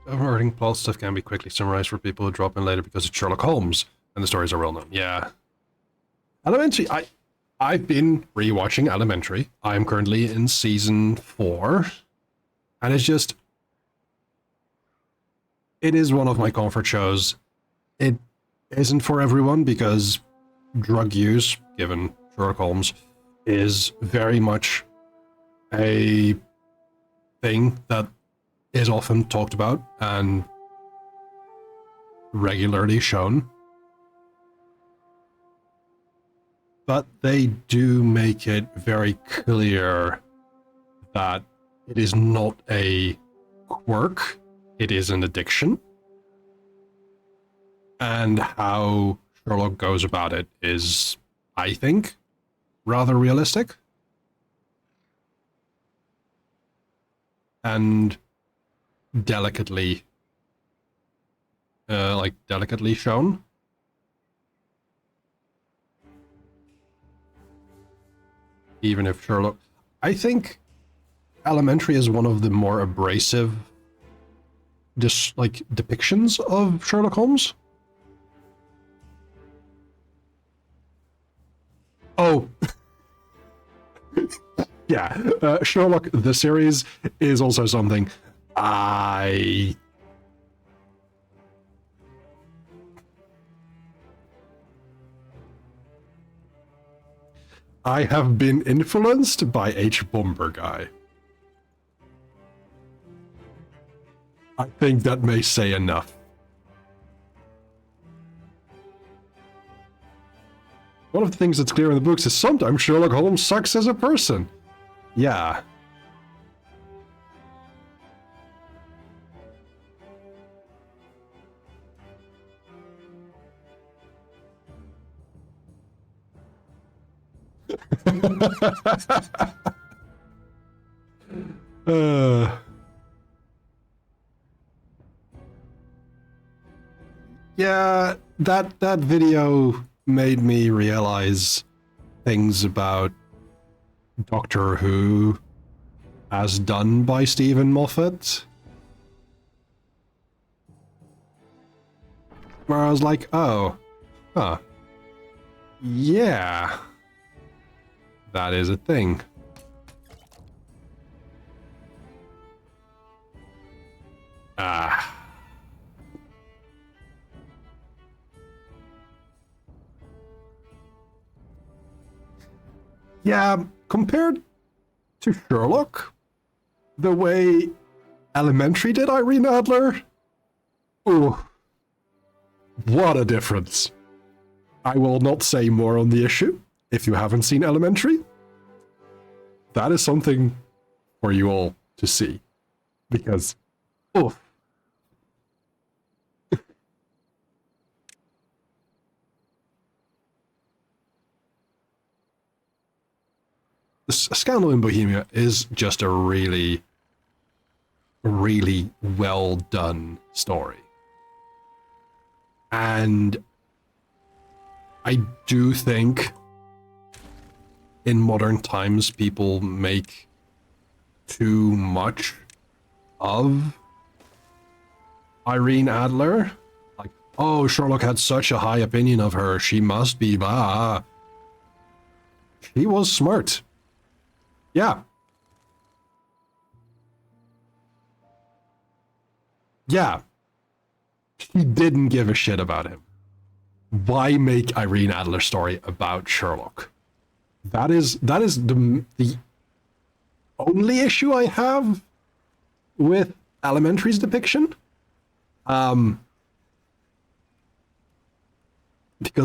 [SPEAKER 1] Overarching plot stuff can be quickly summarized for people who drop in later because it's Sherlock Holmes. And the stories are well known. Yeah. Elementary, I've been rewatching Elementary. I'm currently in season 4. And it's just... It is one of my comfort shows. It isn't for everyone because drug use, given Sherlock Holmes, is very much a thing that is often talked about and regularly shown. But they do make it very clear that it is not a quirk, it is an addiction. And how Sherlock goes about it is, I think, rather realistic. And delicately, delicately shown. Even if Sherlock... I think Elementary is one of the more abrasive depictions of Sherlock Holmes. Yeah, Sherlock, the series, is also something I have been influenced by H. Bomber Guy. I think that may say enough. One of the things that's clear in the books is sometimes Sherlock Holmes sucks as a person. Yeah. uh, yeah, that video made me realize things about Doctor Who as done by Stephen Moffat. Where I was like, oh, huh. Yeah. That is a thing. Ah. Yeah, compared to Sherlock, the way Elementary did Irene Adler, ooh, what a difference. I will not say more on the issue. If you haven't seen Elementary, that is something for you all to see. Because, oh. The Scandal in Bohemia is just a really, really well done story. And I do think in modern times people make too much of Irene Adler. Like, oh, Sherlock had such a high opinion of her, she must be blah. She was smart. Yeah. Yeah. He didn't give a shit about him. Why make Irene Adler's story about Sherlock? That is the only issue I have with Elementary's depiction. Because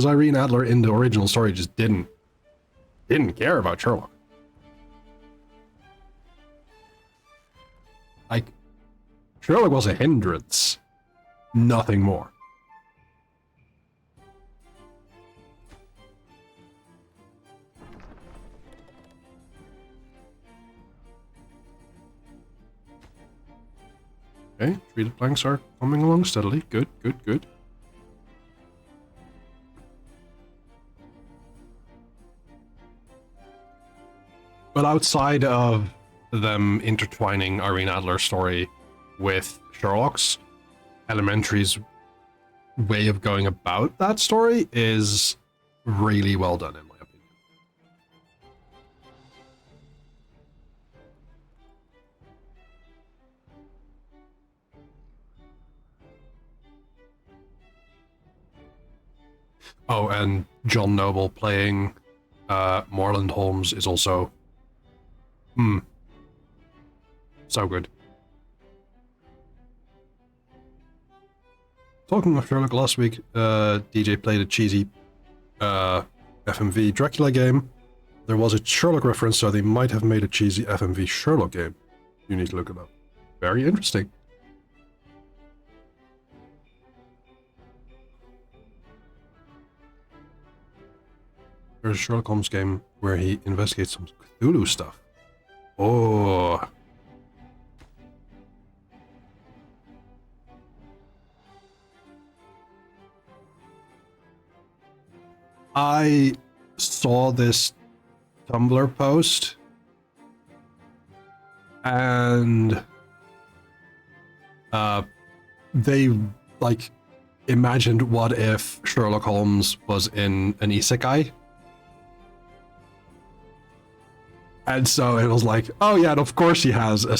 [SPEAKER 1] Irene Adler in the original story just didn't care about Sherlock. Like, Sherlock was a hindrance, nothing more. Okay, treated planks are coming along steadily. Good, good, good. But outside of them intertwining Irene Adler's story with Sherlock's, Elementary's way of going about that story is really well done, in my opinion. Oh, and John Noble playing Moreland Holmes is also so good. Talking of Sherlock, last week, DJ played a cheesy FMV Dracula game. There was a Sherlock reference, so they might have made a cheesy FMV Sherlock game. You need to look it up. Very interesting. There's a Sherlock Holmes game where he investigates some Cthulhu stuff. Oh. I saw this Tumblr post and they like imagined what if Sherlock Holmes was in an isekai. And so it was like, oh yeah, and of course he has a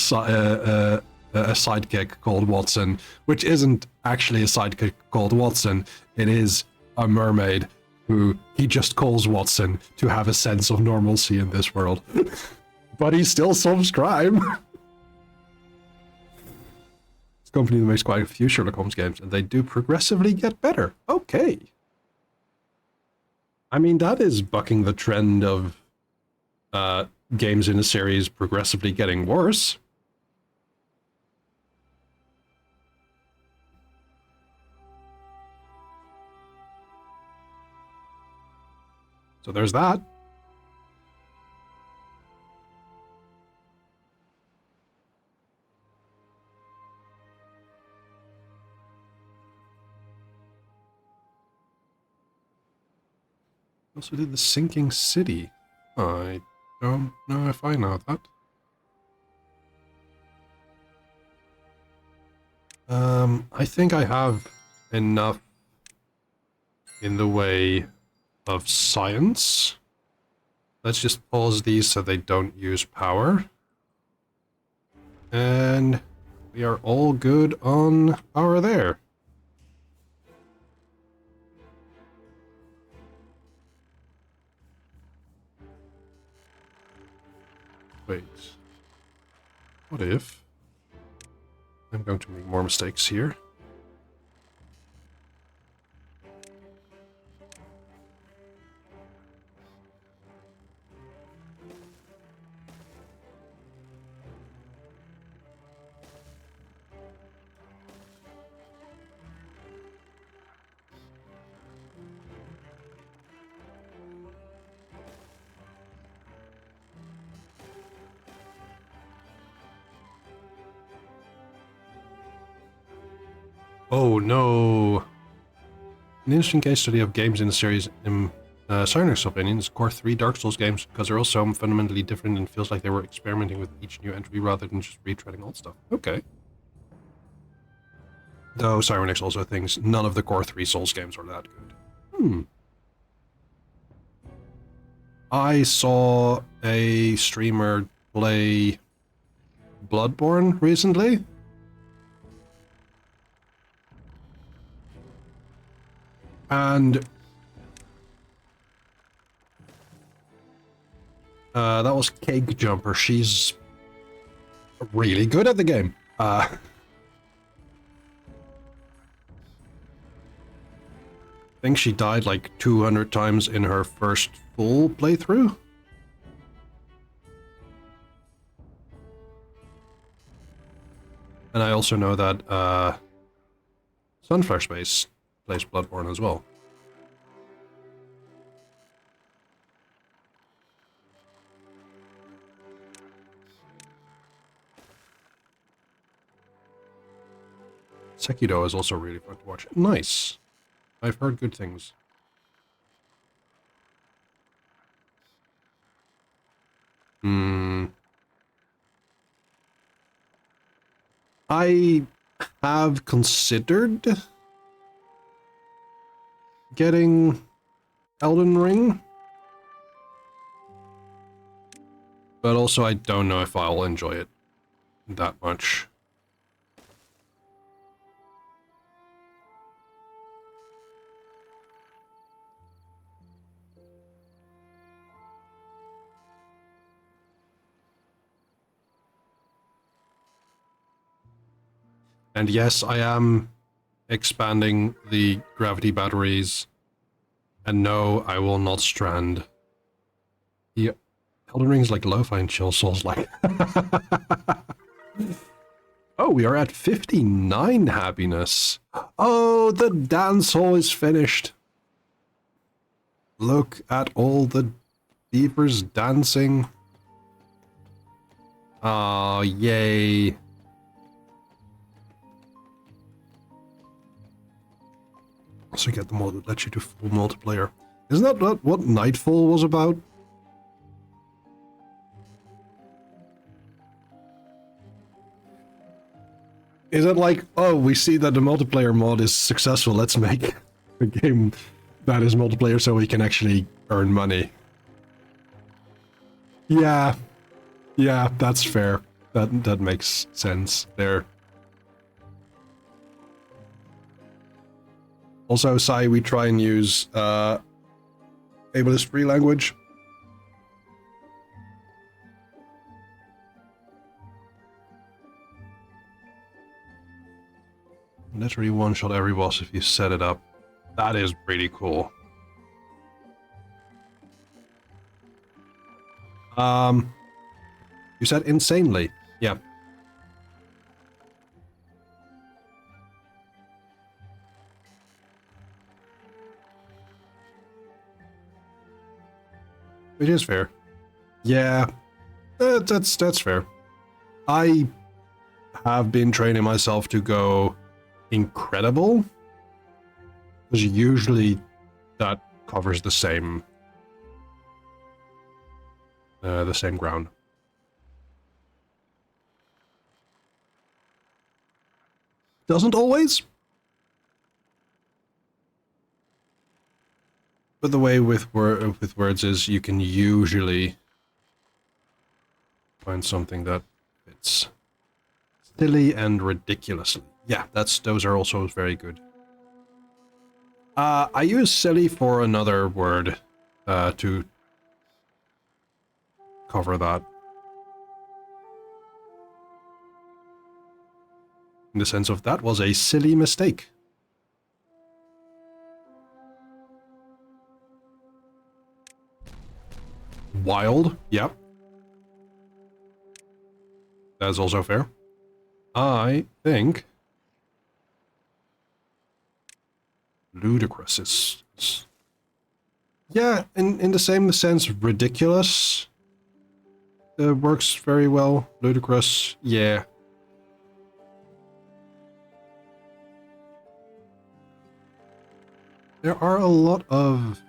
[SPEAKER 1] sidekick called Watson, which isn't actually a sidekick called Watson. It is a mermaid who he just calls Watson to have a sense of normalcy in this world. But he still solves crime. It's a company that makes quite a few Sherlock Holmes games, and they do progressively get better. Okay. I mean, that is bucking the trend of games in a series progressively getting worse. So there's that. Also did the Sinking City. I don't know if I know that. I think I have enough in the way of science. Let's just pause these so they don't use power. And we are all good on power there. Wait. What if I'm going to make more mistakes here? Oh no! An interesting case study of games in the series, in Cyrano's opinion, is Core 3 Dark Souls games, because they're all so fundamentally different and feels like they were experimenting with each new entry rather than just retreading old stuff. Okay. Though Cyronix also thinks none of the Core 3 Souls games are that good. I saw a streamer play Bloodborne recently. And that was Cake Jumper. She's really good at the game. I think she died like 200 times in her first full playthrough. And I also know that Sunflower Space plays Bloodborne as well. Sekiro is also really fun to watch. Nice. I've heard good things. I have considered getting Elden Ring, but also I don't know if I'll enjoy it that much. And yes, I am expanding the gravity batteries. And no, I will not strand. The Elden Ring's like lo-fi and chill souls like. Oh, we are at 59 happiness. Oh, the dance hall is finished. Look at all the beavers dancing. Oh, yay. Also get the mod that lets you do full multiplayer. Isn't that what Nightfall was about? Is it like, oh, we see that the multiplayer mod is successful, let's make a game that is multiplayer so we can actually earn money? Yeah, Yeah, that's fair. That makes sense there. Also, Sai, we try and use ableist-free language. Literally one-shot every boss if you set it up. That is pretty cool. You said insanely. Yeah. Which is fair. Yeah, that's fair. I have been training myself to go incredible, because usually that covers the same ground. Doesn't always, but the way with words is you can usually find something that fits. Silly and ridiculously. Yeah, those are also very good. I use silly for another word to cover that. In the sense of that was a silly mistake. Wild, yep. That's also fair. I think ludicrous is yeah, in the same sense, ridiculous works very well. Ludicrous, yeah. There are a lot of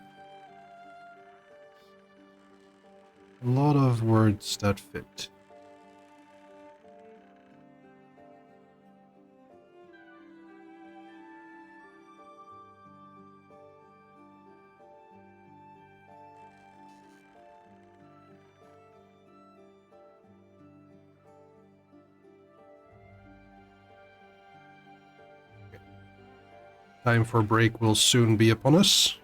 [SPEAKER 1] words that fit. Time for a break will soon be upon us.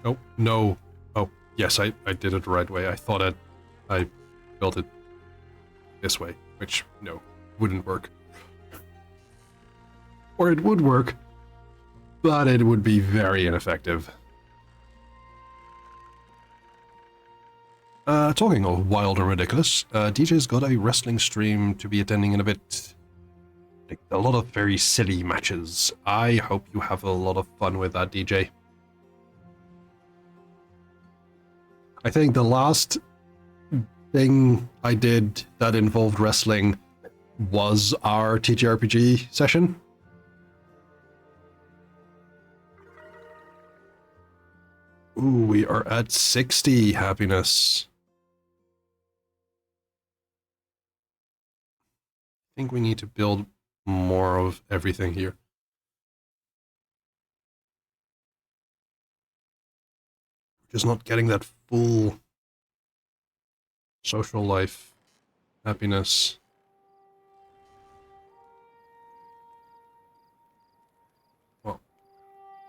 [SPEAKER 1] Oh, no. Oh, yes, I did it the right way. I thought I built it this way, which, no, wouldn't work. Or it would work, but it would be very ineffective. Talking of wild and ridiculous, DJ's got a wrestling stream to be attending in a bit. Like, a lot of very silly matches. I hope you have a lot of fun with that, DJ. I think the last thing I did that involved wrestling was our TTRPG session. Ooh, we are at 60 happiness. I think we need to build more of everything here. Just not getting that full social life happiness. Well,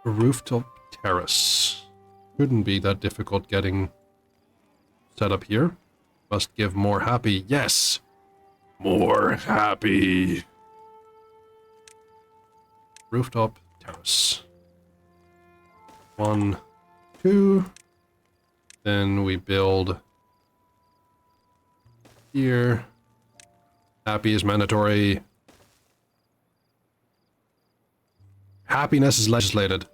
[SPEAKER 1] a rooftop terrace. Couldn't be that difficult getting set up here. Must give more happy. Yes! More happy. Rooftop terrace. 1, 2. Then we build here. Happy is mandatory. Happiness is legislated.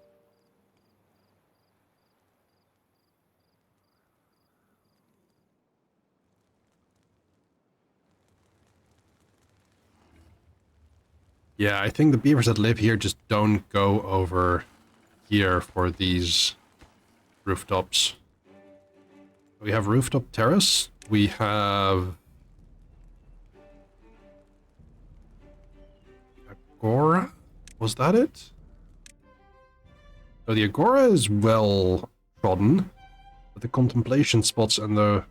[SPEAKER 1] Yeah, I think the beavers that live here just don't go over here for these rooftops. We have rooftop terrace. We have Agora. Was that it? So the Agora is well trodden, but the contemplation spots and the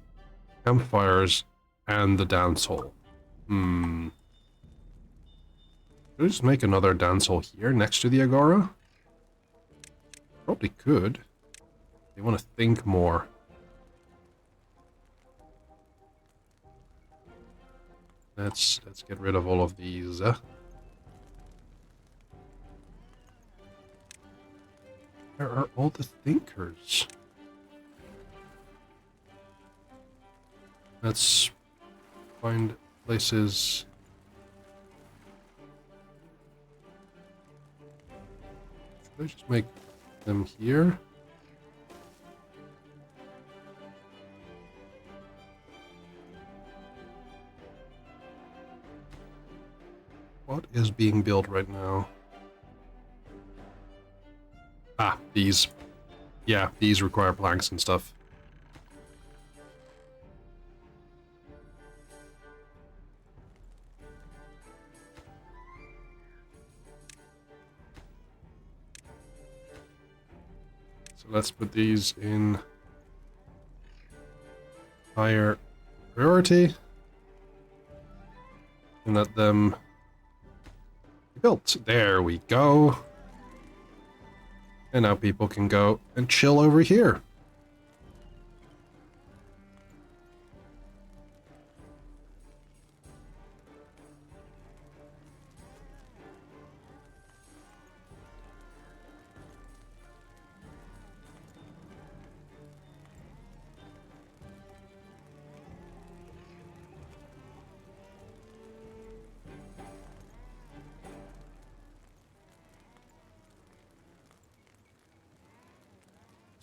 [SPEAKER 1] campfires and the dance hall. Should I just make another dance hall here next to the Agora? Probably could. They want to think more. Let's get rid of all of these. Where are all the thinkers? Let's find places. Should I just make them here? What is being built right now? Ah, these. Yeah, these require planks and stuff. So let's put these in higher priority and let them be built. There we go. And now people can go and chill over here.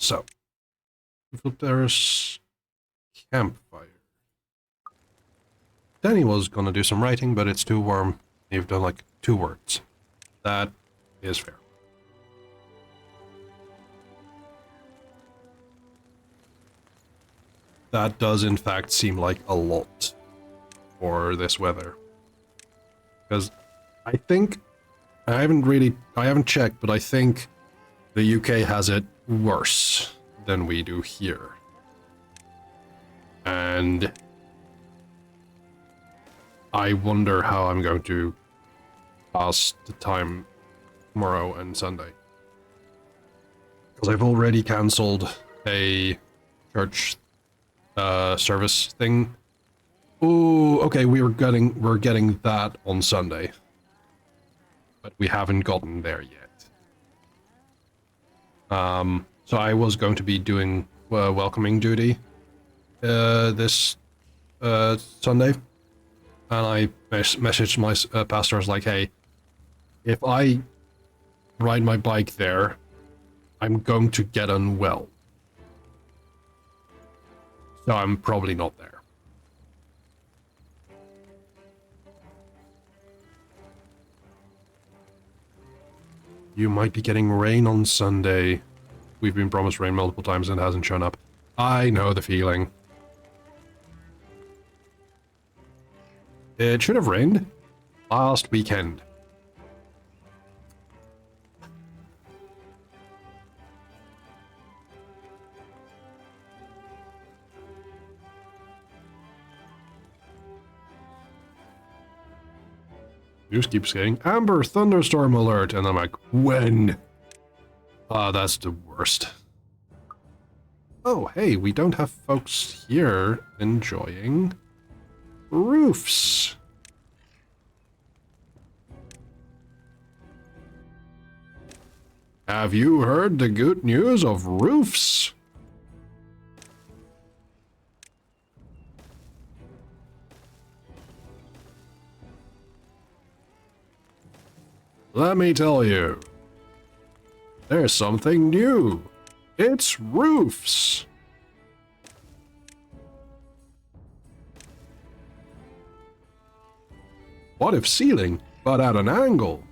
[SPEAKER 1] So, there's campfire. Danny was gonna do some writing, but it's too warm. You've done like 2 words. That is fair. That does in fact seem like a lot for this weather. Because I think, I haven't checked, but I think the UK has it worse than we do here. And I wonder how I'm going to pass the time tomorrow and Sunday. Because I've already cancelled a church service thing. Ooh, okay, we're getting that on Sunday. But we haven't gotten there yet. So I was going to be doing welcoming duty this Sunday, and I messaged my pastor. I was like, "Hey, if I ride my bike there, I'm going to get unwell, so I'm probably not there." You might be getting rain on Sunday. We've been promised rain multiple times and it hasn't shown up. I know the feeling. It should have rained last weekend. News keeps saying, Amber, thunderstorm alert, and I'm like, when? Ah, that's the worst. Oh, hey, we don't have folks here enjoying roofs. Have you heard the good news of roofs? Let me tell you, There's something new. It's roofs. What if ceiling, but at an angle?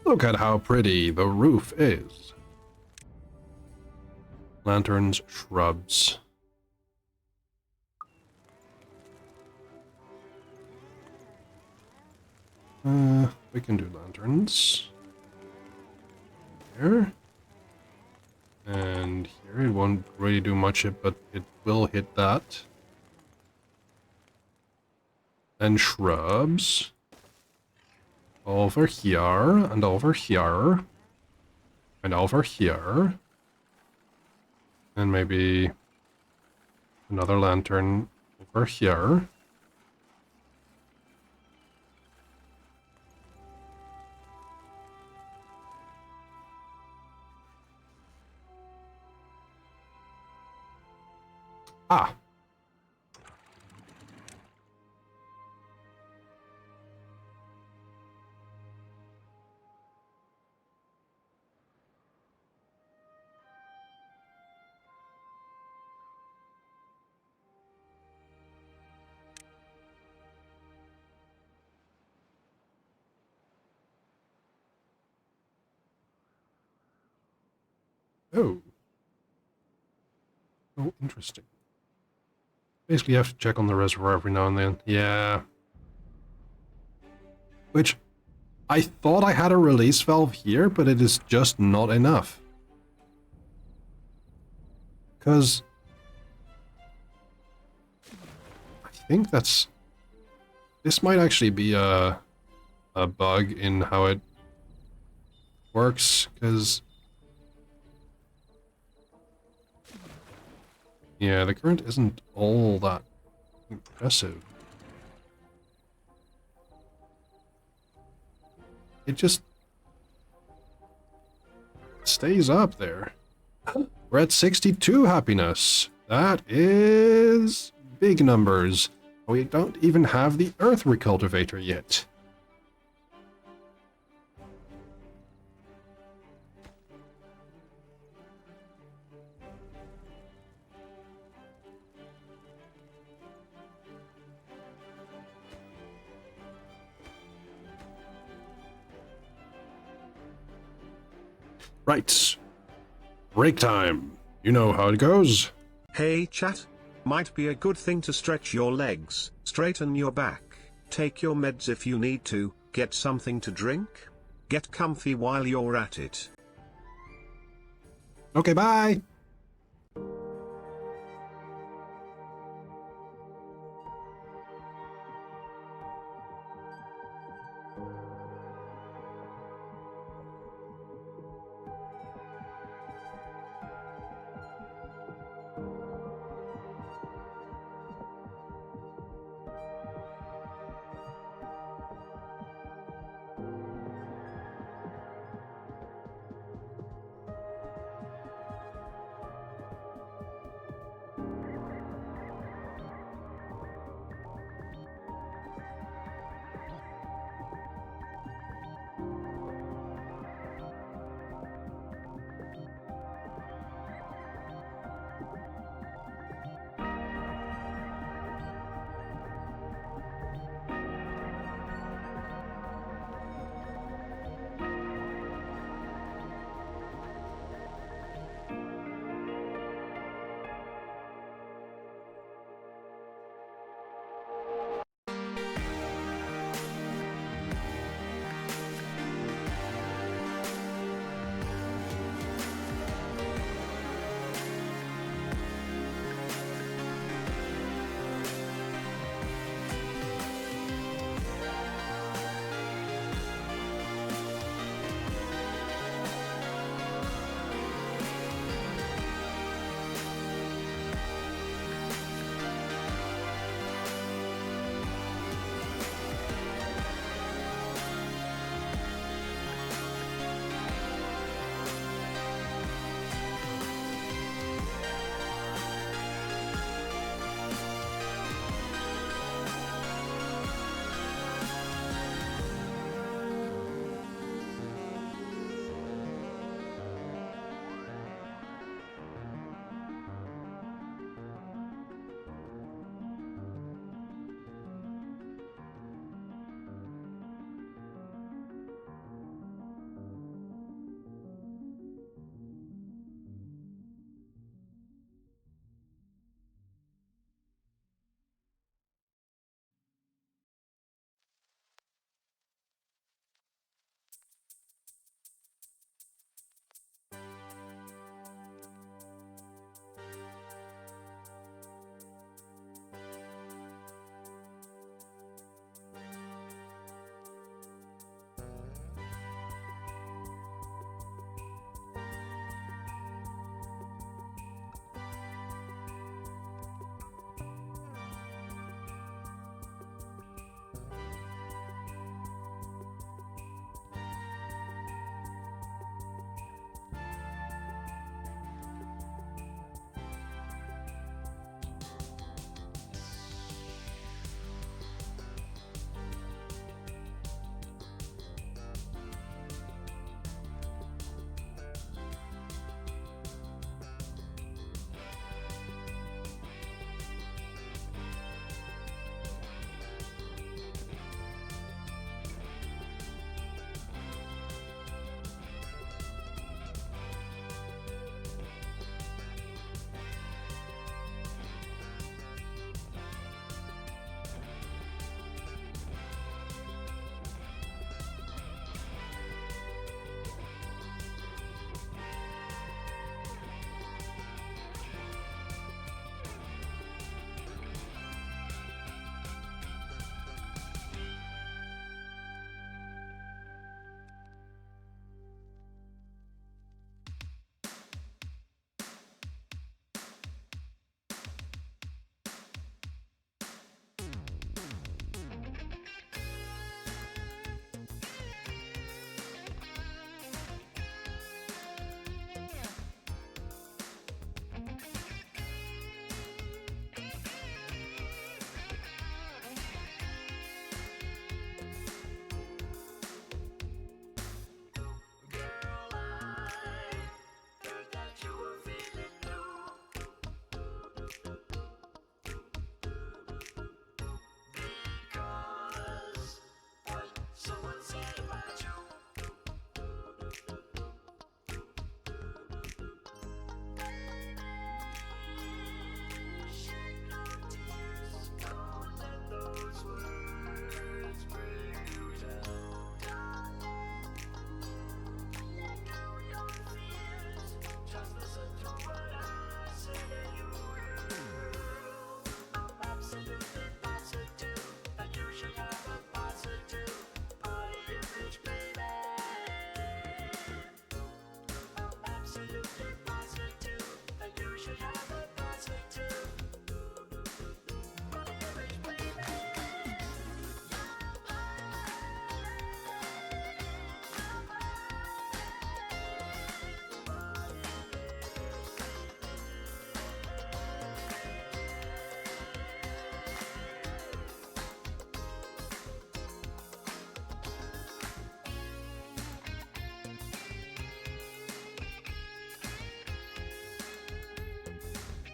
[SPEAKER 1] Look at how pretty the roof is. Lanterns, shrubs. We can do lanterns. Here. And here it won't really do much, but it will hit that. And shrubs. Over here, and over here. And over here. And maybe another lantern over here. Ah. Oh. Oh, interesting. Basically, you have to check on the reservoir every now and then. Yeah. Which, I thought I had a release valve here, but it is just not enough. Because I think that's... This might actually be a bug in how it works, because... Yeah, the current isn't all that impressive. It just stays up there. We're at 62 happiness. That is big numbers. We don't even have the earth recultivator yet. Right. Break time. You know how it goes.
[SPEAKER 2] Hey chat. Might be a good thing to stretch your legs, straighten your back, take your meds if you need to, get something to drink. Get comfy while you're at it.
[SPEAKER 1] Okay, bye.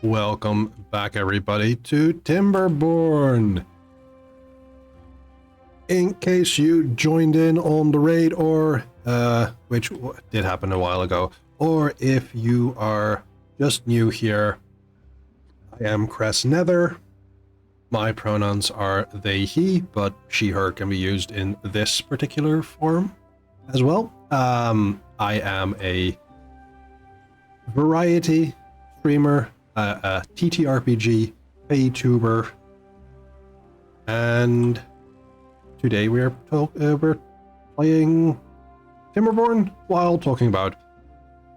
[SPEAKER 1] Welcome back, everybody, to Timberborn. In case you joined in on the raid, or which did happen a while ago, or if you are just new here, I am Cress Nether. My pronouns are they, he, but she, her can be used in this particular form as well. I am a variety streamer, a TTRPG PayTuber, and today we're playing Timberborn while talking about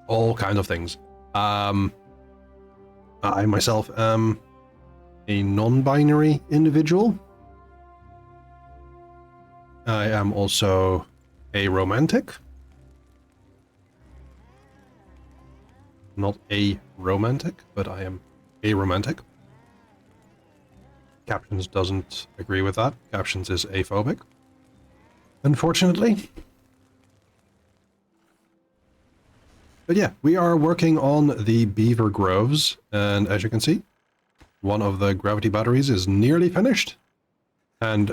[SPEAKER 1] all kinds of things. I myself am a non-binary individual. I am also a romantic. Not a romantic, but I am a romantic. Captions doesn't agree with that. Captions is aphobic, unfortunately. But yeah, we are working on the beaver groves, and as you can see, one of the gravity batteries is nearly finished. And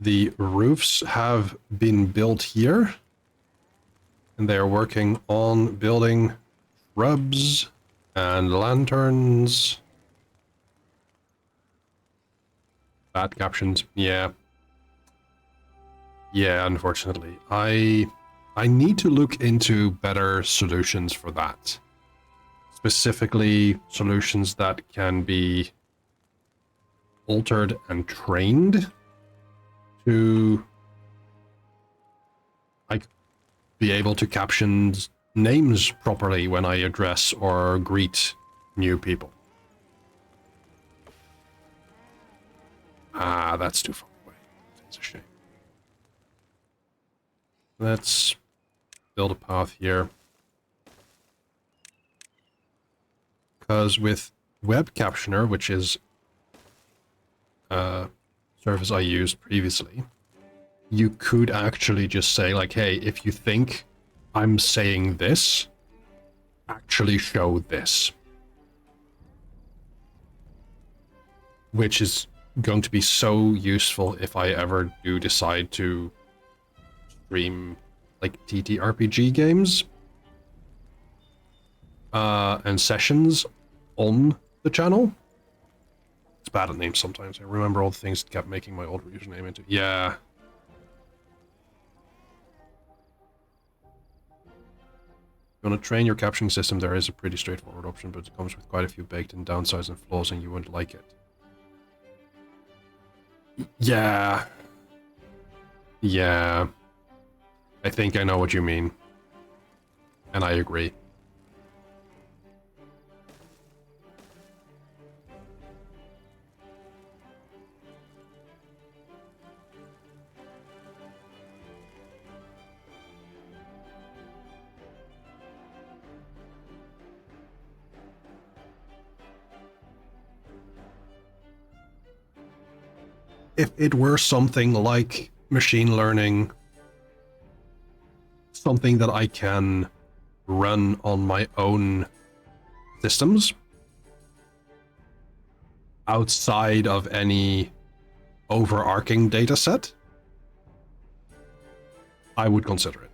[SPEAKER 1] the roofs have been built here, and they are working on building shrubs and lanterns. Bad captions, yeah. Yeah, unfortunately. I need to look into better solutions for that. Specifically, solutions that can be altered and trained to, like, be able to caption names properly when I address or greet new people. Ah, that's too far away. It's a shame. Let's build a path here. Because with Web Captioner, which is a service I used previously, you could actually just say, like, hey, if you think I'm saying this, actually show this. Which is going to be so useful if I ever do decide to stream, like, TTRPG games and sessions on the channel. It's bad at names sometimes. I remember all the things that kept making my old username into. Yeah. If you want to train your captioning system, there is a pretty straightforward option, but it comes with quite a few baked-in downsides and flaws, and you wouldn't like it. Yeah. Yeah. I think I know what you mean. And I agree. If it were something like machine learning, something that I can run on my own systems, outside of any overarching data set, I would consider it.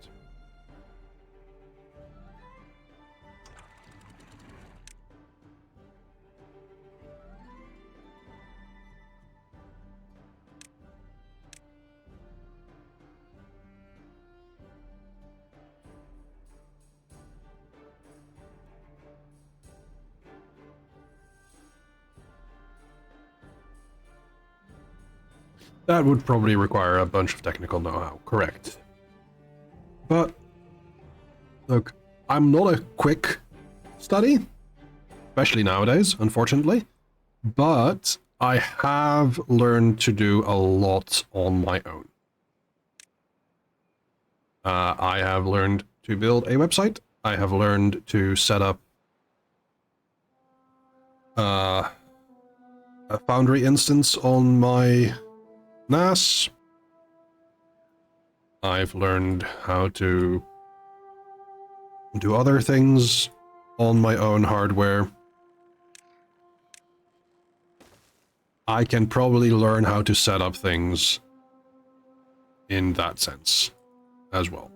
[SPEAKER 1] That would probably require a bunch of technical know-how, correct. But, look, I'm not a quick study, especially nowadays, unfortunately, but I have learned to do a lot on my own. I have learned to build a website. I have learned to set up a Foundry instance on my NAS. I've learned how to do other things on my own hardware. I can probably learn how to set up things in that sense as well.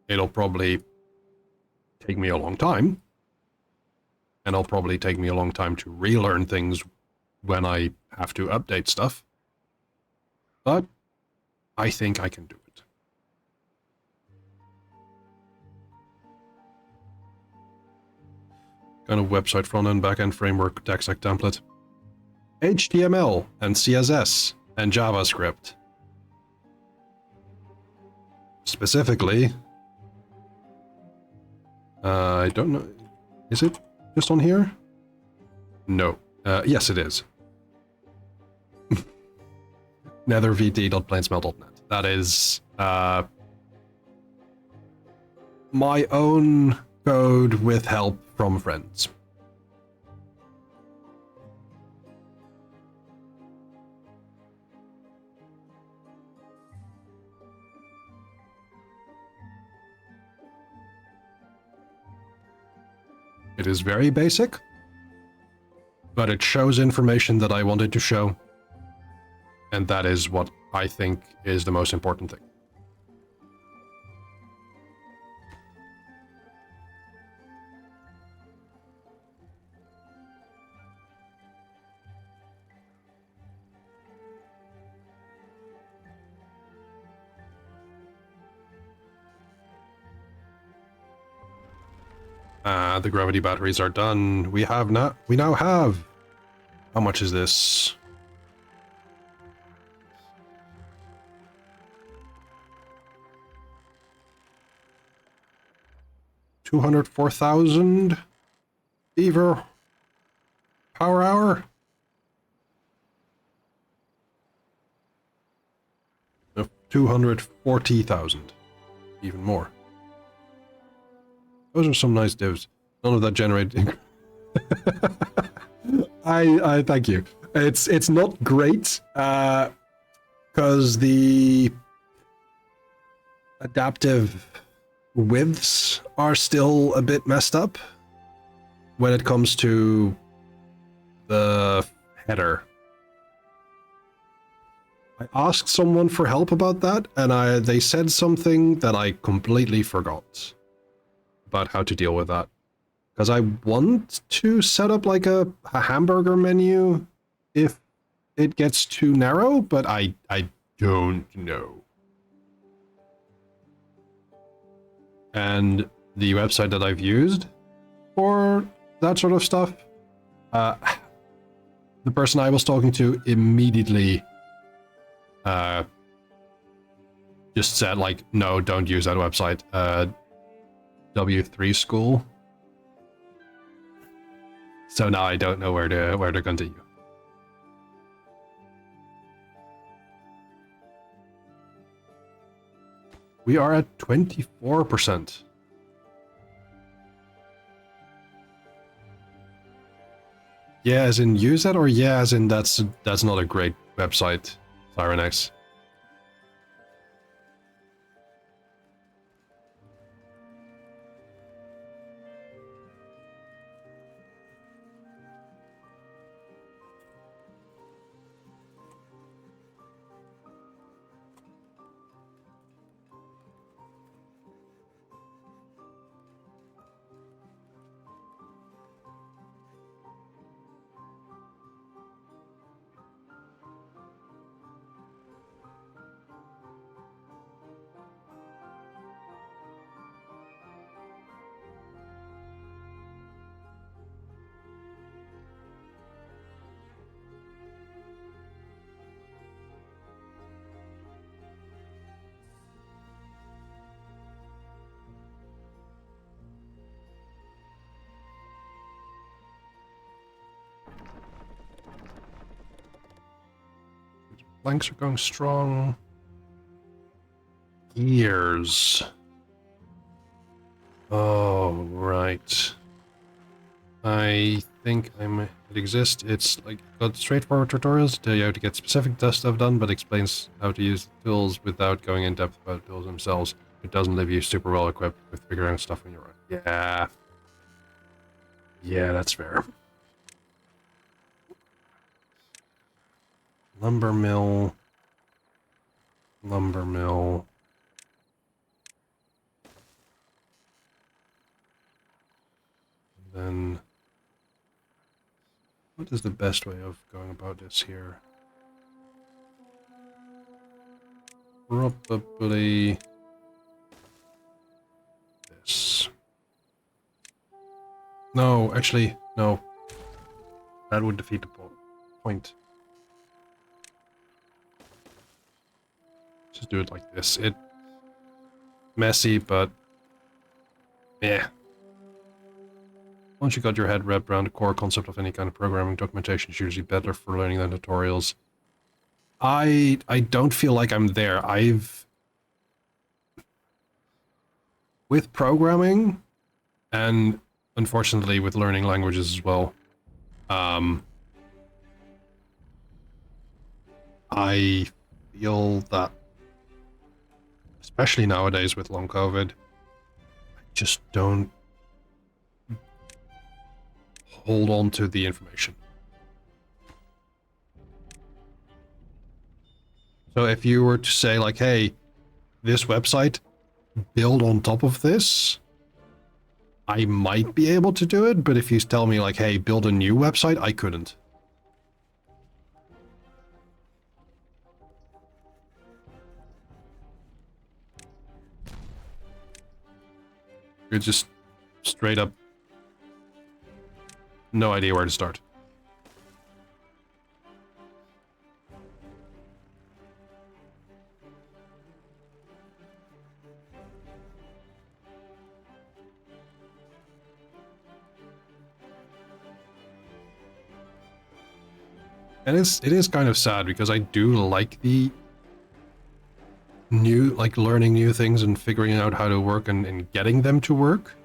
[SPEAKER 1] It'll probably take me a long time, and it'll probably take me a long time to relearn things when I have to update stuff. But I think I can do it. Kind of website front-end, back-end framework, tech stack template. HTML and CSS and JavaScript. Specifically, I don't know. Is it just on here? No. Yes, it is. nethervt.planesmail.net. That is my own code with help from friends. It is very basic, but it shows information that I wanted to show, and that is what I think is the most important thing. The gravity batteries are done. We now have. How much is this? $204,000 beaver power hour. No, 240,000, even more. Those are some nice divs. None of that generating. I thank you. It's not great, because the adaptive widths are still a bit messed up when it comes to the header. I asked someone for help about that, and they said something that I completely forgot about how to deal with that. Because I want to set up like a hamburger menu if it gets too narrow, but I don't know. And the website that I've used for that sort of stuff, the person I was talking to immediately just said, like, no, don't use that website. W3 school. So now I don't know where to continue. We are at 24%. Yeah, as in use that, or yeah, as in that's not a great website, Sirenex. Flanks are going strong. Gears. Oh, right. I think it exists. It's like got straightforward tutorials to tell you how to get specific stuff done, but explains how to use the tools without going in depth about the tools themselves. It doesn't leave you super well equipped with figuring out stuff on your own. Yeah. Yeah, that's fair. lumber mill, lumber mill. Then, what is the best way of going about this here? Probably this. No, actually, no. That would defeat the point. Just do it like this. It messy, but yeah. Once you got your head wrapped around the core concept of any kind of programming, documentation is usually better for learning than tutorials. I don't feel like I'm there. With programming, and unfortunately with learning languages as well, I feel that, especially nowadays with long COVID, I just don't hold on to the information. So if you were to say like, hey, this website, build on top of this, I might be able to do it, but if you tell me like, hey, build a new website, I couldn't. You're just straight up no idea where to start. And it is kind of sad because I do like the new, like learning new things and figuring out how to work and getting them to work.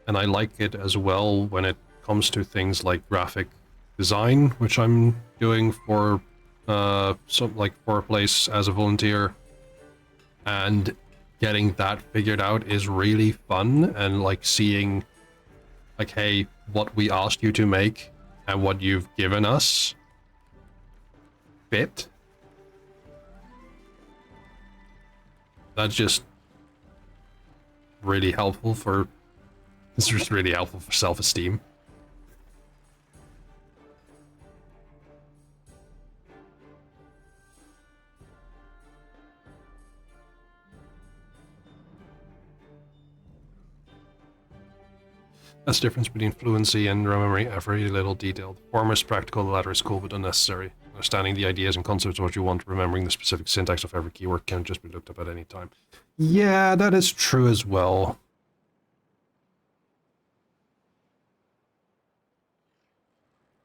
[SPEAKER 1] And I like it as well when it comes to things like graphic design, which I'm doing for for a place as a volunteer. And getting that figured out is really fun, and like seeing like, hey, what we asked you to make and what you've given us fit. That's just really helpful for, it's just really helpful for self-esteem. That's the difference between fluency and remembering every little detail. The former is practical, the latter is cool but unnecessary. Understanding the ideas and concepts of what you want, remembering the specific syntax of every keyword can just be looked up at any time. Yeah, that is true as well.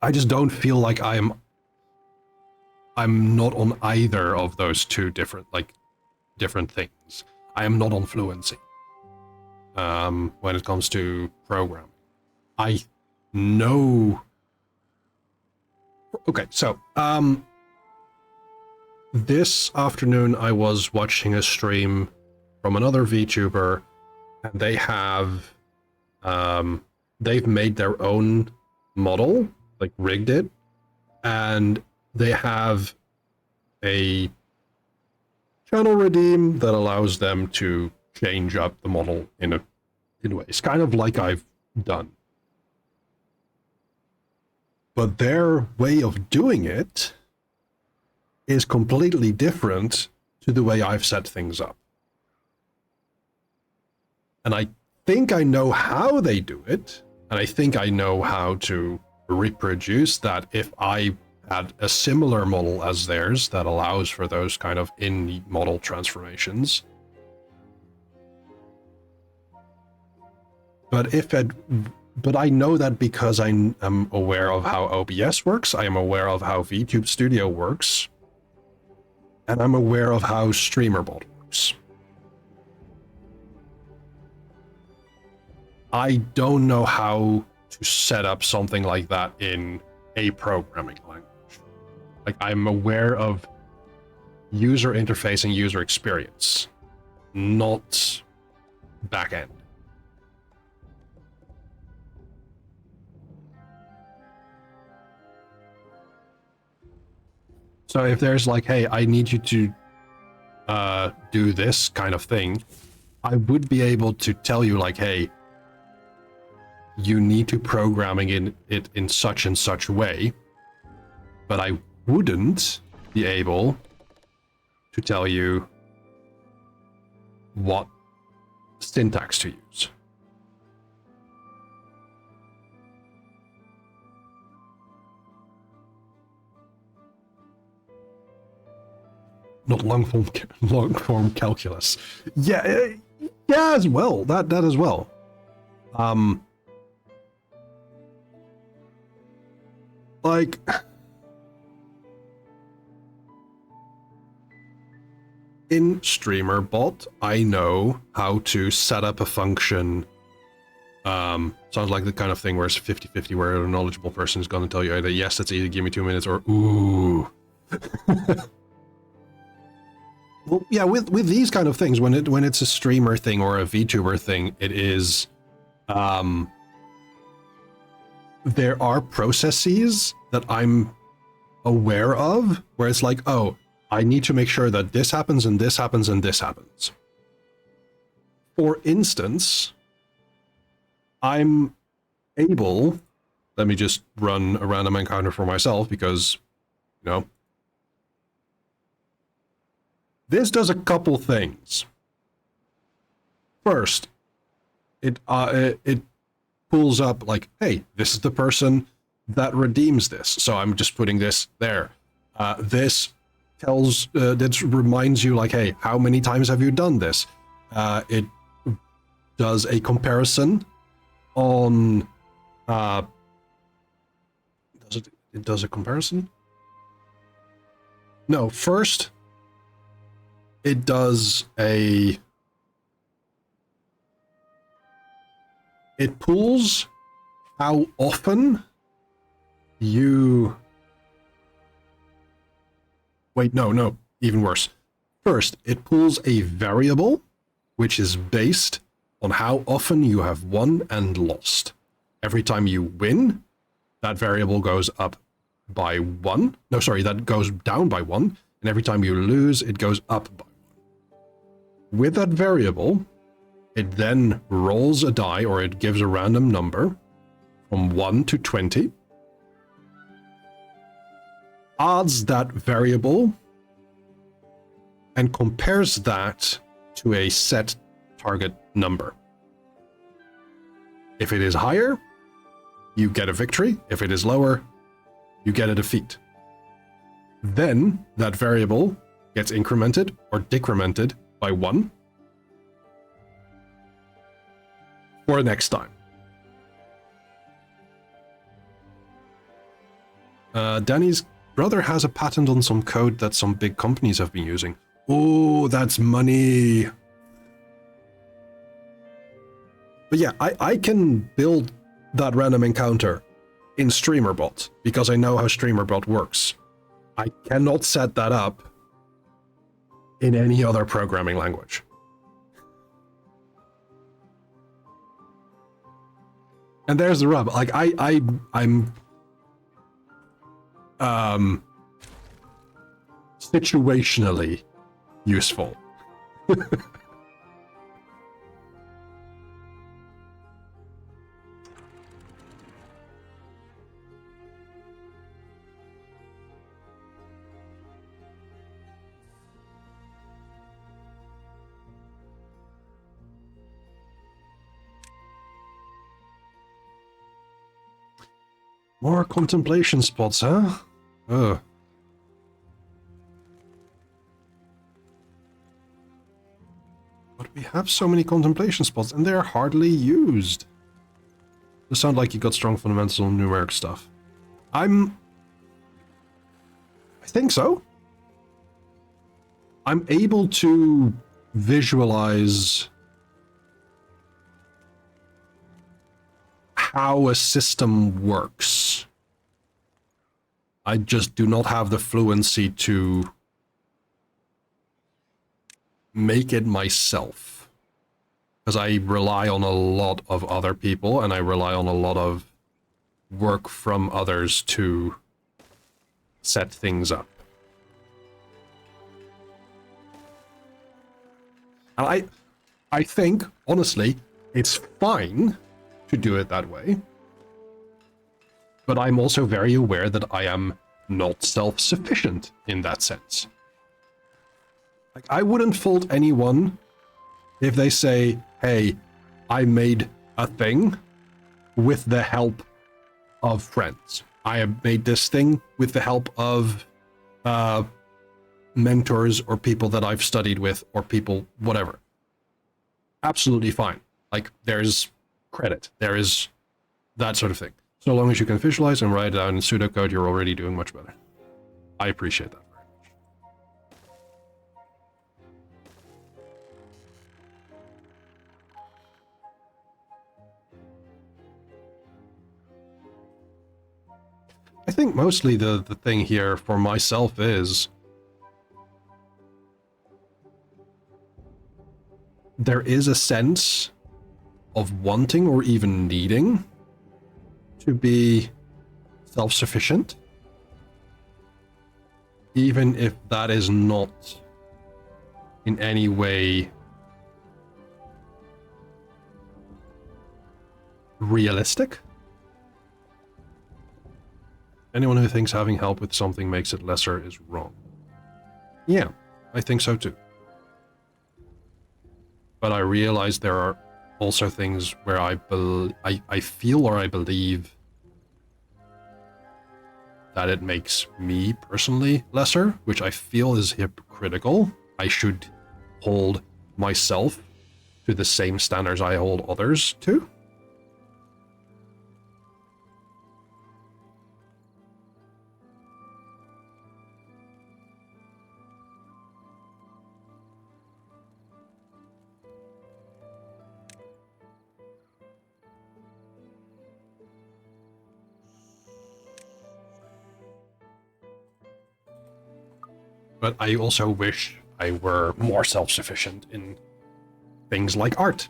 [SPEAKER 1] I just don't feel like I'm not on either of those two different things. I am not on fluency. When it comes to programming. I know... Okay, so, this afternoon I was watching a stream from another VTuber, and they have, they've made their own model, like rigged it, and they have a channel redeem that allows them to change up the model in a way. It's kind of like I've done. But their way of doing it is completely different to the way I've set things up. And I think I know how they do it, and I think I know how to reproduce that if I had a similar model as theirs that allows for those kind of in-model transformations. But I know that because I am aware of how OBS works, I am aware of how VTube Studio works, and I'm aware of how StreamerBot works. I don't know how to set up something like that in a programming language. Like, I'm aware of user interface and user experience, not backend. So if there's like, hey, I need you to do this kind of thing, I would be able to tell you like, hey, you need to programming it in such and such way, but I wouldn't be able to tell you what syntax to use. Not long form calculus. Yeah, yeah, as well. That as well. Like, in StreamerBot, I know how to set up a function. Sounds like the kind of thing where it's 50-50, where a knowledgeable person is going to tell you either yes, that's easy, give me 2 minutes, or ooh. Well, yeah, with these kind of things, when it's a streamer thing or a VTuber thing, it is, there are processes that I'm aware of where it's like, oh, I need to make sure that this happens and this happens and this happens. For instance, I'm able, let me just run a random encounter for myself because, you know, this does a couple things. First, it pulls up like, hey, this is the person that redeems this, so I'm just putting this there. This tells, that reminds you like, hey, how many times have you done this? It does a comparison on, it does a comparison? No, first, it does a, it pulls how often you, wait, no, even worse. First, it pulls a variable which is based on how often you have won and lost. Every time you win, that variable goes up by 1. No, sorry, that goes down by 1. And every time you lose, it goes up by 1. With that variable, it then rolls a die, or it gives a random number from 1 to 20, adds that variable, and compares that to a set target number. If it is higher, you get a victory. If it is lower, you get a defeat. Then that variable gets incremented or decremented by 1 for next time. Danny's brother has a patent on some code that some big companies have been using. Oh, that's money. But yeah, I can build that random encounter in StreamerBot because I know how StreamerBot works. I cannot set that up in any other programming language. And there's the rub. Like I'm situationally useful. More contemplation spots, huh? Ugh. But we have so many contemplation spots, and they're hardly used. You sound like you got strong fundamentals on numeric stuff. I think so. I'm able to visualize how a system works. I just do not have the fluency to make it myself, because I rely on a lot of other people and I rely on a lot of work from others to set things up. And I think, honestly, it's fine to do it that way. But I'm also very aware that I am not self-sufficient in that sense. Like, I wouldn't fault anyone if they say, hey, I made a thing with the help of friends. I have made this thing with the help of mentors or people that I've studied with or people, whatever. Absolutely fine. Like, there's credit. There is that sort of thing. So long as you can visualize and write it down in pseudocode, you're already doing much better. I appreciate that very much. I think mostly the thing here for myself is there is a sense of wanting or even needing to be self-sufficient, even if that is not in any way realistic. Anyone who thinks having help with something makes it lesser is wrong. Yeah, I think so too. But I realize there are also things where I feel or I believe that it makes me personally lesser, which I feel is hypocritical. I should hold myself to the same standards I hold others to. But I also wish I were more self-sufficient in things like art.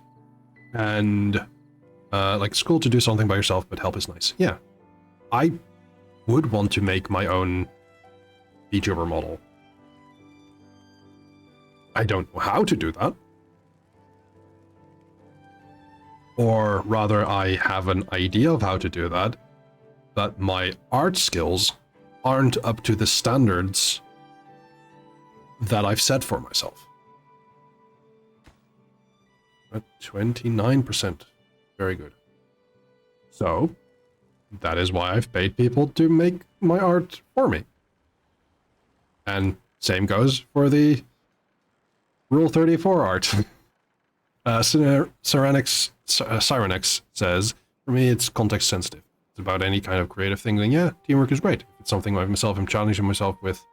[SPEAKER 1] And like it's cool to do something by yourself, but help is nice. Yeah. I would want to make my own VTuber model. I don't know how to do that. Or rather, I have an idea of how to do that, but my art skills aren't up to the standards that I've set for myself. At 29%. Very good. So, that is why I've paid people to make my art for me. And same goes for the Rule 34 art. Cyrenex says, for me it's context sensitive. It's about any kind of creative thing, then yeah, teamwork is great. If it's something I myself am challenging myself with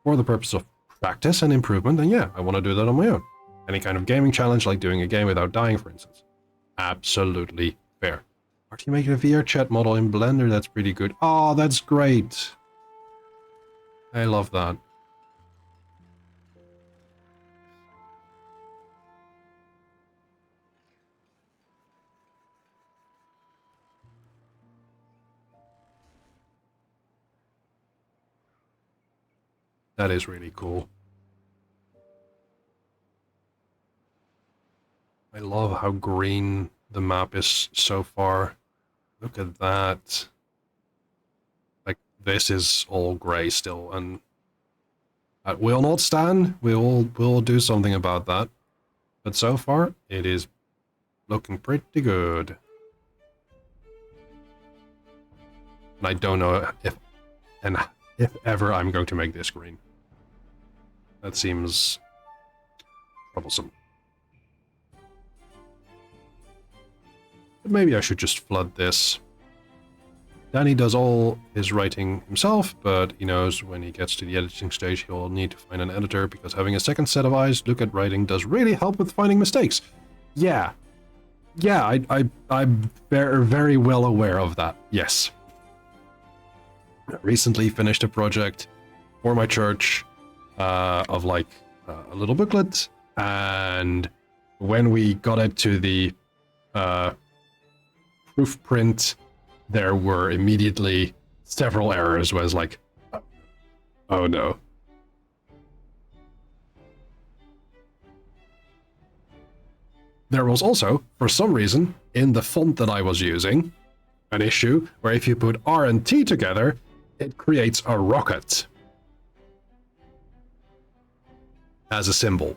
[SPEAKER 1] for the purpose of practice and improvement, then yeah, I want to do that on my own. Any kind of gaming challenge, like doing a game without dying, for instance. Absolutely fair. Are you making a VR chat model in Blender? That's pretty good. Oh, that's great. I love that. That is really cool. I love how green the map is so far. Look at that. Like, this is all gray still, and that will not stand. We'll do something about that. But so far, it is looking pretty good. And I don't know if ever I'm going to make this green. That seems troublesome. But maybe I should just flood this. Danny does all his writing himself, but he knows when he gets to the editing stage he'll need to find an editor, because having a second set of eyes look at writing does really help with finding mistakes. Yeah. Yeah, I'm very, very well aware of that, yes. I recently finished a project for my church of like a little booklet, and when we got it to the proof print, there were immediately several errors where I was like, oh no. there was also, for some reason, in the font that I was using, an issue where if you put R and T together, it creates a rocket as a symbol.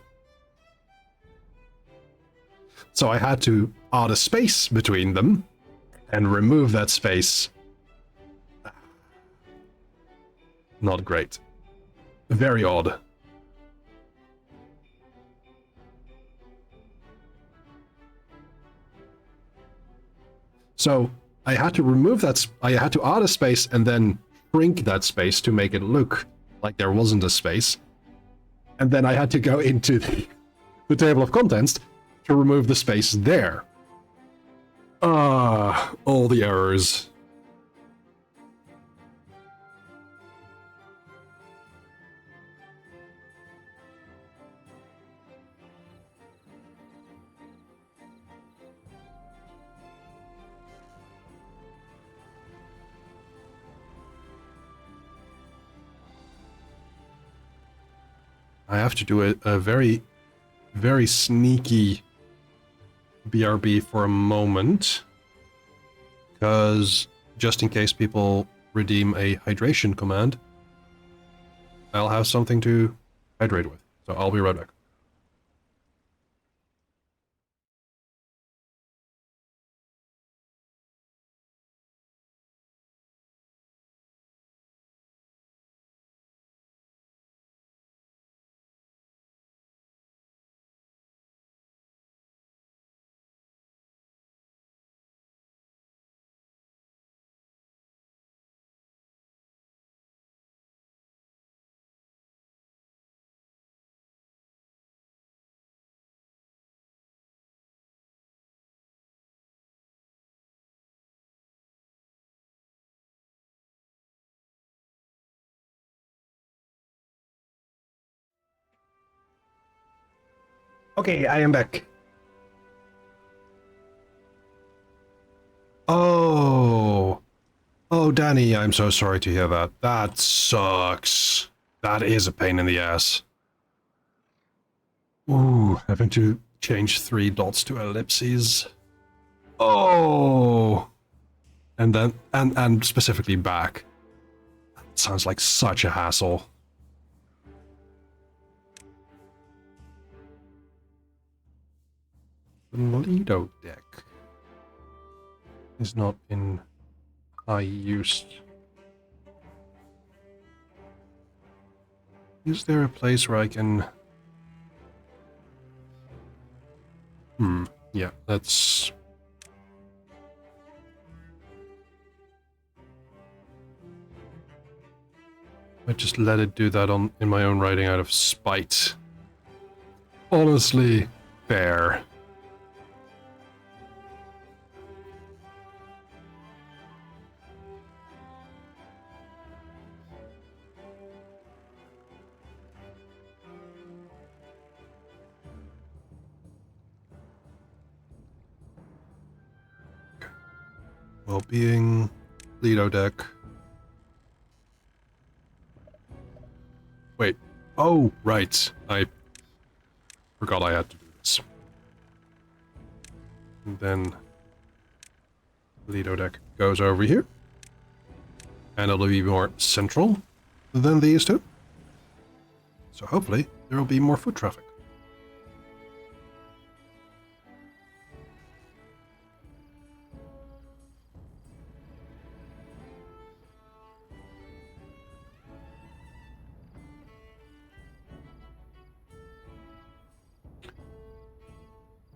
[SPEAKER 1] So I had to add a space between them and remove that space. Not great. Very odd. So I had to remove that, I had to add a space and then shrink that space to make it look like there wasn't a space. And then I had to go into the table of contents to remove the space there. All the errors. I have to do a very, very sneaky BRB for a moment, because just in case people redeem a hydration command, I'll have something to hydrate with. So I'll be right back. Okay, I am back. Oh. Oh, Danny, I'm so sorry to hear that. That sucks. That is a pain in the ass. Ooh, having to change 3 dots to ellipses. Oh. And then, and specifically back. That sounds like such a hassle. The Lido deck is not in high use. Is there a place where I can... yeah, that's... I just let it do that in my own writing out of spite. Honestly, fair. Well-being, Lido deck. Wait. Oh, right. I forgot I had to do this. And then Lido deck goes over here. And it'll be more central than these two. So hopefully there will be more foot traffic.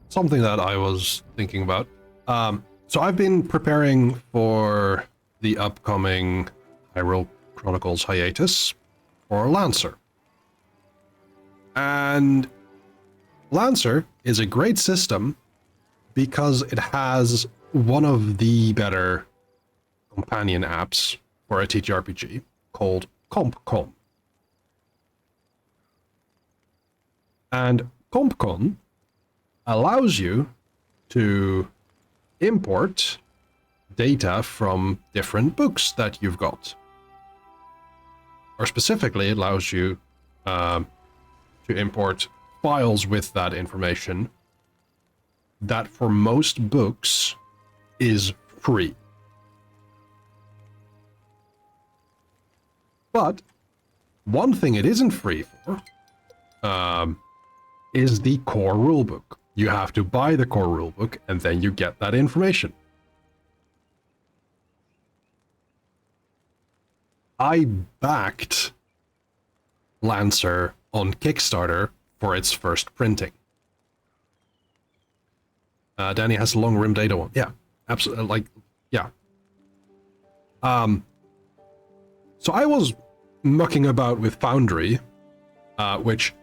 [SPEAKER 1] Something that I was thinking about. So I've been preparing for the upcoming Hyrule Chronicles hiatus for Lancer. And Lancer is a great system because it has one of the better companion apps for a TTRPG called CompCon. And CompCon allows you to import data from different books that you've got. Or specifically, it allows you to import files with that information that for most books is free. But one thing it isn't free for is the core rulebook. You have to buy the core rulebook, and then you get that information. I backed Lancer on Kickstarter for its first printing. Danny has a long rim data one. Yeah, absolutely. Like, yeah. So I was mucking about with Foundry, which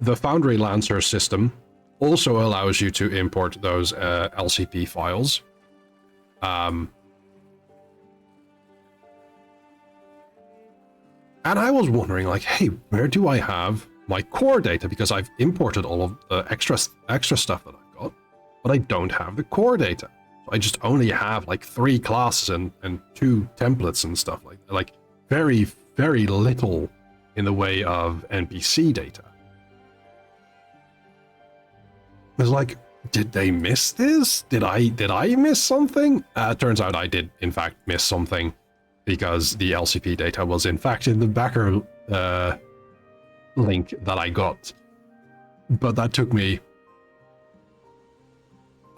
[SPEAKER 1] the Foundry Lancer system also allows you to import those LCP files. And I was wondering, like, hey, where do I have my core data? Because I've imported all of the extra stuff that I've got, but I don't have the core data. So I just only have like 3 classes and 2 templates and stuff like very, very little in the way of NPC data. I was like, did they miss this? Did I miss something? Turns out I did, in fact, miss something, because the LCP data was, in fact, in the backer link that I got. But that took me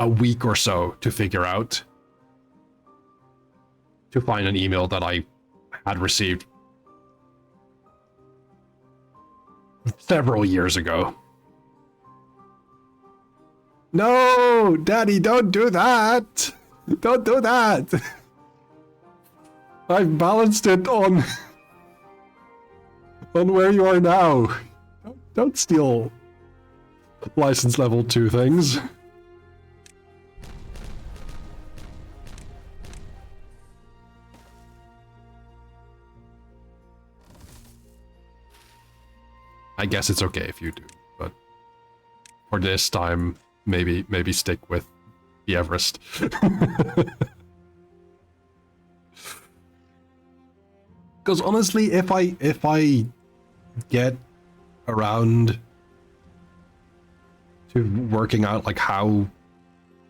[SPEAKER 1] a week or so to figure out, to find an email that I had received several years ago. No, Daddy, don't do that. Don't do that. I've balanced it on where you are now. Don't steal license level 2 things. I guess it's okay if you do, but for this time, maybe stick with the Everest. Because honestly, if I get around to working out like how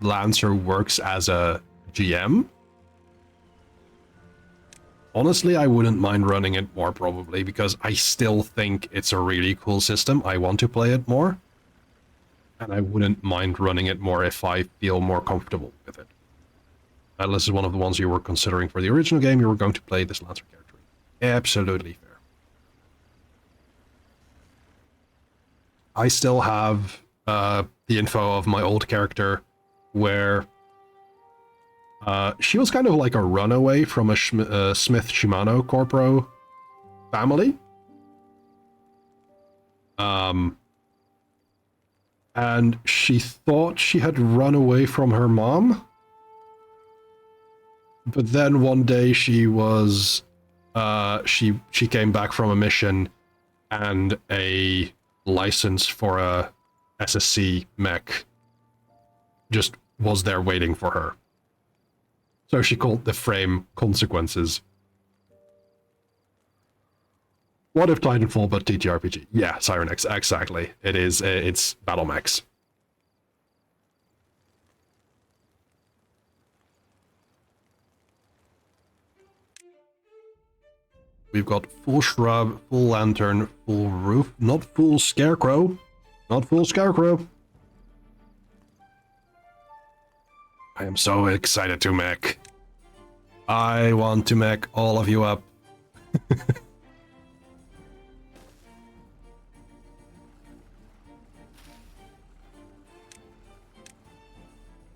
[SPEAKER 1] Lancer works as a GM, honestly, I wouldn't mind running it more, probably, because I still think it's a really cool system. I want to play it more, and I wouldn't mind running it more if I feel more comfortable with it. Unless it's one of the ones you were considering for the original game, you were going to play this Lancer character. Absolutely fair. I still have the info of my old character, where she was kind of like a runaway from a Smith Shimano Corpro family. And she thought she had run away from her mom. But then one day she was, she came back from a mission, and a license for a SSC mech just was there waiting for her. So she called the frame Consequences. What if Titanfall but TTRPG? Yeah, Sirenex, exactly. It is, it's Battle Mechs. We've got full shrub, full lantern, full roof, not full scarecrow. Not full scarecrow. I am so excited to mech. I want to mech all of you up.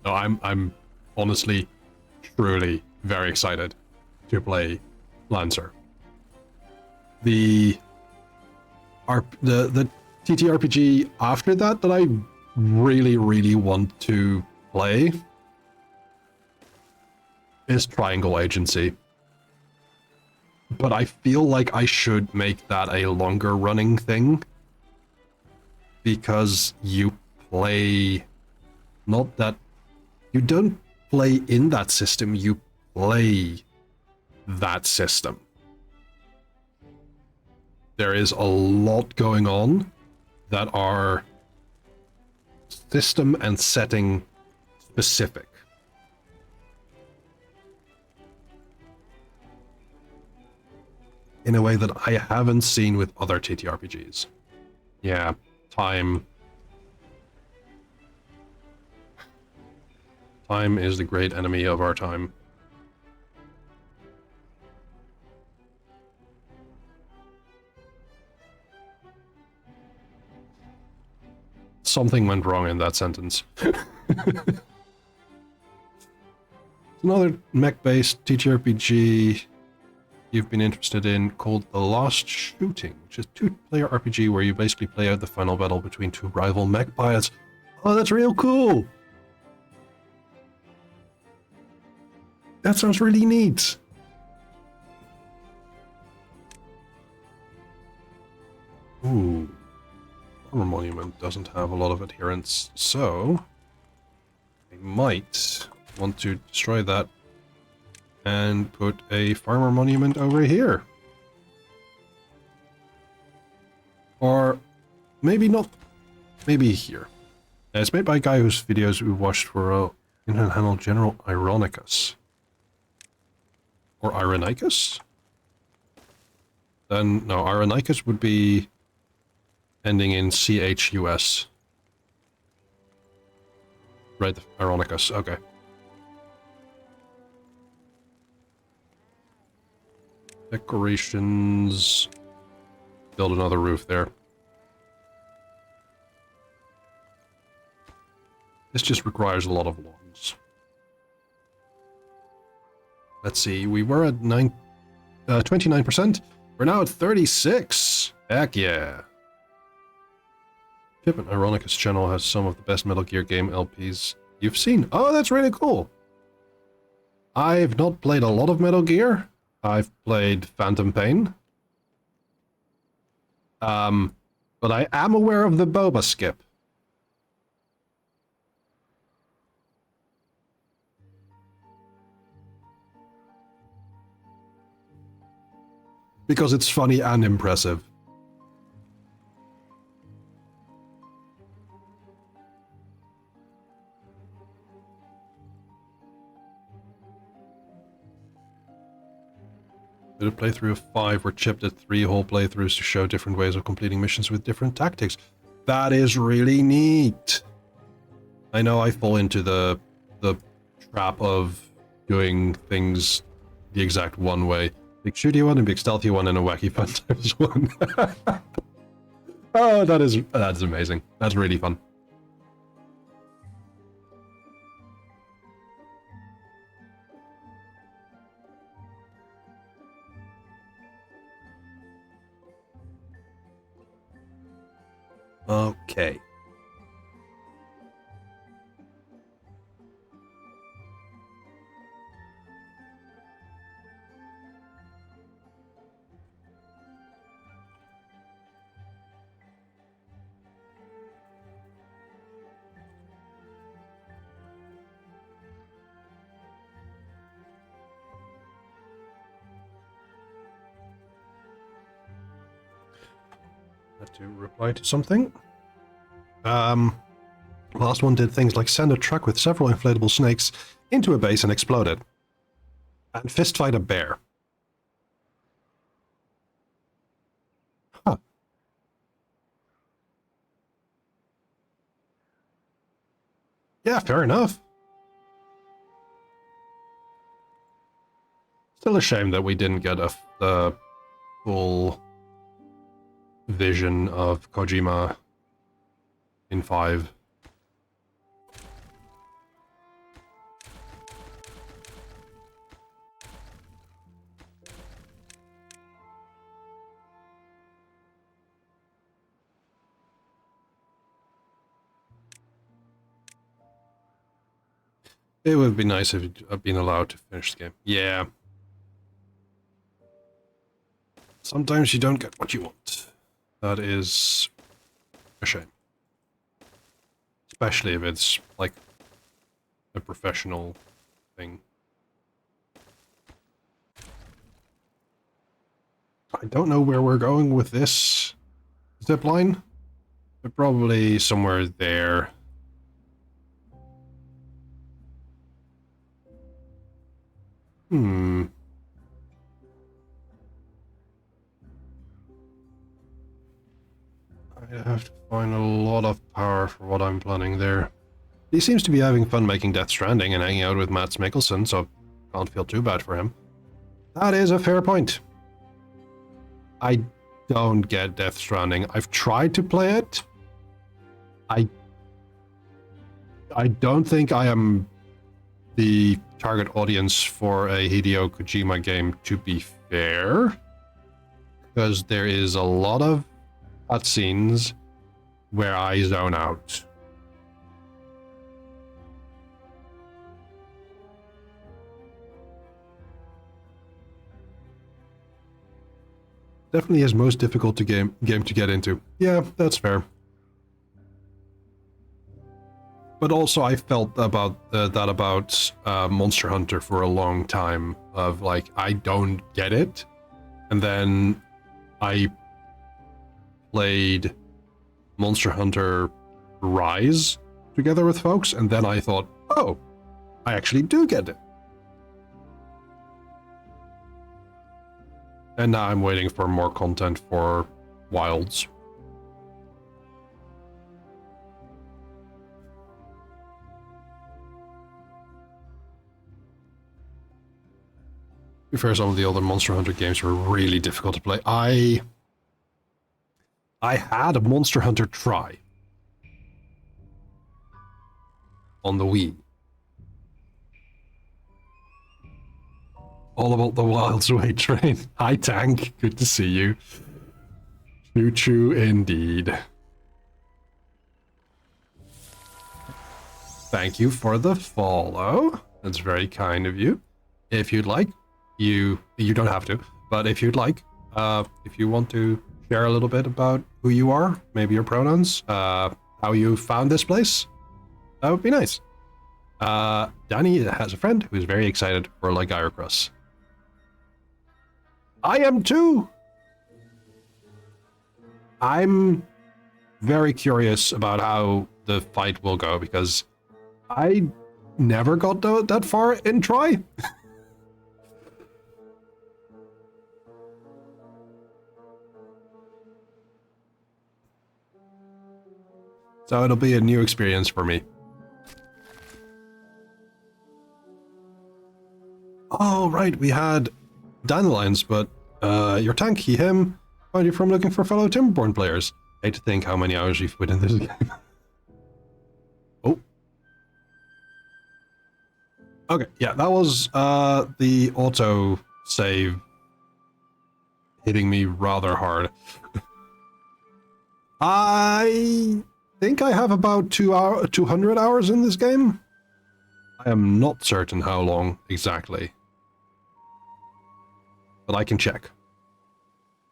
[SPEAKER 1] No, I'm honestly, truly very excited to play Lancer. The TTRPG after that I really want to play is Triangle Agency. But I feel like I should make that a longer running thing, because you play, not that, you don't play in that system, you play that system. There is a lot going on that are system and setting specific. In a way that I haven't seen with other TTRPGs. Yeah, time. Time is the great enemy of our time. Something went wrong in that sentence. Another mech-based TTRPG you've been interested in called The Lost Shooting, which is a two-player RPG where you basically play out the final battle between two rival mech pilots. Oh, that's real cool! That sounds really neat. Ooh. Armor Monument doesn't have a lot of adherence, so I might want to destroy that and put a Farmer Monument over here. Or maybe not, maybe here. It's made by a guy whose videos we watched were Internet handle General Ironicus. Or Ironicus? Then, no, Ironicus would be ending in CHUS. Right, Ironicus, okay. Decorations. Build another roof there. This just requires a lot of logs. Let's see, we were at 29%. We're now at 36. Heck yeah. Pip and Ironicus channel has some of the best Metal Gear game LPs you've seen. Oh, that's really cool. I've not played a lot of Metal Gear. I've played Phantom Pain. But I am aware of the boba skip. Because it's funny and impressive. Did a playthrough of 5 where Chip did 3 whole playthroughs to show different ways of completing missions with different tactics. That is really neat. I know I fall into the trap of doing things the exact one way. Big shooty one and big stealthy one and a wacky fun times one. Oh, that's amazing. That's really fun. Okay. Had to reply to something. Last one did things like send a truck with several inflatable snakes into a base and explode it. And fistfight a bear. Huh. Yeah, fair enough. Still a shame that we didn't get the full vision of Kojima in 5. It would be nice if I'd been allowed to finish the game. Yeah. Sometimes you don't get what you want. That is a shame. Especially if it's, like, a professional thing. I don't know where we're going with this zipline. But probably somewhere there. Hmm. I have to find a lot of power for what I'm planning there. He seems to be having fun making Death Stranding and hanging out with Mads Mikkelsen, so can't feel too bad for him. That is a fair point. I don't get Death Stranding. I've tried to play it. I don't think I am the target audience for a Hideo Kojima game, to be fair, because there is a lot of cutscenes where I zone out. Definitely his most difficult game to get into. Yeah, that's fair. But also, I felt about that about Monster Hunter for a long time. Of like, I don't get it, and then I played Monster Hunter Rise together with folks, and then I thought, oh, I actually do get it. And now I'm waiting for more content for Wilds. To be fair, some of the other Monster Hunter games were really difficult to play. I had a Monster Hunter Try on the Wii. All about the Wilds Way train. Hi, Tank. Good to see you. Choo choo indeed. Thank you for the follow. That's very kind of you. If you'd like, you don't have to, but if you'd like, if you want to share a little bit about who you are, maybe your pronouns, how you found this place, that would be nice. Danny has a friend who is very excited for Lygair Cross. I am too! I'm very curious about how the fight will go, because I never got that far in Try. So it'll be a new experience for me. Oh, right, we had Dandelions, but your tank, he, him, find you from looking for fellow Timberborn players. Hate to think how many hours you've put in this game. Oh. Okay, yeah, that was the auto save hitting me rather hard. I think I have about 200 hours in this game. I am not certain how long exactly, but I can check,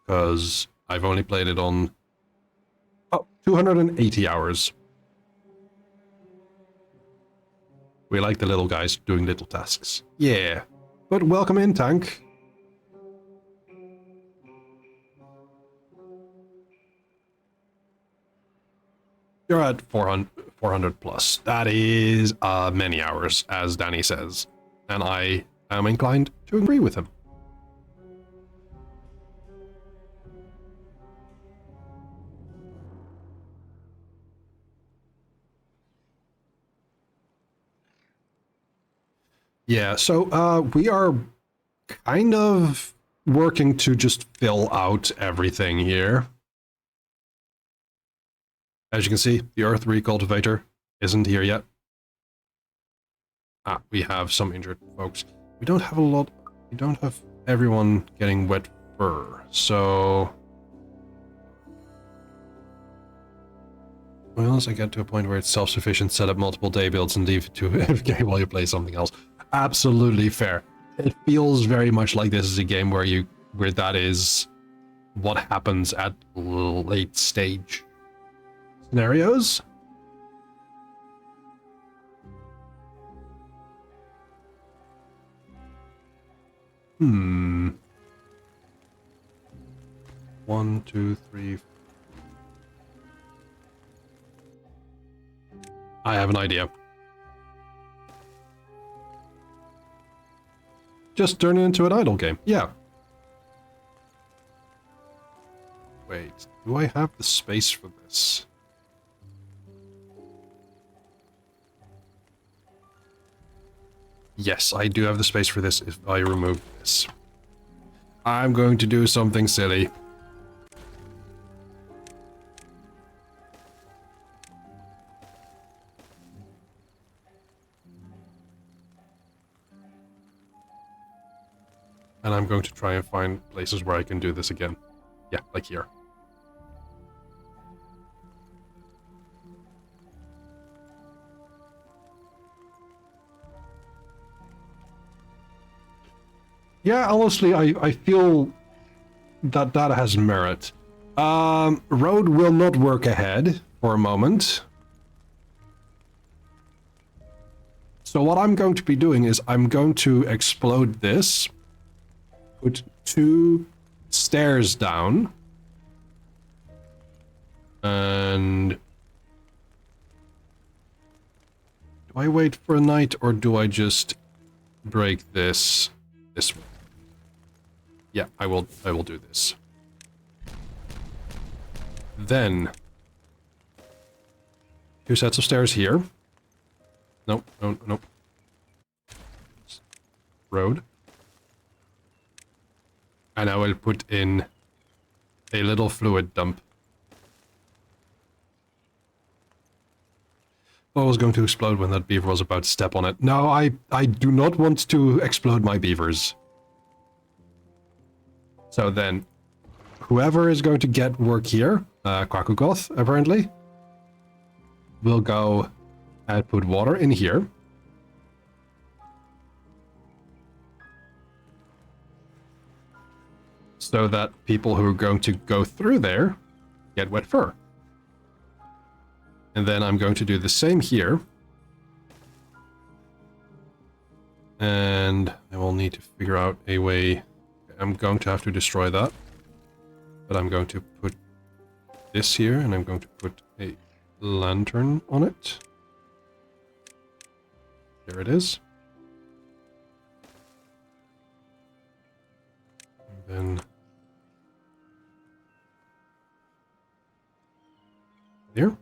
[SPEAKER 1] because I've only played it on 280 hours. We like the little guys doing little tasks. Yeah, but welcome in, Tank. You're at 400 plus. That is many hours, as Danny says, and I am inclined to agree with him. Yeah, so we are kind of working to just fill out everything here. As you can see, the Earth Recultivator isn't here yet. We have some injured folks. We don't have a lot. We don't have everyone getting wet fur, so once I get to a point where it's self-sufficient, set up multiple day builds and leave to AFK while you play something else. Absolutely fair. It feels very much like this is a game where that is what happens at late stage scenarios. One, two, three. I have an idea. Just turn it into an idle game. Yeah. Wait, do I have the space for this? Yes, I do have the space for this if I remove this. I'm going to do something silly. And I'm going to try and find places where I can do this again. Yeah, like here. Yeah, honestly, I feel that that has merit. Road will not work ahead for a moment. So what I'm going to be doing is I'm going to explode this. Put 2 stairs down. And... do I wait for a night or do I just break this way? Yeah, I will do this. Then 2 sets of stairs here. Nope, nope. Road. And I will put in a little fluid dump. I was going to explode when that beaver was about to step on it. No, I do not want to explode my beavers. So then, whoever is going to get work here, Kwakugoth, apparently, will go and put water in here. So that people who are going to go through there get wet fur. And then I'm going to do the same here. And I will need to figure out a way. I'm going to have to destroy that. But I'm going to put this here, and I'm going to put a lantern on it. There it is. And then... here.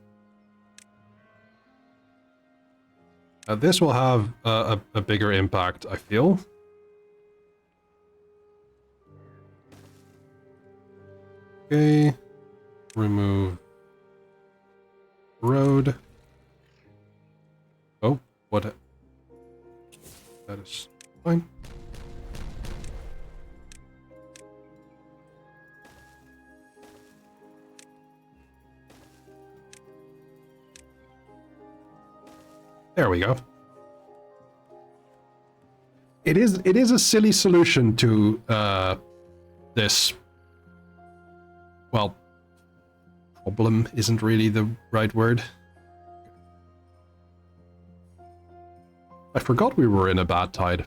[SPEAKER 1] This will have a bigger impact, I feel. Okay. Remove road. Oh, what? That is fine. There we go. It is a silly solution to this. Well, problem isn't really the right word. I forgot we were in a bad tide.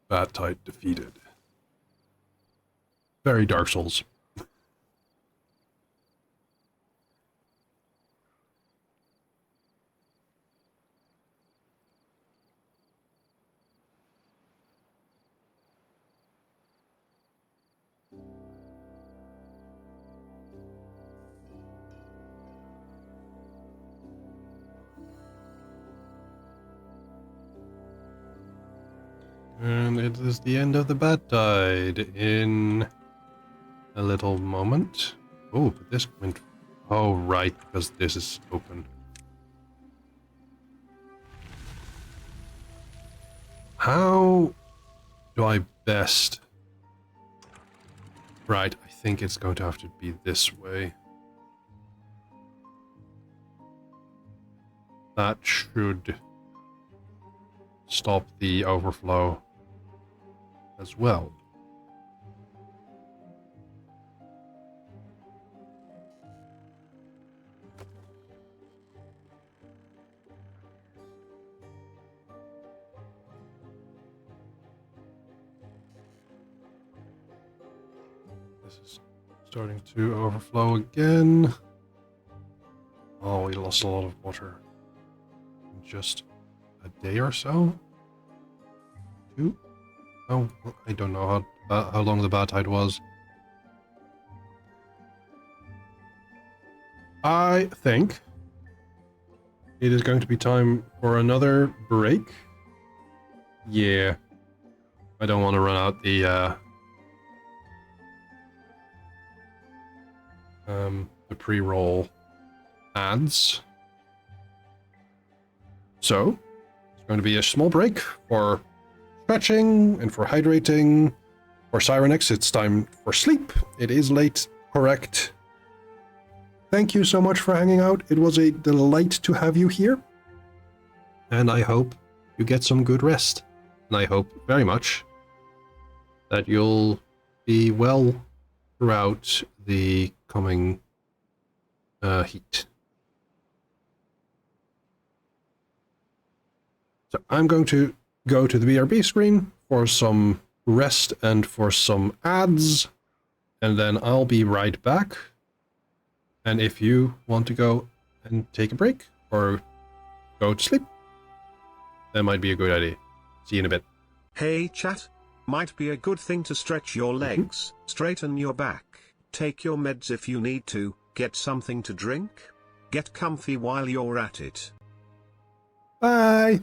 [SPEAKER 1] Bad tide defeated. Very Dark Souls. And it is the end of the bad tide in a little moment. Oh, but this went... oh, right, because this is open. How do I best... right, I think it's going to have to be this way. That should stop the overflow as well. This is starting to overflow again. Oh, we lost a lot of water in just a day or so. 2? Oh, I don't know how long the bad tide was. I think it is going to be time for another break. Yeah. I don't want to run out the pre-roll ads. So, it's going to be a small break for stretching and for hydrating. For Sirenex, it's time for sleep. It is late, correct. Thank you so much for hanging out. It was a delight to have you here. And I hope you get some good rest. And I hope very much that you'll be well throughout the coming heat. So I'm going to go to the BRB screen for some rest and for some ads, and then I'll be right back. And if you want to go and take a break or go to sleep, that might be a good idea. See you in a bit.
[SPEAKER 2] Hey chat. Might be a good thing to stretch your legs, straighten your back, take your meds if you need to, get something to drink. Get comfy while you're at it.
[SPEAKER 1] Bye!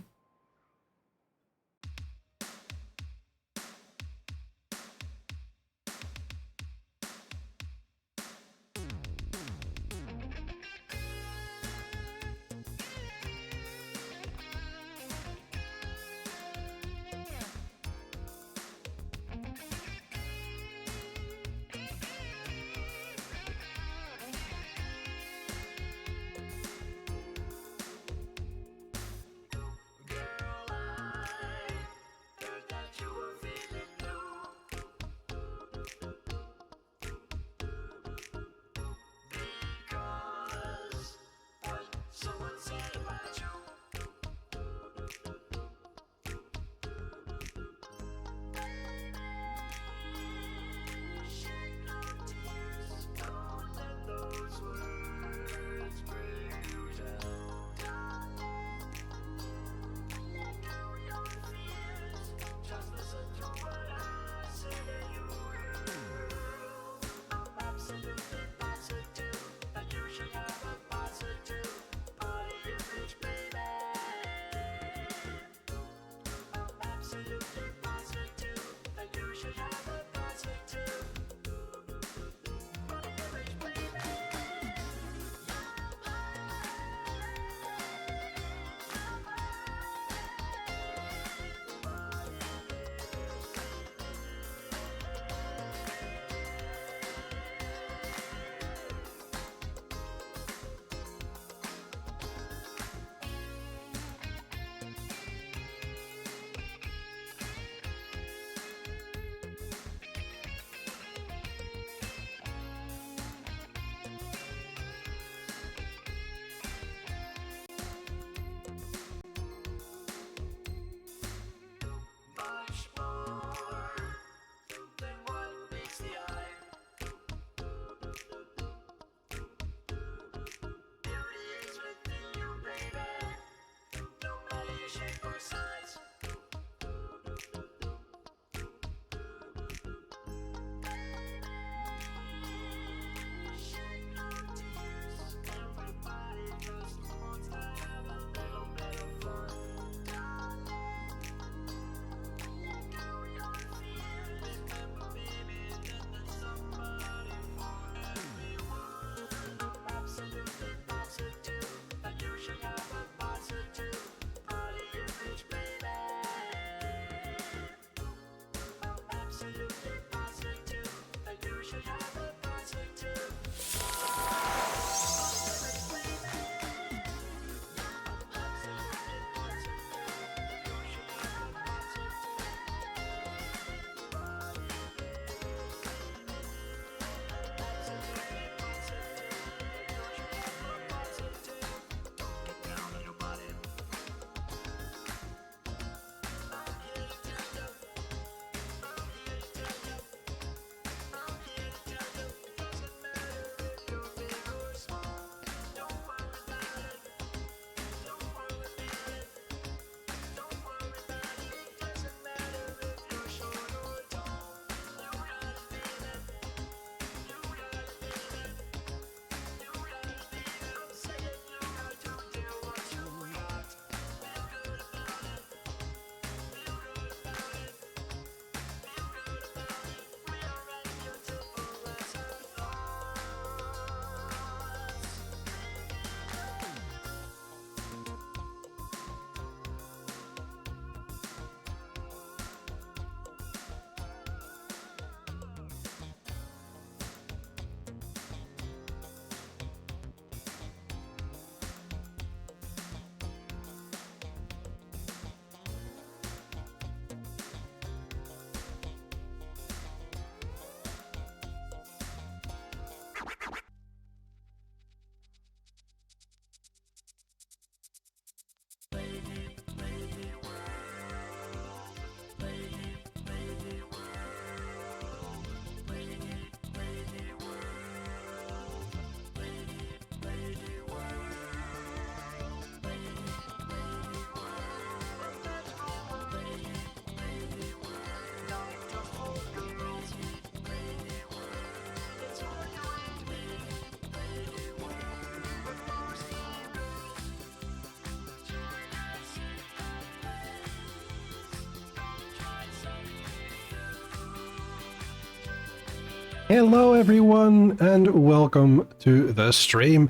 [SPEAKER 1] Hello everyone and welcome to the stream.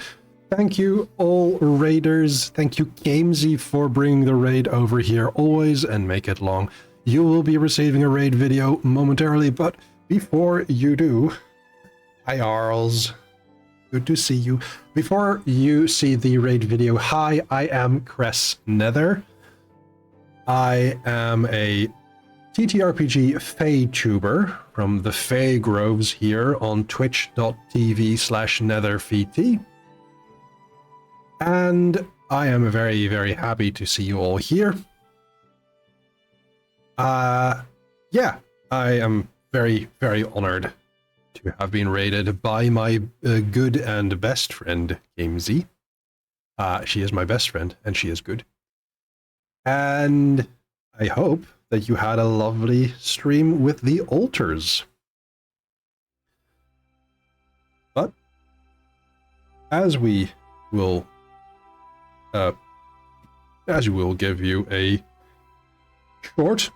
[SPEAKER 1] Thank you all raiders. Thank you Gamesy for bringing the raid over here always and make it long. You will be receiving a raid video momentarily, but before you do, hi Arls. Good to see you. Before you see the raid video, hi, I am Cress Nether. I am a TTRPG Fae tuber from the Fae Groves here on twitch.tv/netherft. And I am very, very happy to see you all here. Yeah, I am very, very honored to have been raided by my good and best friend, Gamesy. She is my best friend, and she is good. And I hope that you had a lovely stream with the altars. But as we will give you a short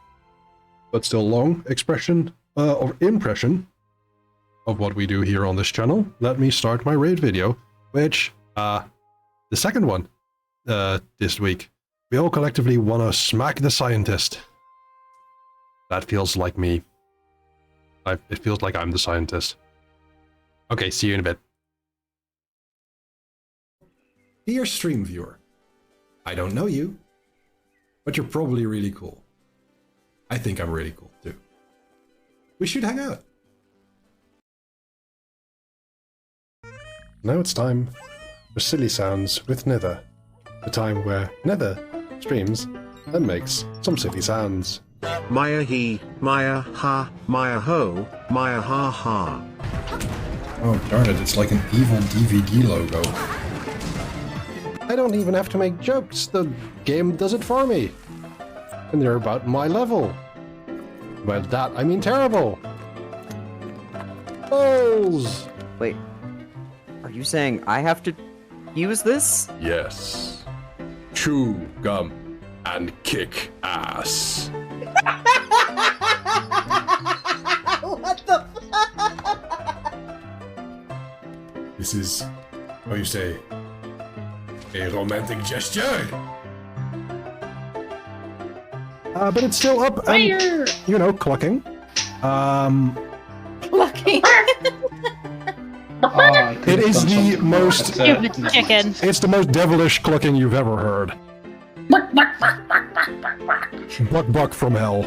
[SPEAKER 1] but still long expression or impression of what we do here on this channel, let me start my raid video, which the second one this week. We all collectively want to smack the scientist. That feels like me. It feels like I'm the scientist. Okay, see you in a bit. Dear stream viewer, I don't know you, but you're probably really cool. I think I'm really cool too. We should hang out. Now it's time for Silly Sounds with Nether. The time where Nether streams and makes some silly sounds.
[SPEAKER 2] Maya he, Maya ha, Maya ho, Maya ha ha.
[SPEAKER 3] Oh, darn it, it's like an evil DVD logo.
[SPEAKER 1] I don't even have to make jokes, the game does it for me. And they're about my level. By that, I mean terrible. Balls!
[SPEAKER 6] Wait, are you saying I have to use this?
[SPEAKER 3] Yes. Chew gum and kick ass.
[SPEAKER 7] What the
[SPEAKER 3] This is, how you say, a romantic gesture.
[SPEAKER 1] But it's still up and, you know, clucking.
[SPEAKER 8] Lucky.
[SPEAKER 1] It is the most,
[SPEAKER 8] Chicken.
[SPEAKER 1] it's the most devilish clucking you've ever heard. Buck buck from hell.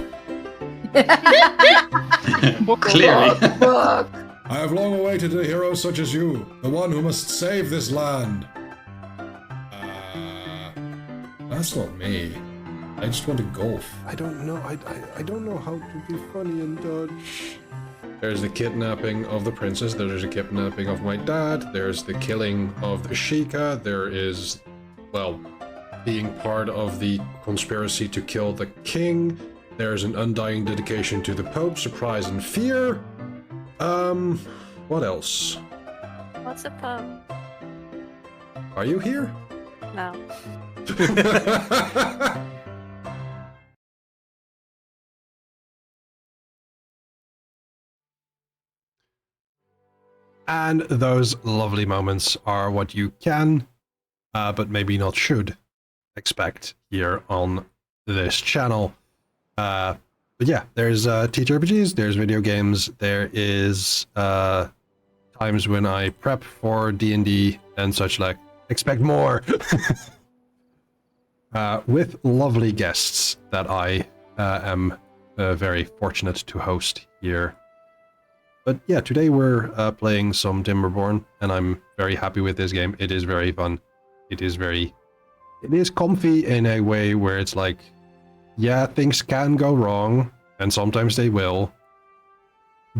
[SPEAKER 9] Clearly.
[SPEAKER 3] I have long awaited a hero such as you, the one who must save this land. That's not me. I just want to golf.
[SPEAKER 1] I don't know. I don't know how to be funny in Dutch. There's the kidnapping of the princess. There's a kidnapping of my dad. There's the killing of the Sheikah. There is, well, being part of the conspiracy to kill the king. There's an undying dedication to the Pope. Surprise and fear. What else?
[SPEAKER 8] What's a pub?
[SPEAKER 1] Are you here?
[SPEAKER 8] No.
[SPEAKER 1] And those lovely moments are what you can, but maybe not should, expect here on this channel. But yeah, there's TTRPGs, there's video games, there is times when I prep for D&D and such like. Expect more! With lovely guests that I am very fortunate to host here. But yeah, today we're playing some Timberborn, and I'm very happy with this game. It is very fun. It is comfy in a way where it's like, yeah, things can go wrong, and sometimes they will,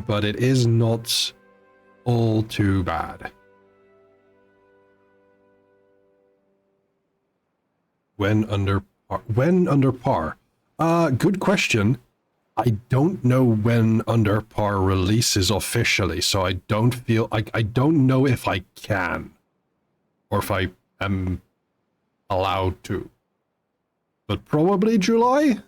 [SPEAKER 1] but it is not all too bad. When under par? Good question. I don't know when Under Par releases officially, so I don't feel I don't know if I can or if I am allowed to. But probably July?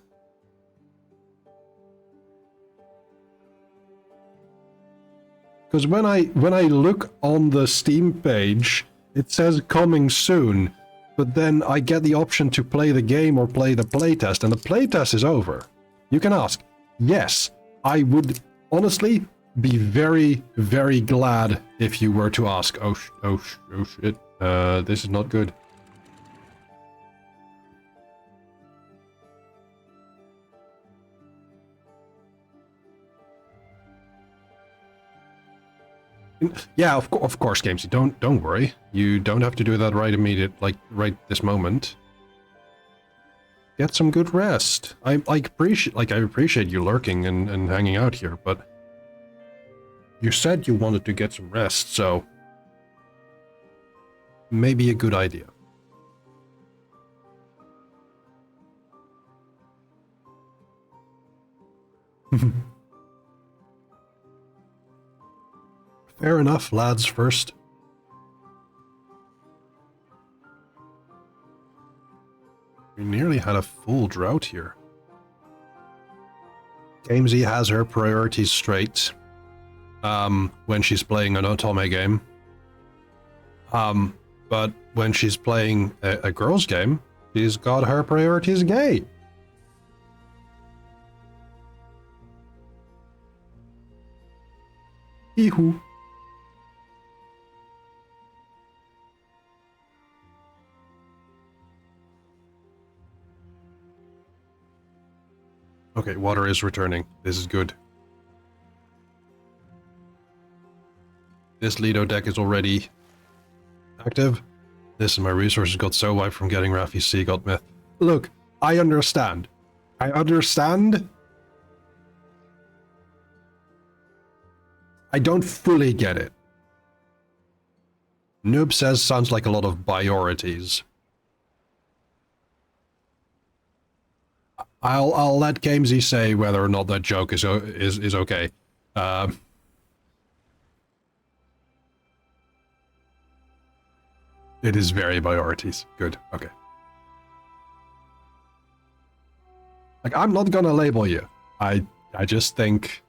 [SPEAKER 1] Because when I look on the Steam page, it says coming soon, but then I get the option to play the game or play the playtest, and the playtest is over. You can ask. Yes, I would honestly be very, very glad if you were to ask. Oh shit. This is not good. Yeah, of course, Gamesy. Don't worry. You don't have to do that right this moment. Get some good rest. I appreciate you lurking and hanging out here, but you said you wanted to get some rest, so maybe a good idea. Fair enough, lads first. We nearly had a full drought here. Gamesy has her priorities straight when she's playing an otome game. But when she's playing a girl's game, she's got her priorities gay. Eehoo. Okay, water is returning. This is good. This Lido deck is already active. This is my resources got so wiped from getting Raffi's Sea God Myth. Look, I understand. I understand. I don't fully get it. Noob says sounds like a lot of priorities. I'll let Gamesy say whether or not that joke is okay. It is very priorities. Good. Okay. Like, I'm not gonna label you. I just think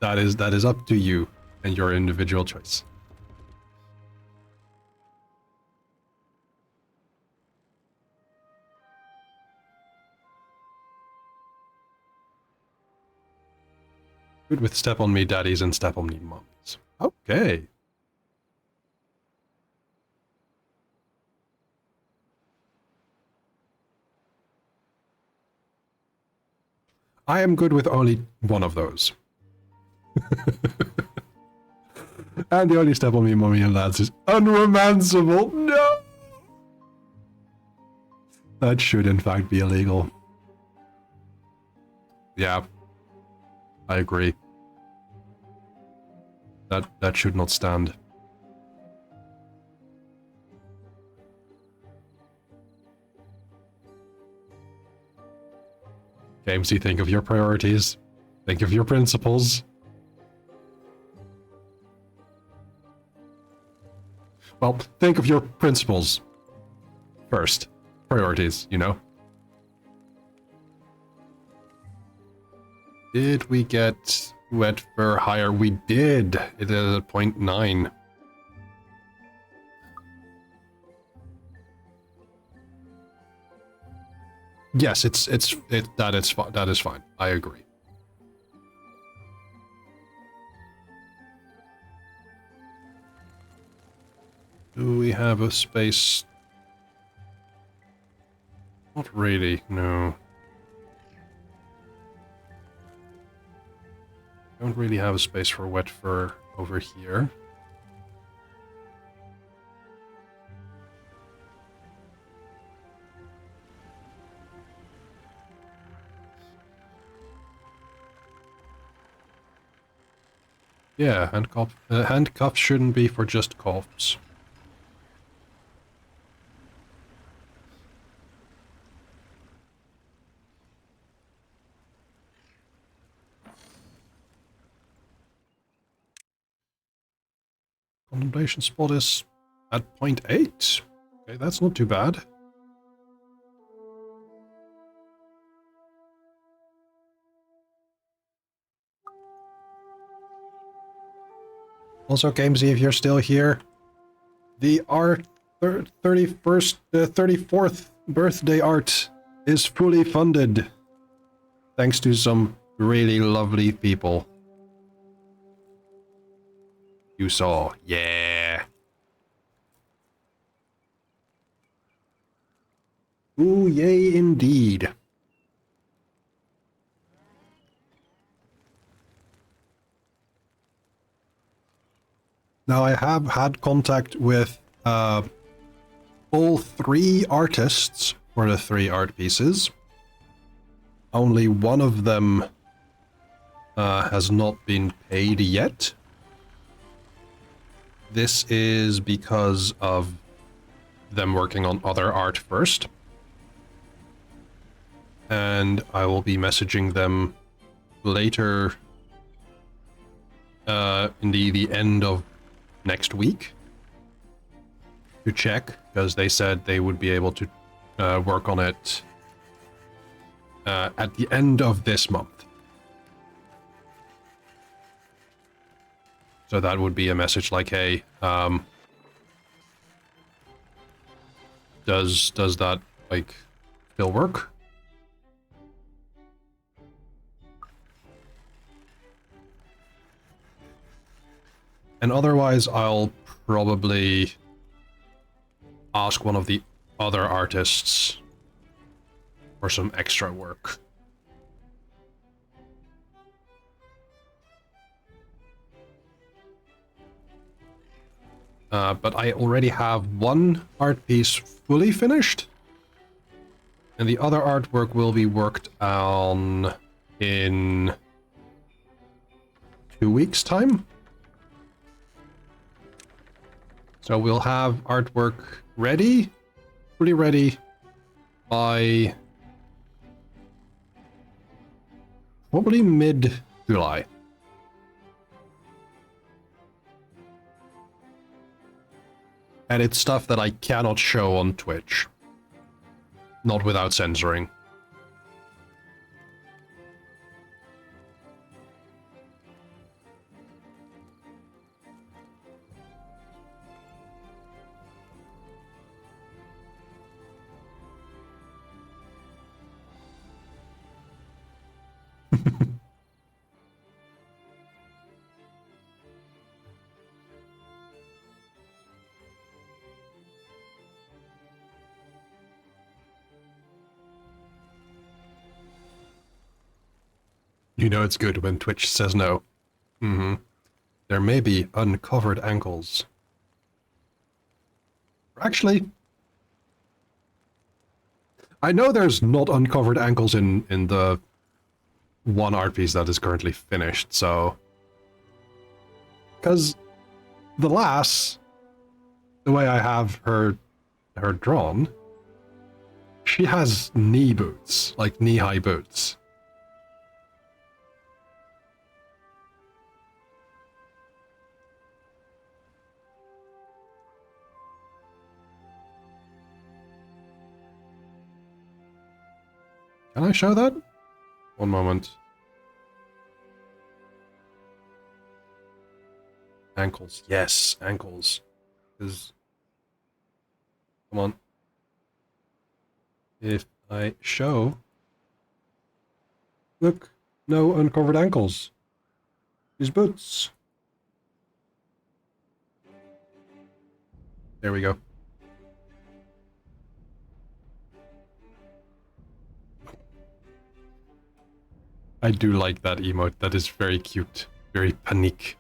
[SPEAKER 1] that is up to you and your individual choice. Good with step on me daddies and step on me mommies. Okay. I am good with only one of those. And the only step on me mommy and lads is unromanceable. No! That should in fact be illegal. Yeah. I agree. That should not stand. Gamesy, think of your priorities. Think of your principles. Well, think of your principles first. Priorities, you know? Did we get wet fur higher? We did. It is at 0.9. Yes, that is fine. I agree. Do we have a space? Not really, no. Don't really have a space for wet fur over here. Yeah, handcuffs shouldn't be for just cops. Contemplation spot is at 0.8. Okay, that's not too bad. Also, Gamesy, if you're still here, the art 34th birthday art is fully funded. Thanks to some really lovely people. You saw, yeah. Ooh, yay indeed. Now I have had contact with all 3 artists for the 3 art pieces. Only one of them has not been paid yet. This is because of them working on other art first. And I will be messaging them later in the end of next week to check, because they said they would be able to work on it at the end of this month. So that would be a message like, hey, does that like still work? And otherwise, I'll probably ask one of the other artists for some extra work. But I already have one art piece fully finished, and the other artwork will be worked on in 2 weeks' time. So we'll have artwork ready, fully ready, by probably mid-July. And it's stuff that I cannot show on Twitch. Not without censoring. You know it's good when Twitch says no. Mm-hmm. There may be uncovered ankles. Actually, I know there's not uncovered ankles in the one art piece that is currently finished, so... Because the lass, the way I have her drawn, she has knee boots, like knee-high boots. Can I show that? One moment. Ankles. Yes, ankles. Because... Come on. If I show... Look, no uncovered ankles. These boots. There we go. I do like that emote. That is very cute. Very panique.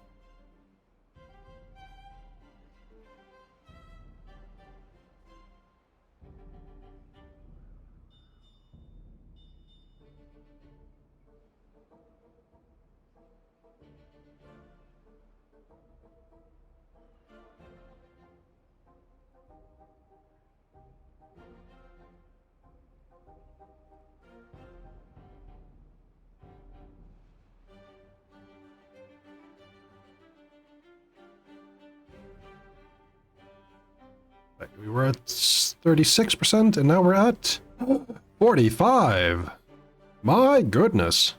[SPEAKER 1] We were at 36% and now we're at 45. My goodness.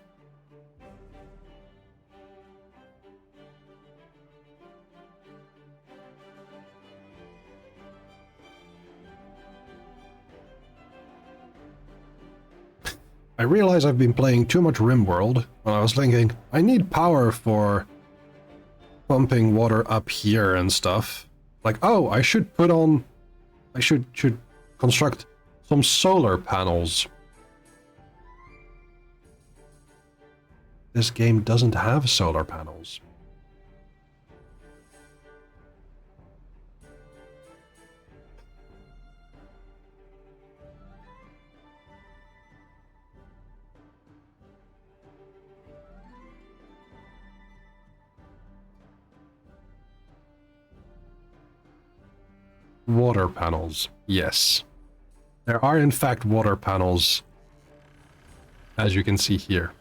[SPEAKER 1] I realize I've been playing too much RimWorld, and I was thinking, I need power for pumping water up here and stuff. Like, oh, I should should construct some solar panels. This game doesn't have solar panels. Water panels, yes. There are in fact water panels, as you can see here.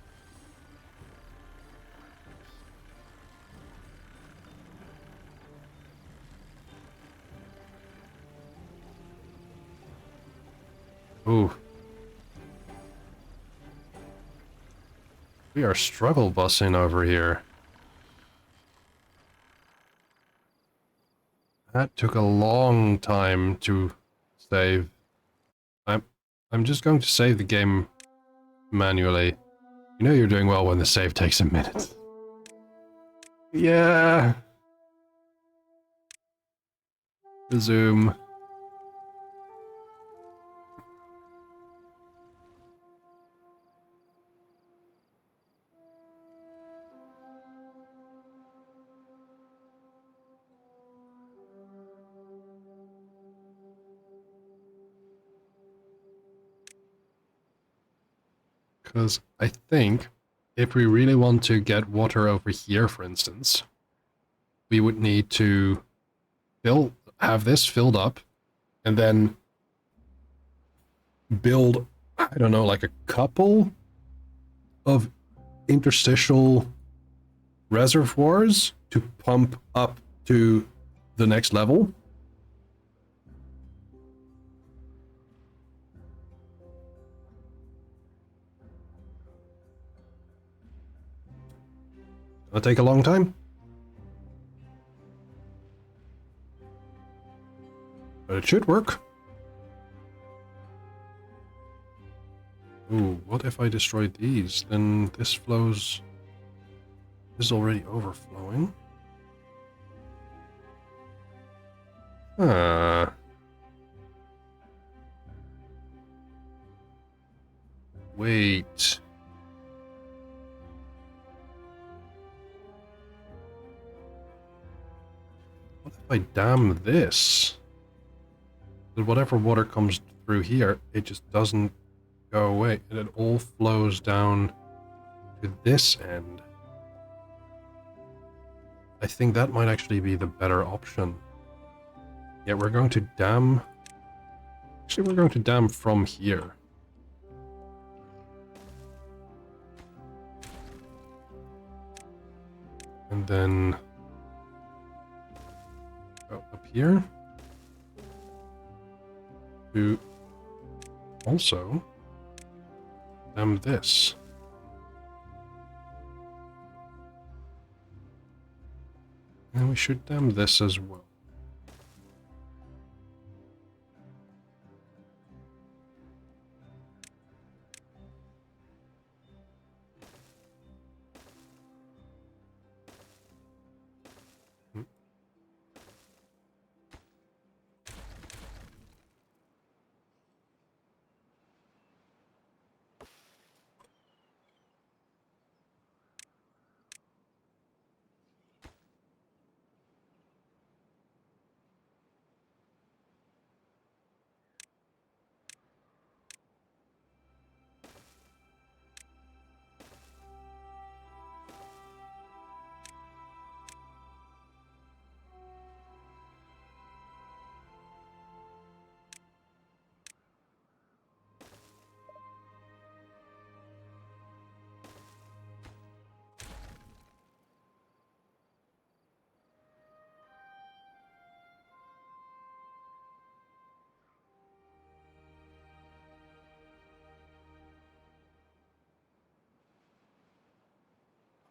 [SPEAKER 1] Ooh. We are struggle busing over here. That took a long time to save. I'm just going to save the game manually. You know you're doing well when the save takes a minute. Yeah. Resume. Because I think if we really want to get water over here, for instance, we would need to have this filled up and then build, I don't know, like a couple of interstitial reservoirs to pump up to the next level. It'll take a long time, but it should work. Ooh, what if I destroy these? Then this flows... This is already overflowing. Huh. Wait. What if I dam this? Then whatever water comes through here, it just doesn't go away, and it all flows down to this end. I think that might actually be the better option. Yeah, we're going to dam... Actually, we're going to dam from here. And then... go up here. To... also... dam this. And we should dam this as well.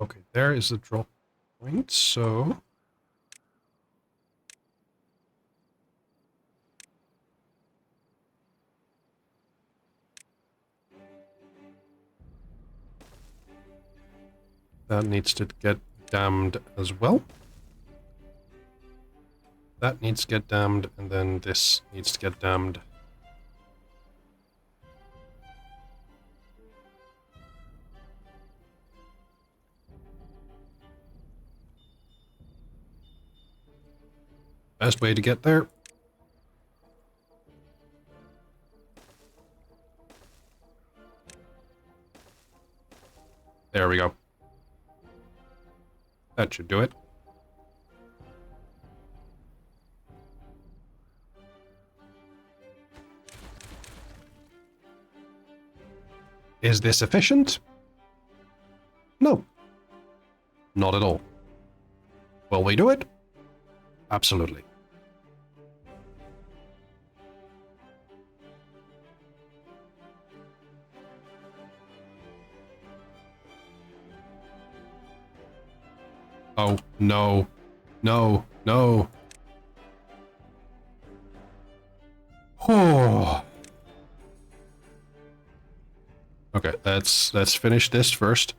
[SPEAKER 1] Okay, there is the drop point, so... That needs to get damned as well. That needs to get damned, and then this needs to get damned. Best way to get there. There we go. That should do it. Is this efficient? No. Not at all. Will we do it? Absolutely. Oh, no. No, no. Oh. Okay, let's finish this first.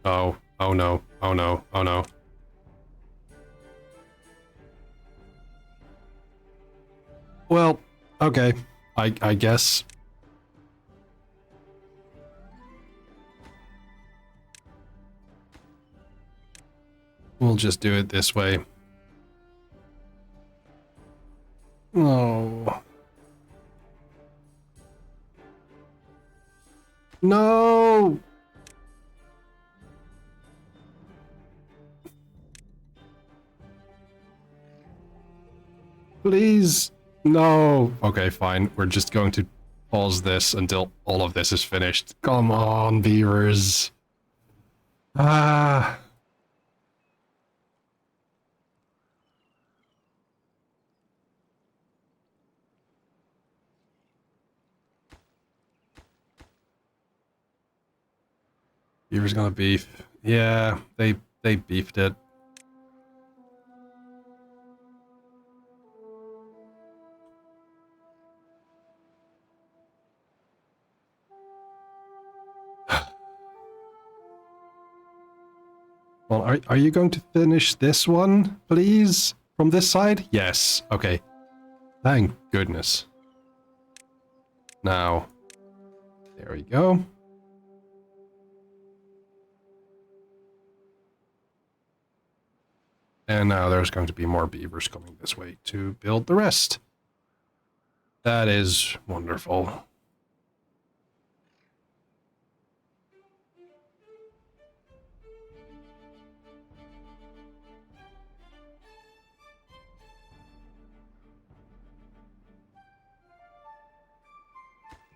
[SPEAKER 1] Oh, oh no, oh no, oh no. Well, okay, I guess. We'll just do it this way. Oh. No! Please. No. Okay, fine. We're just going to pause this until all of this is finished. Come on, beavers. Ah. Beaver's gonna beef. Yeah, they beefed it. Well, are you going to finish this one, please? From this side? Yes. Okay. Thank goodness. Now, there we go. And now there's going to be more beavers coming this way to build the rest. That is wonderful.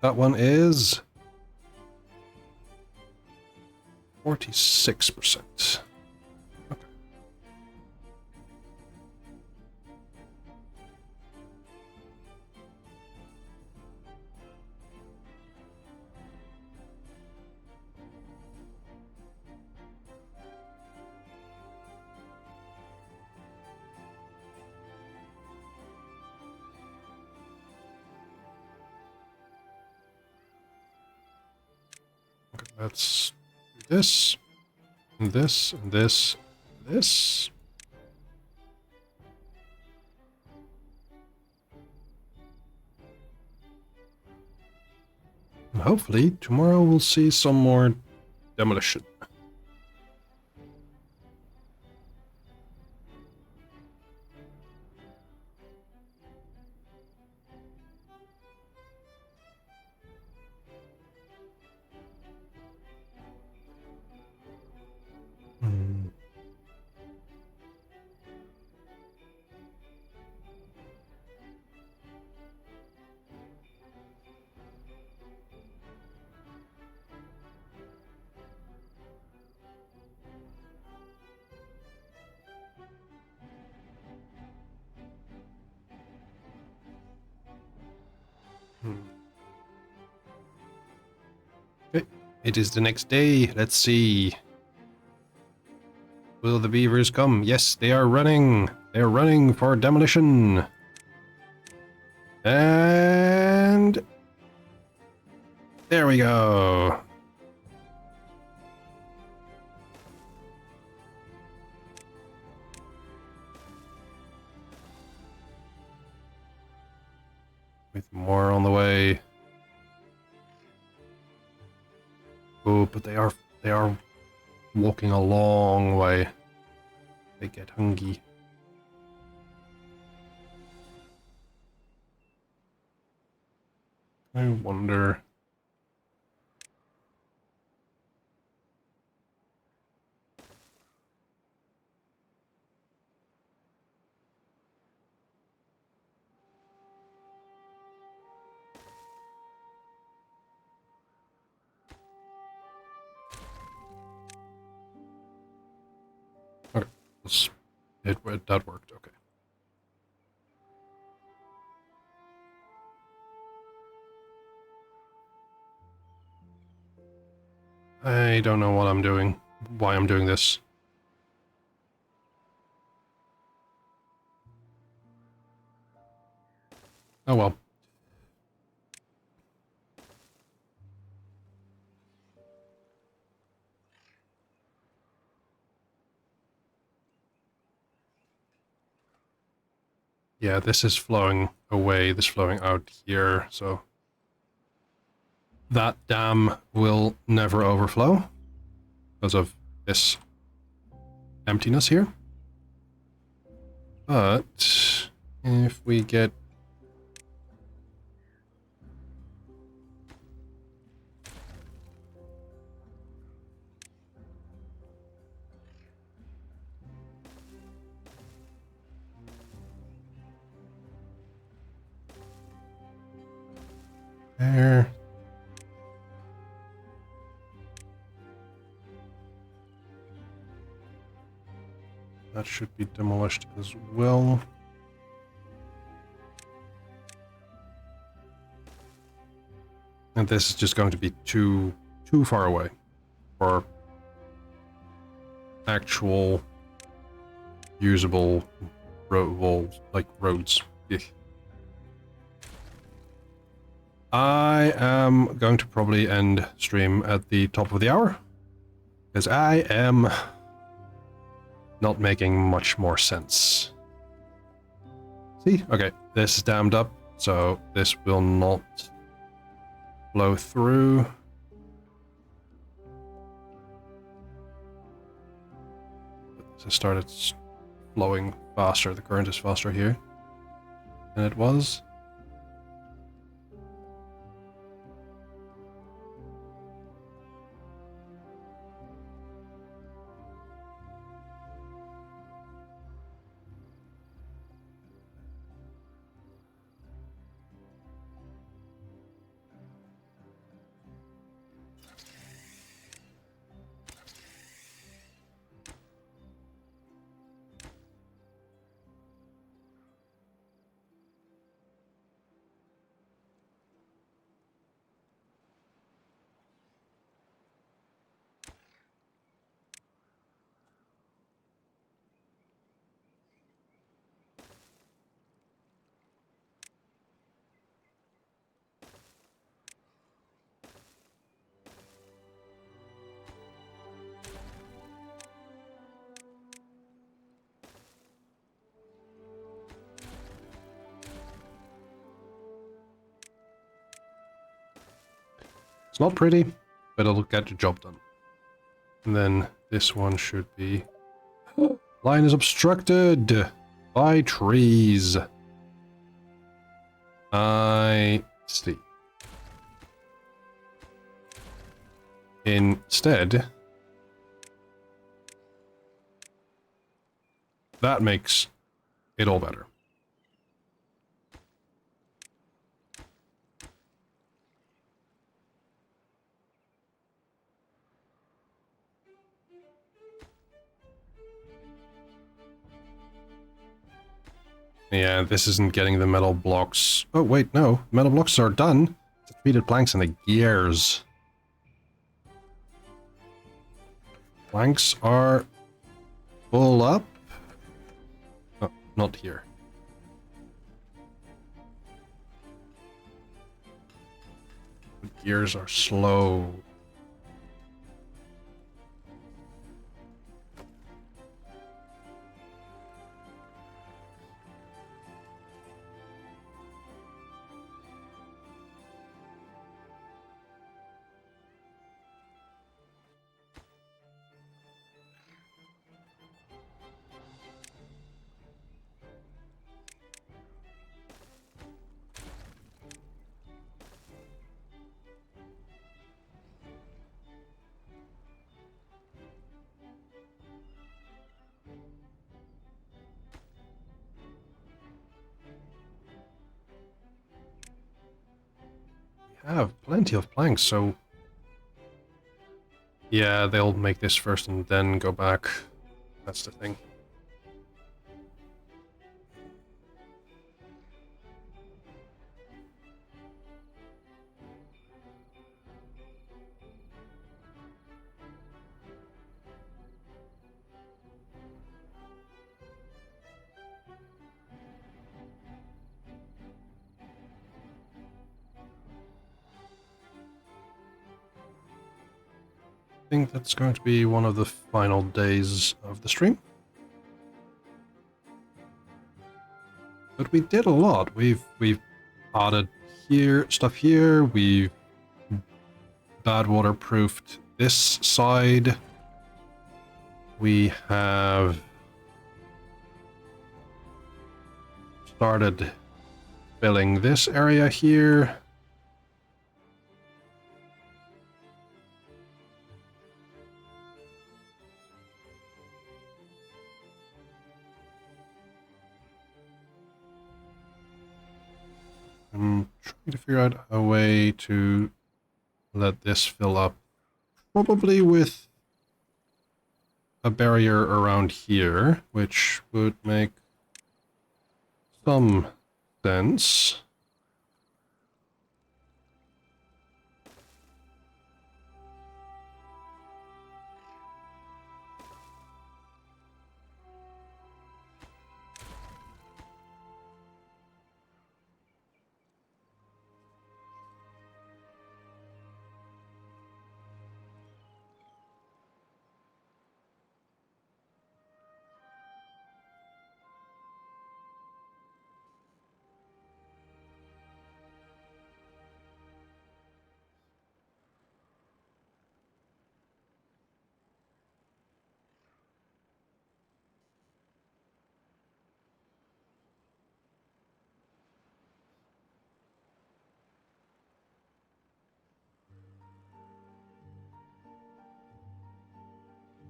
[SPEAKER 1] That one is 46%. Okay. Let's do this, and this, and this, and this. And hopefully, tomorrow we'll see some more demolition. Hmm. Okay, it is the next day. Let's see. Will the beavers come? Yes, they are running. They're running for demolition. And there we go. With more on the way. Oh, but they are walking a long way. They get hungry. I wonder. Okay, that worked. Okay. I don't know what I'm doing. Why I'm doing this. Oh well. Yeah, this is flowing away, this flowing out here, so that dam will never overflow because of this emptiness here. But if we get there. That should be demolished as well. And this is just going to be too far away for actual usable roads. Ugh. I am going to probably end stream at the top of the hour because I am not making much more sense. See? Okay, this is dammed up, so this will not flow through. It started flowing faster. The current is faster here than it was. It's not pretty, but it'll get the job done. And then this one should be... Line is obstructed by trees. I see. Instead, that makes it all better. Yeah, this isn't getting the metal blocks. Oh, wait, no. Metal blocks are done. The treated planks and the gears. Planks are full up. Oh, not here. gears are slow. We have plenty of planks, so... Yeah, they'll make this first and then go back. That's the thing. I think that's going to be one of the final days of the stream. But we did a lot. We've added stuff here. We've bad waterproofed this side. We have started filling this area here. I'm trying to figure out a way to let this fill up, probably with a barrier around here, which would make some sense.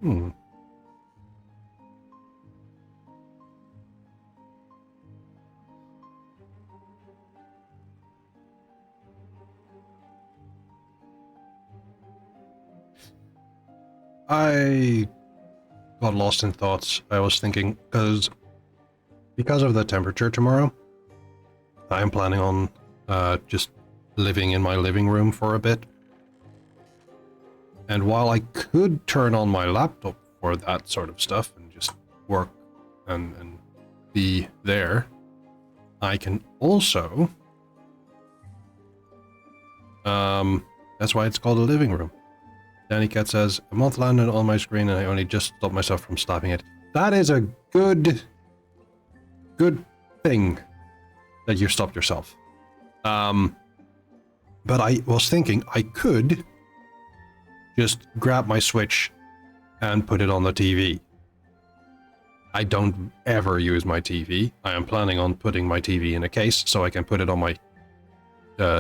[SPEAKER 1] Hmm. I got lost in thoughts. I was thinking, because of the temperature tomorrow, I'm planning on just living in my living room for a bit. And while I could turn on my laptop for that sort of stuff and just work and be there, I can also... that's why it's called a living room. Danny Cat says, a month landed on my screen and I only just stopped myself from slapping it. That is a good thing that you stopped yourself. But I was thinking I could just grab my Switch and put it on the TV. I don't ever use my TV. I am planning on putting my TV in a case so I can put it on my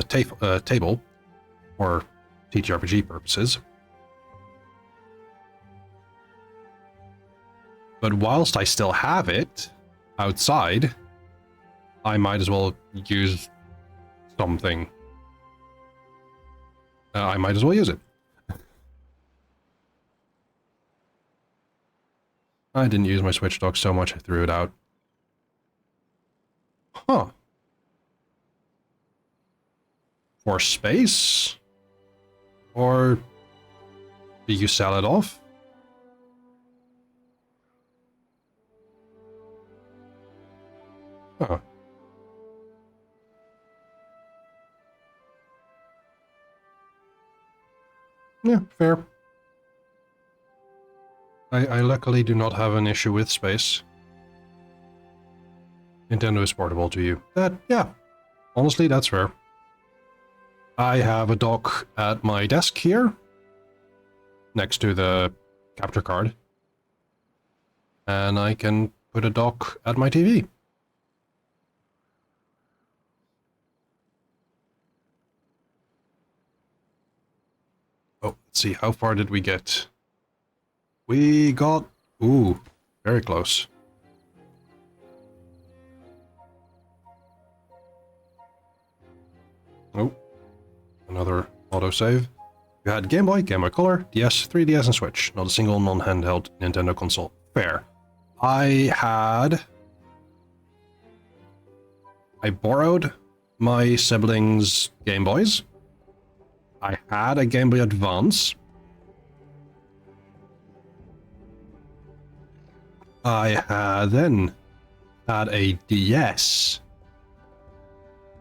[SPEAKER 1] table for TTRPG purposes. But whilst I still have it outside, I might as well use something. I might as well use it. I didn't use my Switch dock so much I threw it out. Huh. For space? Or do you sell it off? Huh. Yeah, fair. I luckily do not have an issue with space. Nintendo is portable to you. Yeah. Honestly, that's fair. I have a dock at my desk here, next to the capture card. And I can put a dock at my TV. Oh, let's see, how far did we get? We got... Ooh, very close. Oh, another autosave. You had Game Boy, Game Boy Color, DS, 3DS, and Switch. Not a single non-handheld Nintendo console. Fair. I borrowed my siblings' Game Boys. I had a Game Boy Advance. I then had a DS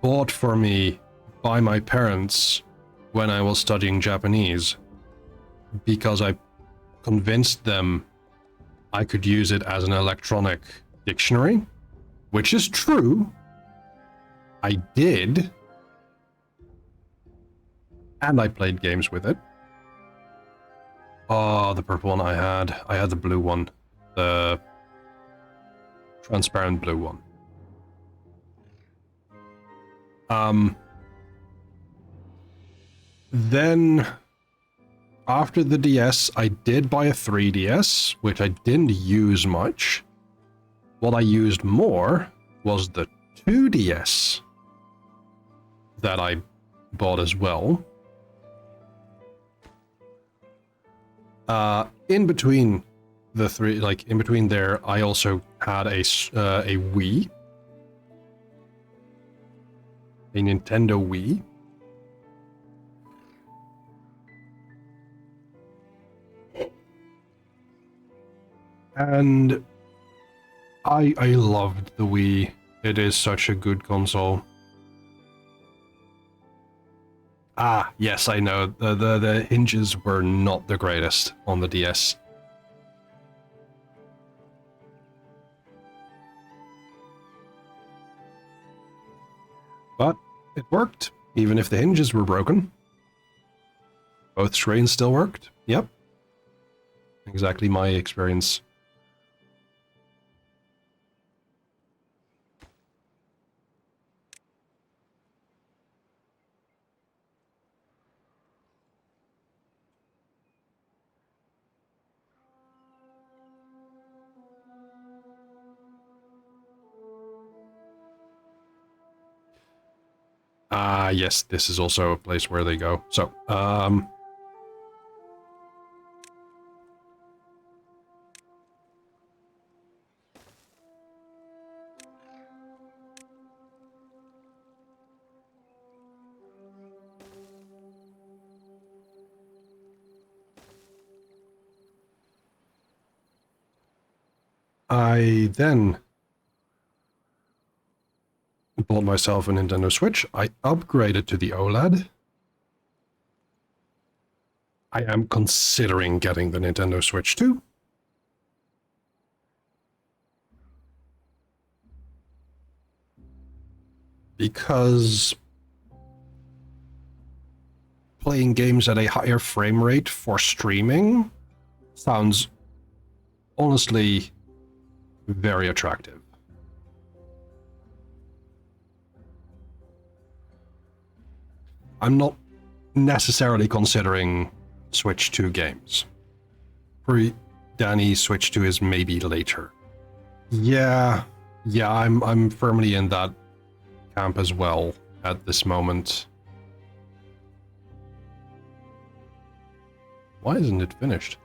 [SPEAKER 1] bought for me by my parents when I was studying Japanese because I convinced them I could use it as an electronic dictionary, which is true. I did. And I played games with it. Oh, the purple one I had the blue one. The transparent blue one. Then, after the DS, I did buy a 3DS, which I didn't use much. What I used more was the 2DS that I bought as well. In between the three, like in between there, I also had a Wii, a Nintendo Wii. And I loved the Wii. It is such a good console. Ah, yes, I know. The hinges were not the greatest on the DS. But it worked, even if the hinges were broken. Both screens still worked. Yep. Exactly my experience. Ah, yes, this is also a place where they go. So, I then bought myself a Nintendo Switch. I upgraded to the OLED. I am considering getting the Nintendo Switch too. Because playing games at a higher frame rate for streaming sounds honestly very attractive. I'm not necessarily considering Switch 2 games. For Danny, Switch 2 is maybe later. Yeah, I'm firmly in that camp as well at this moment. Why isn't it finished?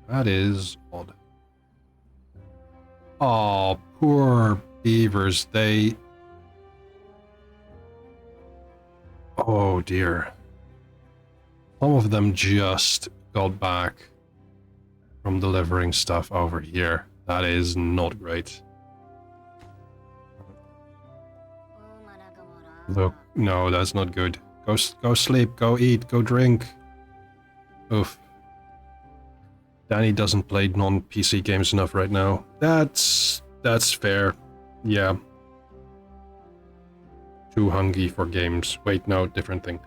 [SPEAKER 1] That is odd. Oh, poor beavers. They... Oh dear. Some of them just got back from delivering stuff over here. That is not great. Look, no, that's not good. Go sleep, go eat, go drink. Oof. Danny doesn't play non-PC games enough right now. That's fair. Yeah. Too hungry for games. Wait, no, different thing.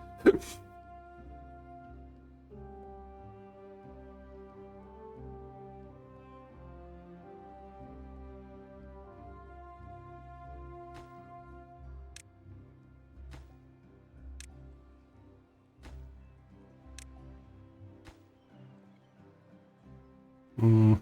[SPEAKER 1] Hmm.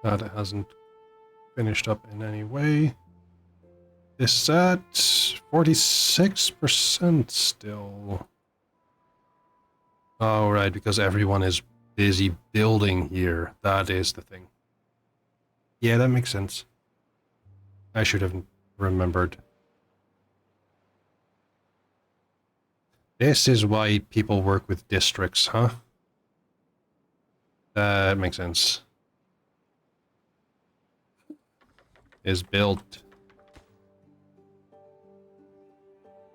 [SPEAKER 1] That hasn't finished up in any way. This is at 46% still. Oh, right, because everyone is busy building here. That is the thing. Yeah, that makes sense. I should have remembered. This is why people work with districts, huh? That makes sense. Is built.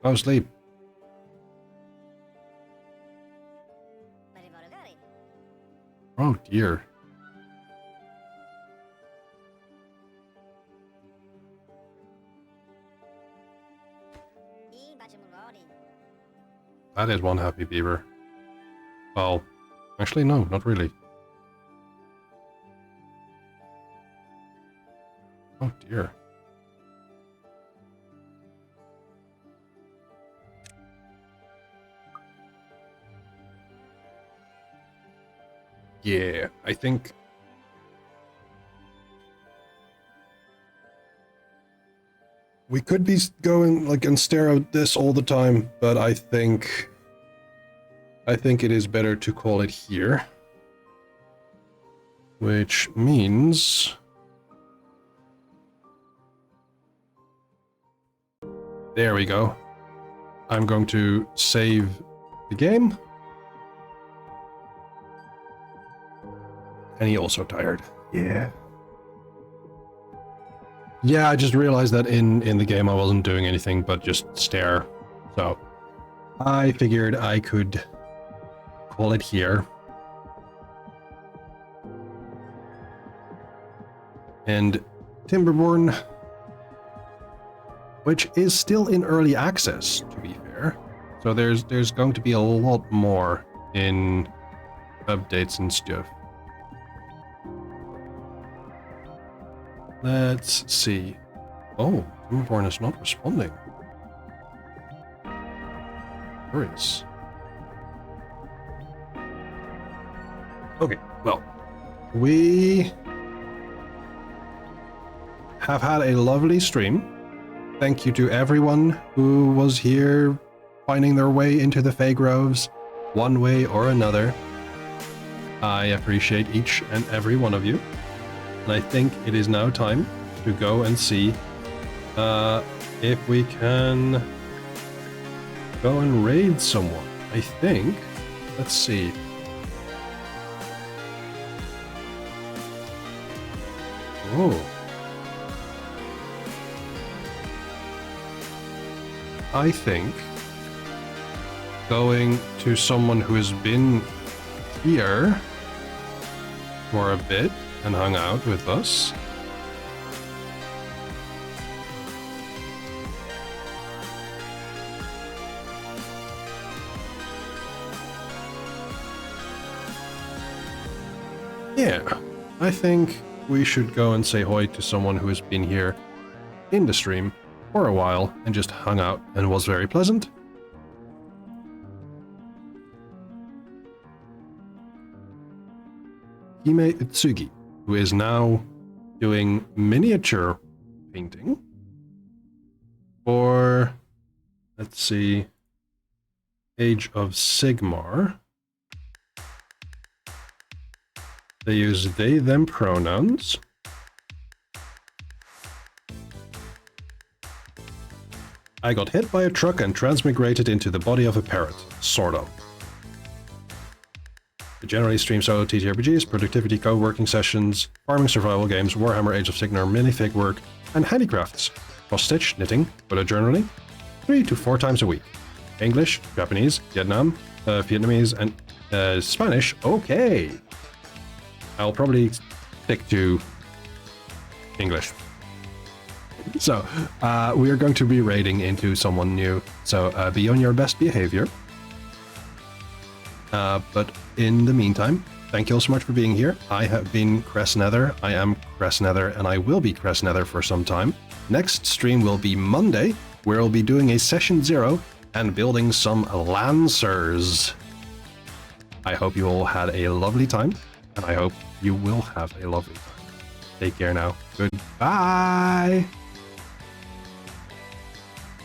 [SPEAKER 1] Go sleep. Oh dear. That is one happy beaver. Well, actually no, not really. Oh dear. Yeah, I think we could be going like and stare at this all the time, but I think it is better to call it here. Which means there we go. I'm going to save the game. And he also tired. Yeah. Yeah, I just realized that in the game I wasn't doing anything but just stare. So I figured I could call it here. And Timberborn, which is still in early access, to be fair. So there's going to be a lot more in updates and stuff. Let's see. Oh, Timberborn is not responding. Curious. Okay, well, we have had a lovely stream. Thank you to everyone who was here finding their way into the Fey Groves, one way or another. I appreciate each and every one of you. And I think it is now time to go and see if we can go and raid someone. I think. Let's see. Oh. I think going to someone who has been here for a bit and hung out with us. Yeah, I think we should go and say hi to someone who has been here in the stream for a while and just hung out and was very pleasant. Hime Utsugi, who is now doing miniature painting for, let's see, Age of Sigmar. They use they, them pronouns. I got hit by a truck and transmigrated into the body of a parrot. Sort of. I generally stream solo TTRPGs, productivity co-working sessions, farming survival games, Warhammer Age of Sigmar minifig work, and handicrafts. Cross-stitch, knitting, bullet journaling, 3 to 4 times a week. English, Japanese, Vietnam, Vietnamese, and Spanish. Okay. I'll probably stick to English. So, we are going to be raiding into someone new, so be on your best behavior. But in the meantime, thank you all so much for being here. I have been Cressnether, I am Cressnether, and I will be Cressnether for some time. Next stream will be Monday, where I'll be doing a Session 0 and building some Lancers. I hope you all had a lovely time, and I hope you will have a lovely time. Take care now. Goodbye!